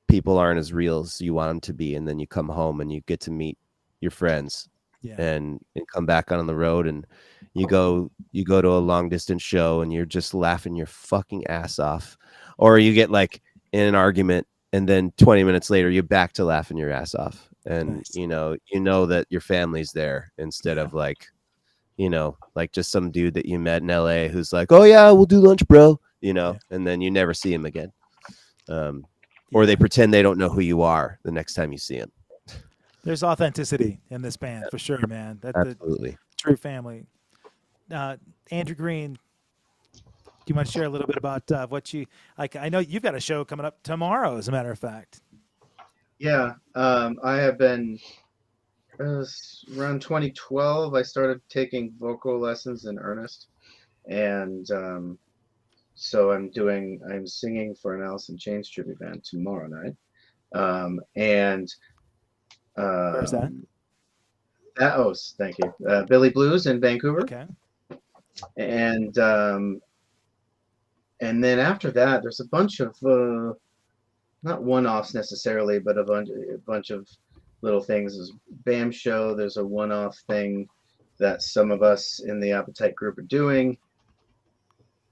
people aren't as real as you want them to be, and then you come home and you get to meet your friends. Yeah. and come back on the road, and you go to a long distance show and you're just laughing your fucking ass off, or you get like in an argument and then 20 minutes later you're back to laughing your ass off, and nice. you know that your family's there instead of like, you know, like just some dude that you met in LA who's like, oh yeah, we'll do lunch, bro, you know, and then you never see him again. Or they pretend they don't know who you are the next time you see him. There's authenticity in this band for sure, man. That's absolutely true family. Andrew Green, do you want to share a little bit about what you like? I know you've got a show coming up tomorrow, as a matter of fact. Yeah, I have been. Around 2012, I started taking vocal lessons in earnest, and so I'm singing for an Alice in Chains tribute band tomorrow night. And Where's that? Thank you. Billy Blues in Vancouver. Okay. And then after that, there's a bunch of not one-offs necessarily, but a bunch of little things. There's BAM show. There's a one-off thing that some of us in the Appetite group are doing.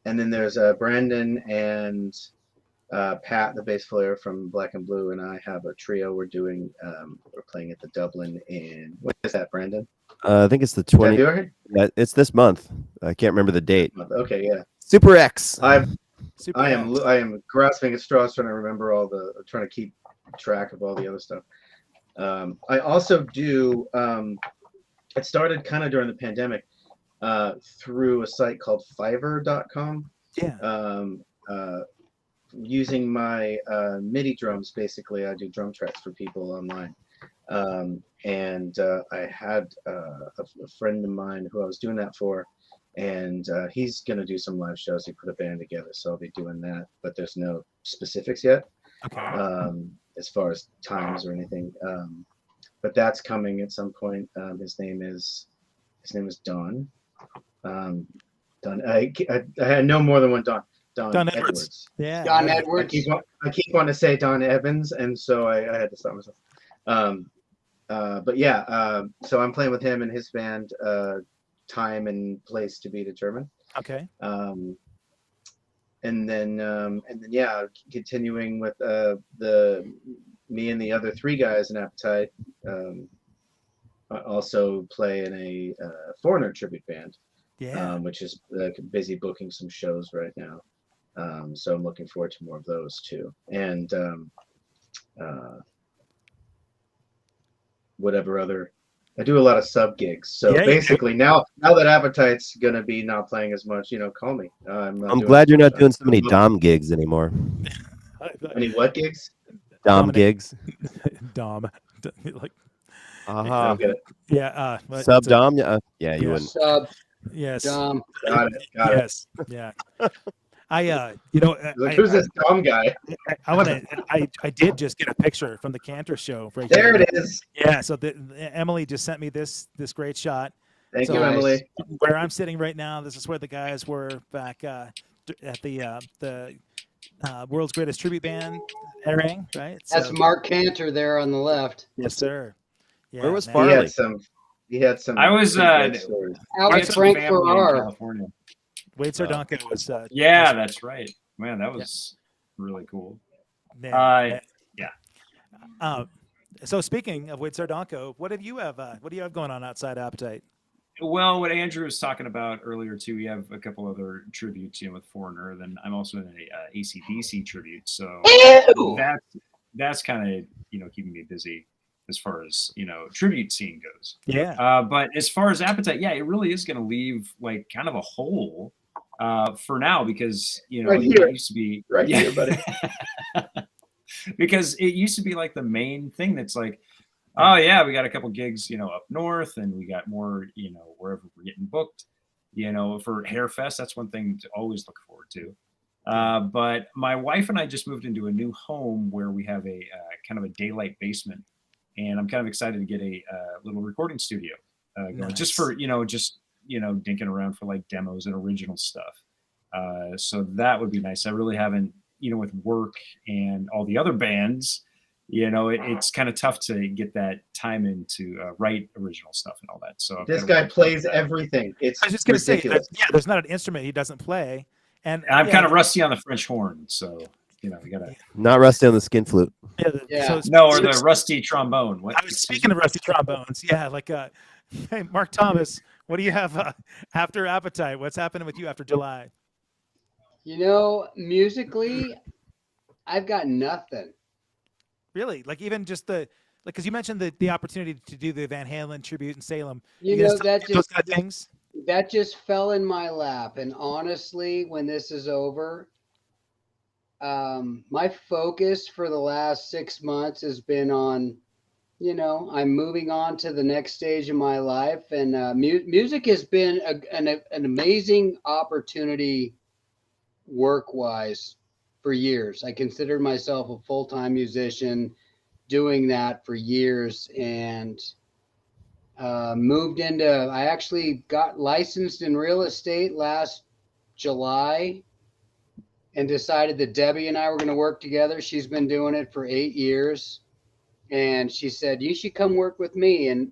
And then there's Brandon and Pat, the bass player from Black and Blue, and I have a trio we're doing. We're playing at the Dublin in, what is that, Brandon? I think it's the 20th. February? Yeah, it's this month. I can't remember the date. Okay, yeah. Super X. I am grasping at straws trying to remember trying to keep track of all the other stuff. I also do, it started kind of during the pandemic through a site called Fiverr.com. Yeah. Using my MIDI drums, basically, I do drum tracks for people online. And I had a friend of mine who I was doing that for, and he's going to do some live shows. He put a band together, so I'll be doing that, but there's no specifics yet. Okay. As far as times or anything. But that's coming at some point. His name is Don. Don. I had no more than one Don. Don Edwards. Yeah. Don Edwards. I keep wanting to say Don Evans, and so I had to stop myself. But yeah, so I'm playing with him and his band. Time and place to be determined. Okay. And then yeah, continuing with me and the other three guys in Appetite. I also play in a Foreigner tribute band. Yeah. Which is busy booking some shows right now. So I'm looking forward to more of those too. And whatever other, I do a lot of sub gigs. So Yeah, basically now that Appetite's gonna be not playing as much, call me. I'm glad you're not doing so many Dom gigs anymore. Any what gigs? Dom gigs. Dom. Like. Uh-huh. Yeah. Sub Dom. Yeah, you wouldn't. Sub. Yes. Dom. Got it. Yes. Yeah. Who's this Dom guy? I did just get a picture from the Cantor show. Right there here. it is. Yeah. So Emily just sent me this great shot. Thank you, Emily. Where I'm sitting right now, this is where the guys were back at the World's Greatest Tribute Band airing, right? That's Mark Cantor there on the left. Yes, sir. Yeah, where was man. Farley? He had some. I was Alex Frank Farrar. California. Wade Sardanka was. Yeah, that's right. Man, that was really cool. Man, so speaking of Wade Sardanka, what do you have going on outside Appetite? Well, what Andrew was talking about earlier too, we have a couple other tributes with Foreigner. Then I'm also in a AC/DC tribute, so that's kind of keeping me busy as far as tribute scene goes. Yeah. But as far as Appetite, yeah, it really is going to leave like kind of a hole for now because it used to be here, buddy. Because it used to be like the main thing that's like, oh yeah, we got a couple gigs, up north, and we got more, wherever we're getting booked, for Hairfest. That's one thing to always look forward to. But my wife and I just moved into a new home where we have a kind of a daylight basement, and I'm kind of excited to get a little recording studio going, just for dinking around for like demos and original stuff. So that would be nice. I really haven't, with work and all the other bands. It's kind of tough to get that time in to write original stuff and all that. So this guy plays everything. It's I was just going to say, there's not an instrument he doesn't play, and I'm kind of rusty on the French horn, so we gotta not rusty on the skin flute. Yeah. Or the rusty trombone. What? I was speaking of rusty trombones. Yeah, like hey, Mark Thomas, what do you have after Appetite? What's happening with you after July? Musically, I've got nothing. Really? Like even just because you mentioned the opportunity to do the Van Halen tribute in Salem. That just fell in my lap. And honestly, when this is over, my focus for the last 6 months has been on, I'm moving on to the next stage of my life. And music has been an amazing opportunity work-wise for years. I considered myself a full-time musician, doing that for years, and moved into, I actually got licensed in real estate last July and decided that Debbie and I were going to work together. She's been doing it for 8 years. And she said, you should come work with me. And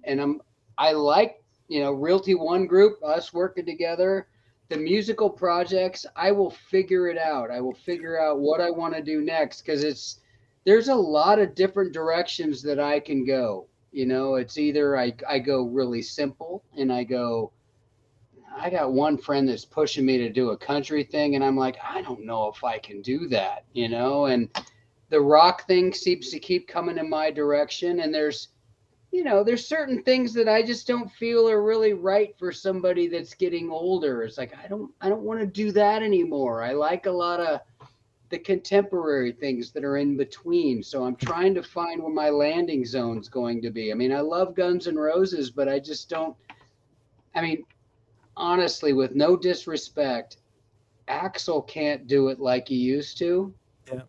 I like, Realty One Group, us working together. The musical projects, I will figure it out. I will figure out what I want to do next, because there's a lot of different directions that I can go. It's either I go really simple, and I got one friend that's pushing me to do a country thing, and I'm like, I don't know if I can do that, and the rock thing seems to keep coming in my direction. And there's certain things that I just don't feel are really right for somebody that's getting older. It's like, I don't want to do that anymore. I like a lot of the contemporary things that are in between. So I'm trying to find where my landing zone's going to be. I mean, I love Guns N' Roses, but I just don't, honestly, with no disrespect, Axl can't do it like he used to. Yeah.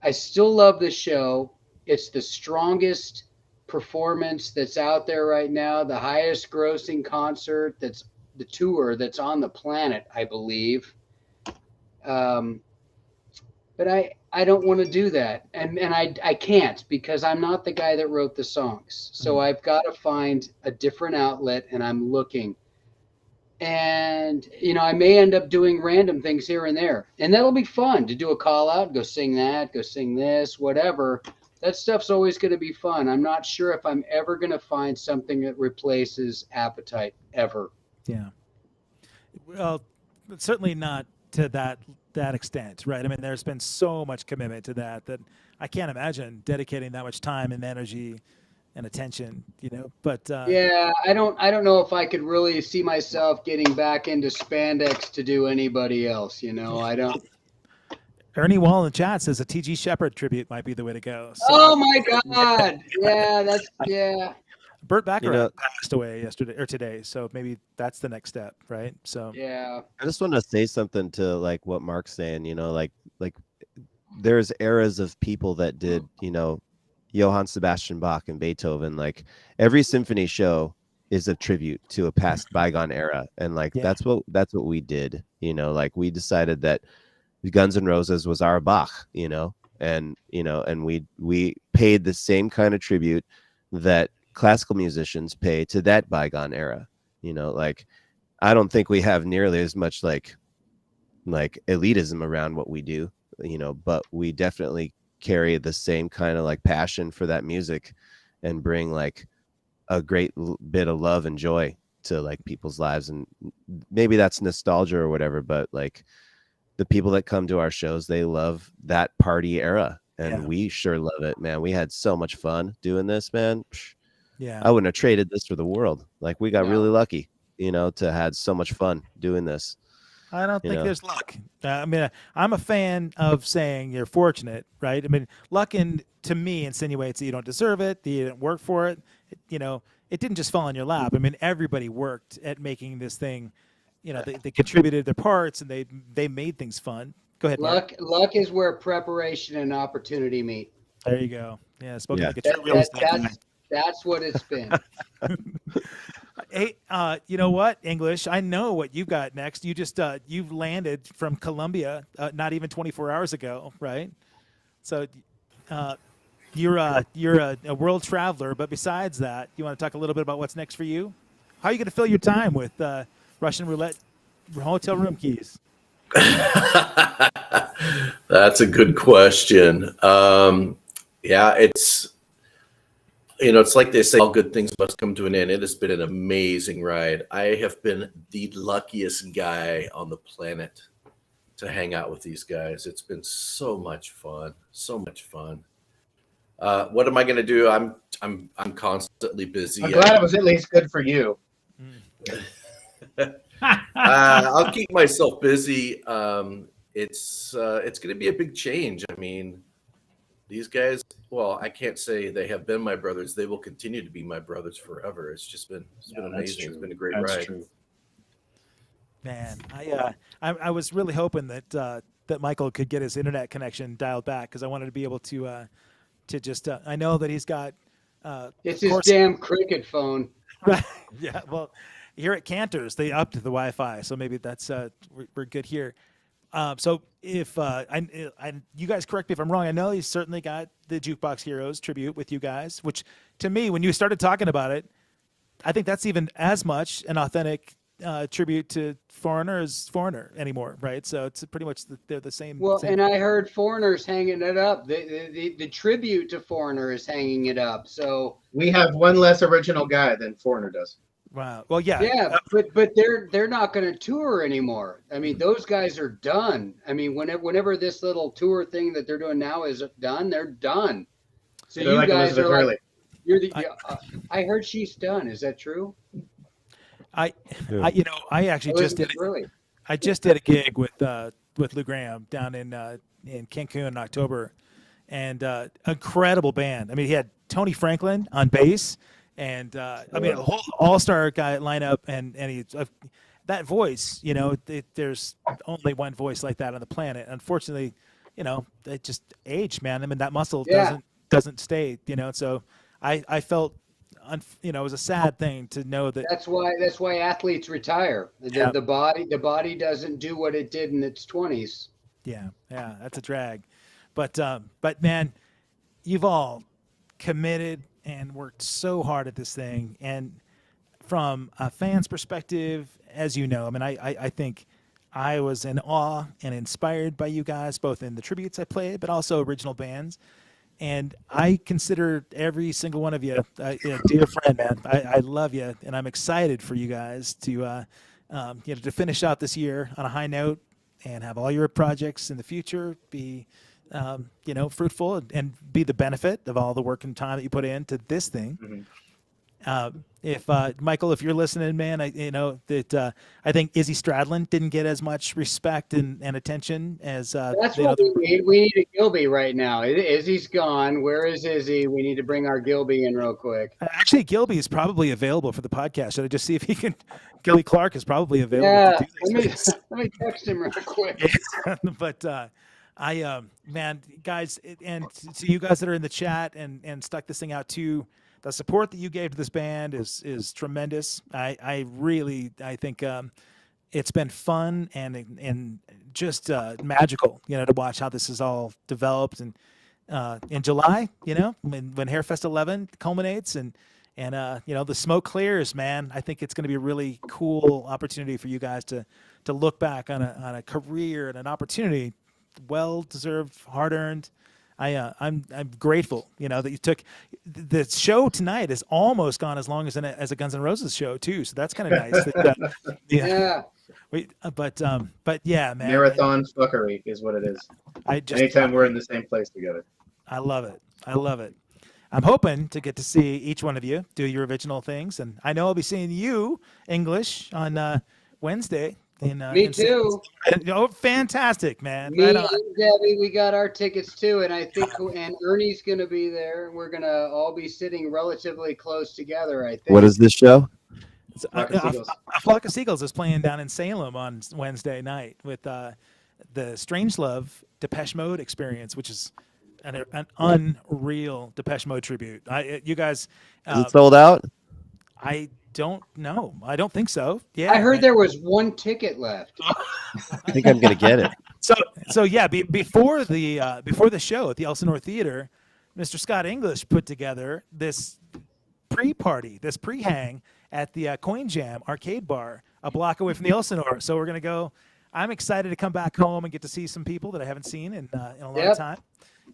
I still love the show. It's the strongest performance that's out there right now, the highest grossing concert that's the tour that's on the planet, I believe. But I don't want to do that. And I can't, because I'm not the guy that wrote the songs. So I've got to find a different outlet, and I'm looking. And, I may end up doing random things here and there. And that'll be fun to do a call out, go sing that, go sing this, whatever. That stuff's always going to be fun. I'm not sure if I'm ever going to find something that replaces Appetite, ever. Yeah. Well, certainly not to that extent, right? I mean, there's been so much commitment to that I can't imagine dedicating that much time and energy and attention, but yeah, I don't know if I could really see myself getting back into spandex to do anybody else. I don't. Ernie Wall in chat says a T.G. Shepherd tribute might be the way to go. So. Oh my God! Yeah. Burt Bacharach passed away yesterday or today, so maybe that's the next step, right? So yeah, I just want to say something to like what Mark's saying. Like there's eras of people that did, Johann Sebastian Bach and Beethoven. Like every symphony show is a tribute to a past bygone era, and that's what we did. Like we decided that Guns N' Roses was our Bach, and we paid the same kind of tribute that classical musicians pay to that bygone era. Like I don't think we have nearly as much like elitism around what we do, but we definitely carry the same kind of like passion for that music and bring like a great bit of love and joy to like people's lives. And maybe that's nostalgia or whatever, but like the people that come to our shows, they love that party era, and we sure love it, man. We had so much fun doing this, man. Yeah, I wouldn't have traded this for the world. Like we got really lucky, to had so much fun doing this. I don't think there's luck. I mean, I'm a fan of saying you're fortunate, right? I mean, luck to me insinuates that you don't deserve it, that you didn't work for it. It didn't just fall in your lap. I mean, everybody worked at making this thing. They contributed their parts, and they made things fun. Go ahead, Mark. Luck is where preparation and opportunity meet. There you go. Yeah, spoken like a true real estate guy. That's what it's been. Hey, you know what, English? I know what you've got next. You just you've landed from Colombia not even 24 hours ago, right? So you're a world traveler. But besides that, you want to talk a little bit about what's next for you? How are you going to fill your time with Russian roulette hotel room keys? That's a good question. Yeah, it's like they say, all good things must come to an end. It has been an amazing ride. I have been the luckiest guy on the planet to hang out with these guys. It's been so much fun, so much fun. What am I going to do? I'm constantly busy. I'm glad it was at least good for you. I'll keep myself busy. It's going to be a big change. I mean, these guys, well, I can't say they have been my brothers. They will continue to be my brothers forever. It's been amazing. It's been a great ride. True. Man, I was really hoping that Michael could get his internet connection dialed back, because I wanted to be able to to just. I know that he's got. It's of his course- damn cricket phone. Right. Yeah. Well, here at Cantor's, they upped the Wi-Fi, so maybe that's we're good here. So if you guys correct me if I'm wrong, I know he's certainly got the Jukebox Heroes tribute with you guys, which to me, when you started talking about it, I think that's even as much an authentic tribute to Foreigner as Foreigner anymore, right? So it's pretty much they're the same. Well, same. and I heard Foreigner's hanging it up. The tribute to Foreigner is hanging it up. So We have one less original guy than Foreigner does. Wow. Well, yeah. yeah, but they're not going to tour anymore. I mean, those guys are done. I mean, whenever this little tour thing that they're doing now is done, they're done. So They're you like guys Elizabeth are Hurley. like, you're the. I heard she's done. Is that true? I actually just did. Elizabeth Hurley. I just did a gig with Lou Graham down in Cancun in October, and incredible band. I mean, he had Tony Franklin on bass, and I mean, a whole all-star guy lineup, and he that voice. You know, there's only one voice like that on the planet. Unfortunately, you know, it just aged, man. I mean, that muscle doesn't stay. You know, so I felt. You know, it was a sad thing to know that. That's why athletes retire. The body doesn't do what it did in its 20s. Yeah, that's a drag. But man, you've all committed and worked so hard at this thing. And from a fan's perspective, as you know, I mean, I think I was in awe and inspired by you guys, both in the tributes I played, but also original bands. And I consider every single one of you a dear friend, man. I love you, and I'm excited for you guys to, to finish out this year on a high note and have all your projects in the future be, fruitful and be the benefit of all the work and time that you put into this thing. Mm-hmm. If Michael, if you're listening, man, I think Izzy Stradlin didn't get as much respect and attention as that's what we need. We need a Gilby right now. Izzy's gone. Where is Izzy? We need to bring our Gilby in real quick. Actually, Gilby is probably available for the podcast. Should I just see if he can? Gilby Clark is probably available. Yeah, to do this. let me text him real quick. But man, guys, and to you guys that are in the chat and stuck this thing out too. The support that you gave to this band is tremendous. I think it's been fun and just magical, to watch how this has all developed. And in July, when Hairfest 11 culminates and the smoke clears, man, I think it's going to be a really cool opportunity for you guys to look back on a career and an opportunity, well deserved, hard earned. I'm grateful, that you took the show tonight has almost gone as long as a Guns N' Roses show too. So that's kind of nice. Yeah. But yeah, man. Marathon fuckery is what it is. Anytime we're in the same place together. I love it. I'm hoping to get to see each one of you do your original things, and I know I'll be seeing you English on Wednesday. Me too. Fantastic, man. Me and Debbie, we got our tickets too, and I think and Ernie's going to be there. We're going to all be sitting relatively close together, I think. What is this show? A Flock of Seagulls is playing down in Salem on Wednesday night with the Strangelove Depeche Mode experience, which is an unreal Depeche Mode tribute. You guys, is it sold out? I don't know. I don't think so. Yeah, I heard there was one ticket left. I think I'm gonna get it. So yeah, before the show at the Elsinore Theater, Mr. Scott English put together this pre-party, this pre-hang at the Coin Jam arcade bar a block away from the Elsinore. So we're gonna go. I'm excited to come back home and get to see some people that I haven't seen in a long time.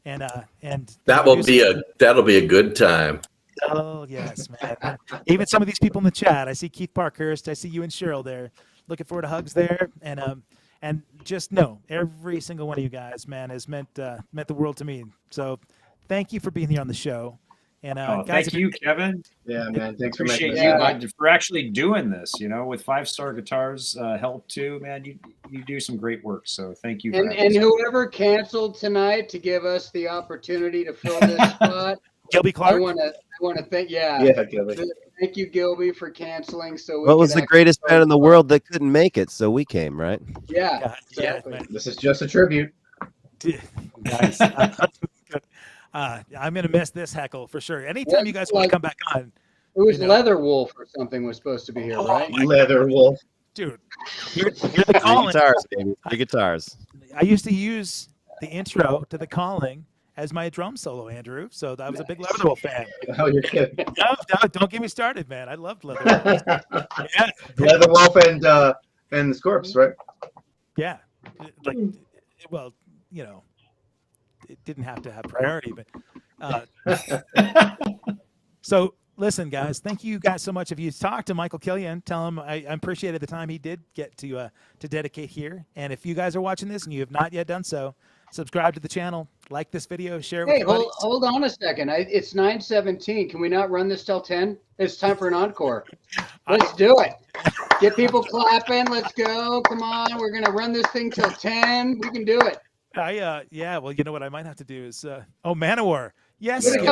And that'll be a good time. Oh yes, man. Even some of these people in the chat. I see Keith Parkhurst. I see you and Cheryl there. Looking forward to hugs there. And just know every single one of you guys, man, has meant the world to me. So thank you for being here on the show. And guys, thank you, Kevin. Yeah, man. Thanks for appreciate making you for actually doing this. With 5-star guitars help too, man. You do some great work. So thank you. And whoever canceled tonight to give us the opportunity to fill this spot. Gilby Clark. I want to thank Gilby. Thank you, Gilby, for canceling. So what was the greatest band in the world that couldn't make it? So we came, right? Yeah, exactly. This is just a tribute. Nice. I'm gonna miss this heckle for sure. Anytime you guys want to come back on, it was Leather Wolf or something was supposed to be here, right? Leather Wolf. dude. Hear the Three calling. guitars, baby. 3 guitars. I used to use the intro to the calling as my drum solo, Andrew. So I was a big Leather Wolf fan. Oh, you're kidding. No, don't get me started, man. I loved Leather Wolf. Yeah, Leather Wolf and the Scorps, right? yeah. Like, well, you know, it didn't have to have priority, but so listen, guys. Thank you guys so much. If you talk to Michael Killian, tell him I appreciated the time he did get to dedicate here. And if you guys are watching this and you have not yet done so, subscribe to the channel, like this video, share it with your buddies. Hold on a second. It's 9:17. Can we not run this till 10? It's time for an encore. Let's do it. Get people clapping. Let's go. Come on. We're gonna run this thing till 10. We can do it. Yeah. Well, you know what I might have to do is Manowar. Yes. Get a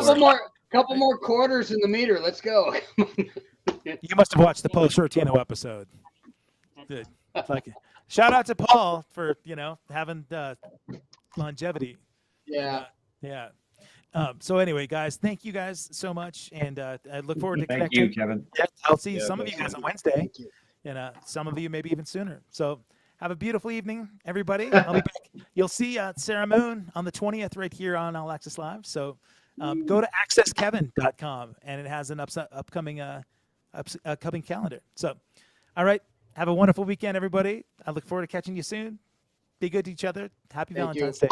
couple more quarters in the meter. Let's go. You must have watched the Paul Sortino episode. Good. Like, shout out to Paul for having longevity. Yeah. Yeah. So anyway, guys, thank you guys so much, and I look forward to Thank connecting. you, Kevin. Yeah, I'll see some of you guys on Wednesday, Thank you. and some of you maybe even sooner. So have a beautiful evening, everybody. I'll be back. You'll see Sarah Moon on the 20th right here on All Access Live. So go to accesskevin.com, and it has an upcoming calendar. So, all right, have a wonderful weekend, everybody. I look forward to catching you soon. Be good to each other. Happy Thank you. Valentine's Day.